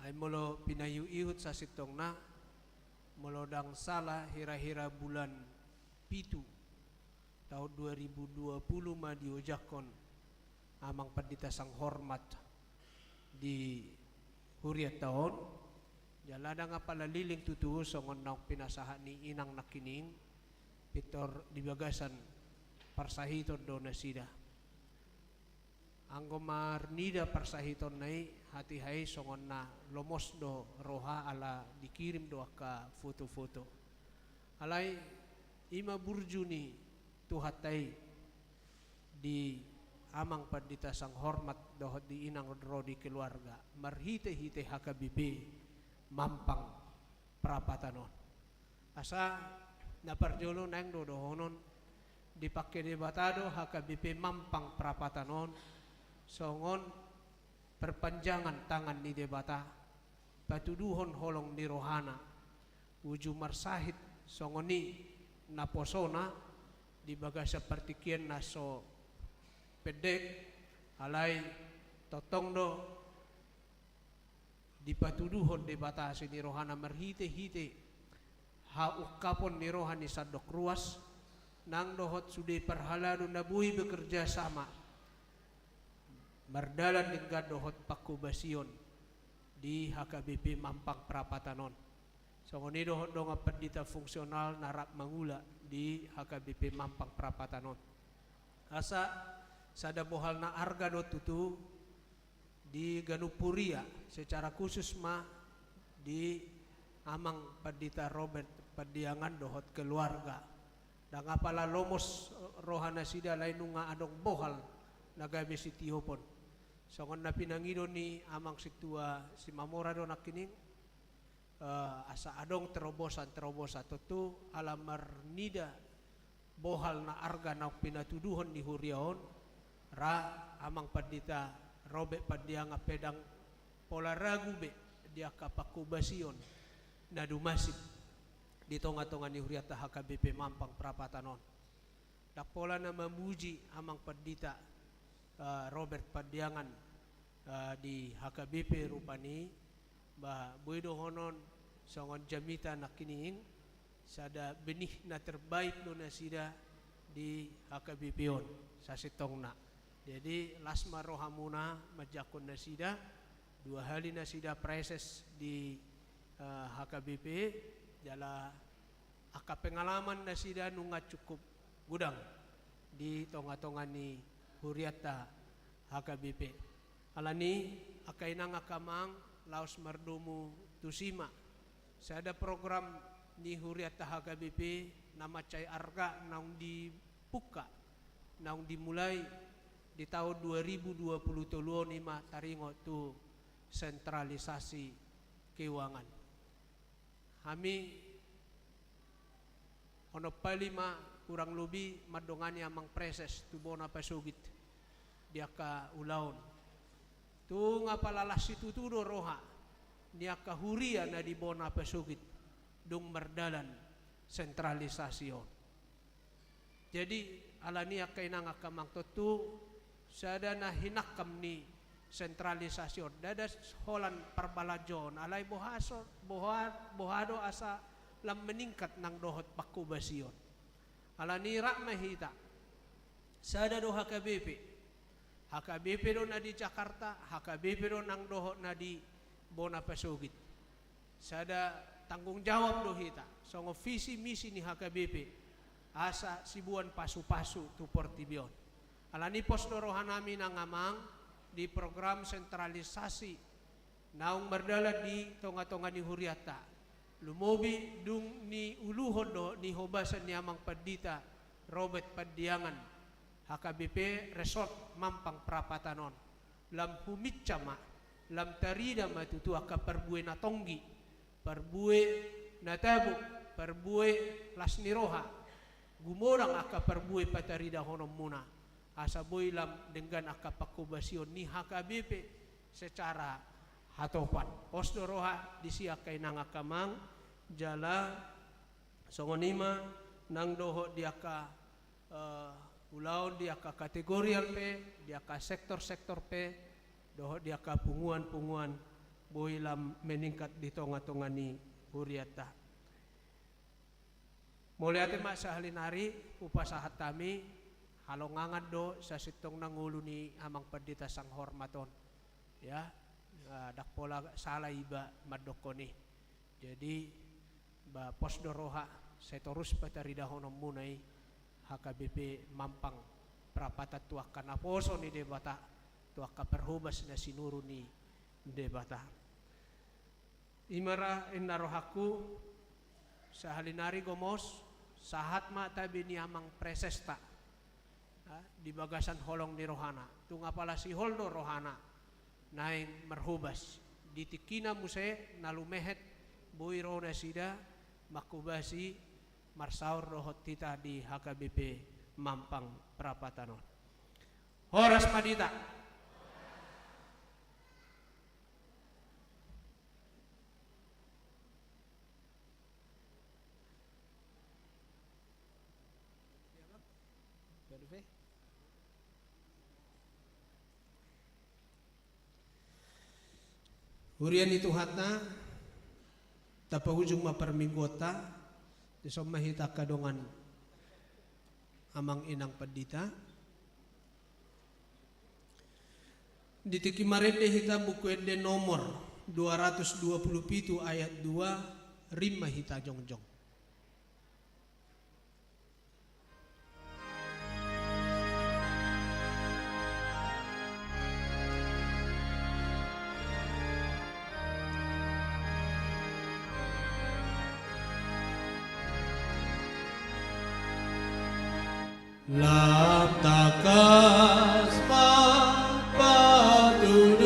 ay molo pinayu ihut sa sitong na molo dang salah hira-hira bulan pitu tahun 2020 madiojakon amang Padita sang hormat di huriat tahun jalada nga pala liling tutu songon nauk pinasahan ni inang nakining Pitor di bagasan parsahiton do nasida anggo marnida parsahiton nai hati hai songon na lomos do roha ala dikirim do ka foto-foto alai ima burjuni tuhatai di amang Padita sang hormat dohot di inang rodi keluarga marhite-hite HKBP Mampang Prapatanon asa naparjolo nang dodohonon dipakai debatado HKBP Mampang Prapatanon songon perpanjangan tangan di debata patuduhon holong di rohana uju marsahit songoni naposona di baga seperti kian naso pedek alai totong do di patuduhon debata sini rohana merhite-hite ha ukapon ni rohani sadok ruas nang dohot sudah perhalado nabui bekerja sama mardalan dengan dohot pakubasion di HKBP Mampang Prapatanon songoni dohot donga Padita fungsional narap mangula di HKBP Mampang Prapatanon asa sada bohal na arga do tutu di Ganupuria secara khusus ma di amang Padita Robert Pandiangan dohot keluarga dan apala lomos rohana sida lain nga adong bohal nagabe si tiopon songon na pinangido ni amang situa si Mamora do nakining asa adong terobosan tutu alamar nida bohal na arga na pinatuduhon ni Huriaon ra amang Padita Robert Pandianga pedang pola ragu be dia kapakubasion na dumasib di tonga-tonga ni Huriata HKBP Mampang Prapatanon. Dakpola na memuji amang Padita Robert Padiangan di HKBP rupani bah buido honon songon jamita nakiniing sada benih na terbaik no nasida di HKBP on sasitongna. Jadi lasma rohamuna majakon nasida 2 hari nasida proses di HKBP jala aka pengalaman nasida nunga cukup gudang di tonga-tonga ni huriata HKBP. Alani akainang akamang laos mardomu tusima. Sada program ni huriata HKBP nama cai arga naung dibuka naung dimulai di tahun 2020 lima taringo tu sentralisasi keuangan. Kami ono palima kurang lebih madongani amang preses tu bona pasugit diaka ulaon. Tu ngapalalas itu tu roha niaka huria na di bona pasugit dung merdalan sentralisasi on. Jadi alani akainang akamang tutu sada na hinakam ni sentralisasyon dada holan perbalajon alay bohado asa lam meningkat nang dohot pakubasyon alani rak mahita sada do HKBP do na di Jakarta HKBP do nang dohot na di bona pasugit sada tanggung jawab do hita songo visi misi ni HKBP asa sibuan pasu-pasu tu portibion alani pos dorohan nami nangamang di program sentralisasi naung berdala di tonga-tonga ni huriata lumobi dung ni uluhon do ni hobasan ni amang padita Robert Padiangan HKBP Resort Mampang Prapatanon lam humicama lam tarida matutu aka perbue na tonggi perbue na tabu perbue lasniroha gumorang aka perbue patarida honom muna asa boilam dengan akapakubasyon ni HKBP secara hatopan posdoroha disiakai nang akamang jala songonima nang doho diaka ulaon diaka kategorial pe diaka sektor-sektor pe doho diaka punguan-punguan boilam meningkat di tonga-tonga ni huriata muliate mak sahalinari upasahat kami halongangan do sa sitong nangulu ni amang pendeta sang hormaton ya dakpola salah iba madokoni jadi ba posdoroha setorus patarida honom munai HKBP Mampang Prapata tuaka naposo ni debata tuaka perhubas na sinuru ni debata imara inarohaku sa halinari gomos sahat ma tabi ni amang presesta di bagasan holong ni rohana tu ngapala si holdo rohana naing merhubas di tikina muse nalumehet buiro nasida makubasi marsaur rohot tita di HKBP Mampang Prapatanon horas padita Hurian itu hata tapahujung maperminggota disom mahita kadongan amang inang pendita ditiki marende hita buku ende nomor 227 ayat 2 rimma hita jongjong Laptakas patuduho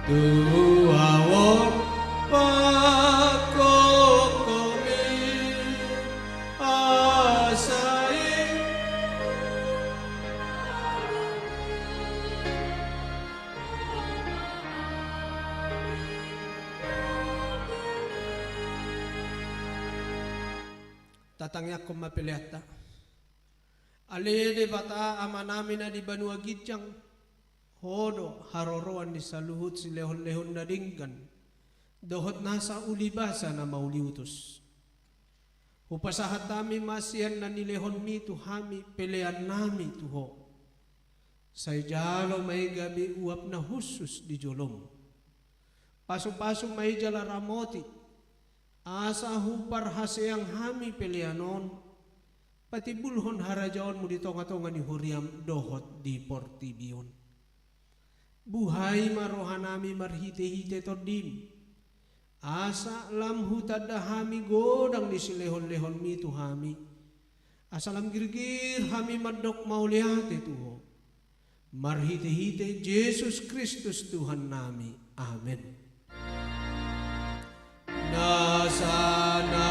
tuawon pakokomi asai tatangnya ko mapiliata alede bata ama namin na di Banua Gijang hodo haroroan di saluhut si lehon-lehon na dinggan dohot nasa ulibasa na mauliutos. Hupasahat nami masiyan na nilehon mi tuhami pelean nami tuho. Say jalo may gabi uap na husus di jolom. Paso-paso may jala ramoti. Asa hupar haseang hami peleanon. Pati bulhon harajaon mo di tonga-tonga ni huriam dohot di Portibion. Buhay marohanami marhite-hite todim. Asa lam hutadahami godang di silehon-lehon mi tuhami. Asa lam girgir hami madok mauliate tuho. Marhite-hite Yesus Kristus Tuhan nami. Amen. Nasana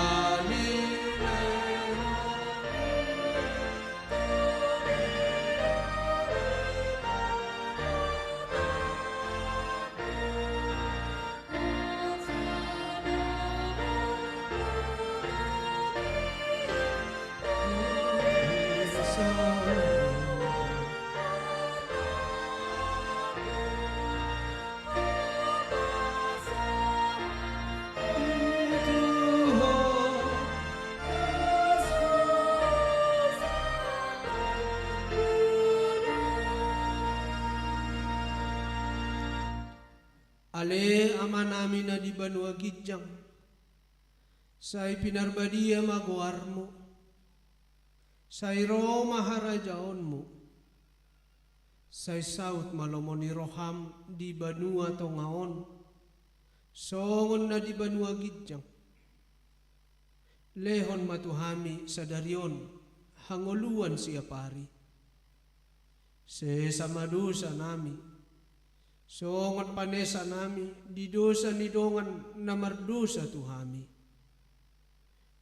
ale ama namin na di Banua Gijang, say pinarbadia maguarmo, say Roma harajaon mo, say saut malomoni roham di Banua tongaon, songon na di Banua Gijang, lehon matuhami sa daryon, hangoluan siya pari, se samadusa nami, songon panesa nami, di dosa ni dongan na mardosa tuhami.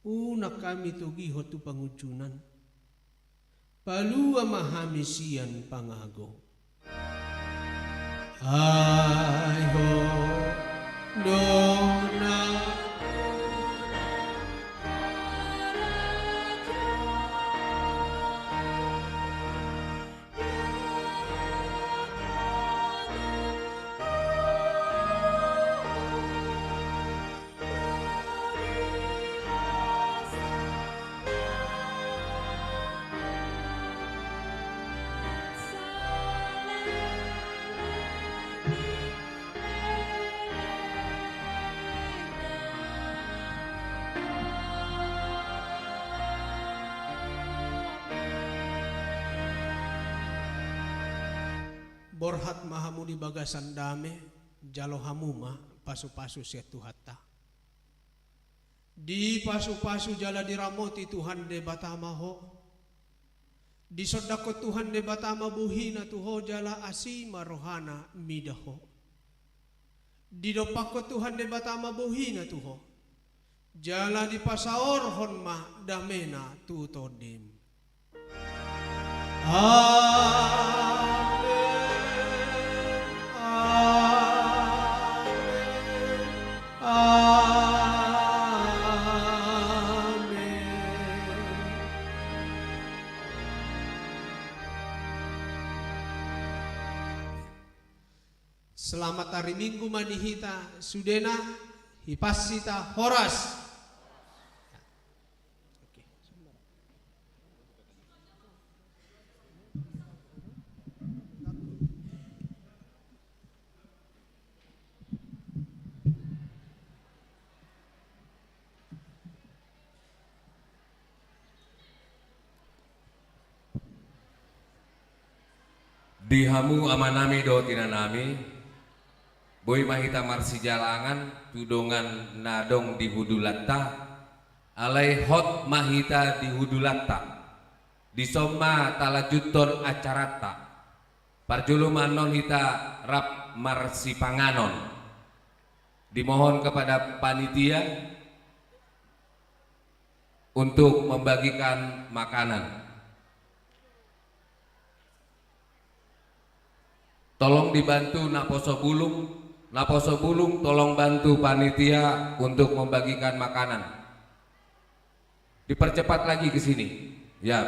Una kami tugihot tu pangujunan, palua mahami siyan pangago. Ay ho, dona borhat mahamuni bagasan dame, jalo hamuma, pasu-pasu siya tuhata. Di pasu-pasu jala diramoti Tuhan de batama ho. Di sodako Tuhan de batama buhina tuho jala asima rohana midaho. Di dopako Tuhan de batama buhina tuho. Jala di pasaor honma damena tutodim. Selamat hari Minggu manihita sudena hipasita horas. Dihamu amanami do tinanami. Boy mahita marsi jalangan tudongan nadong di hudulatta alai hot mahita di hudulatta di soma talajuton acarata parjuluman non hita rap marsi panganon dimohon kepada panitia untuk membagikan makanan. Tolong dibantu Naposo Bulung tolong bantu panitia untuk membagikan makanan. Dipercepat lagi ke sini. Ya,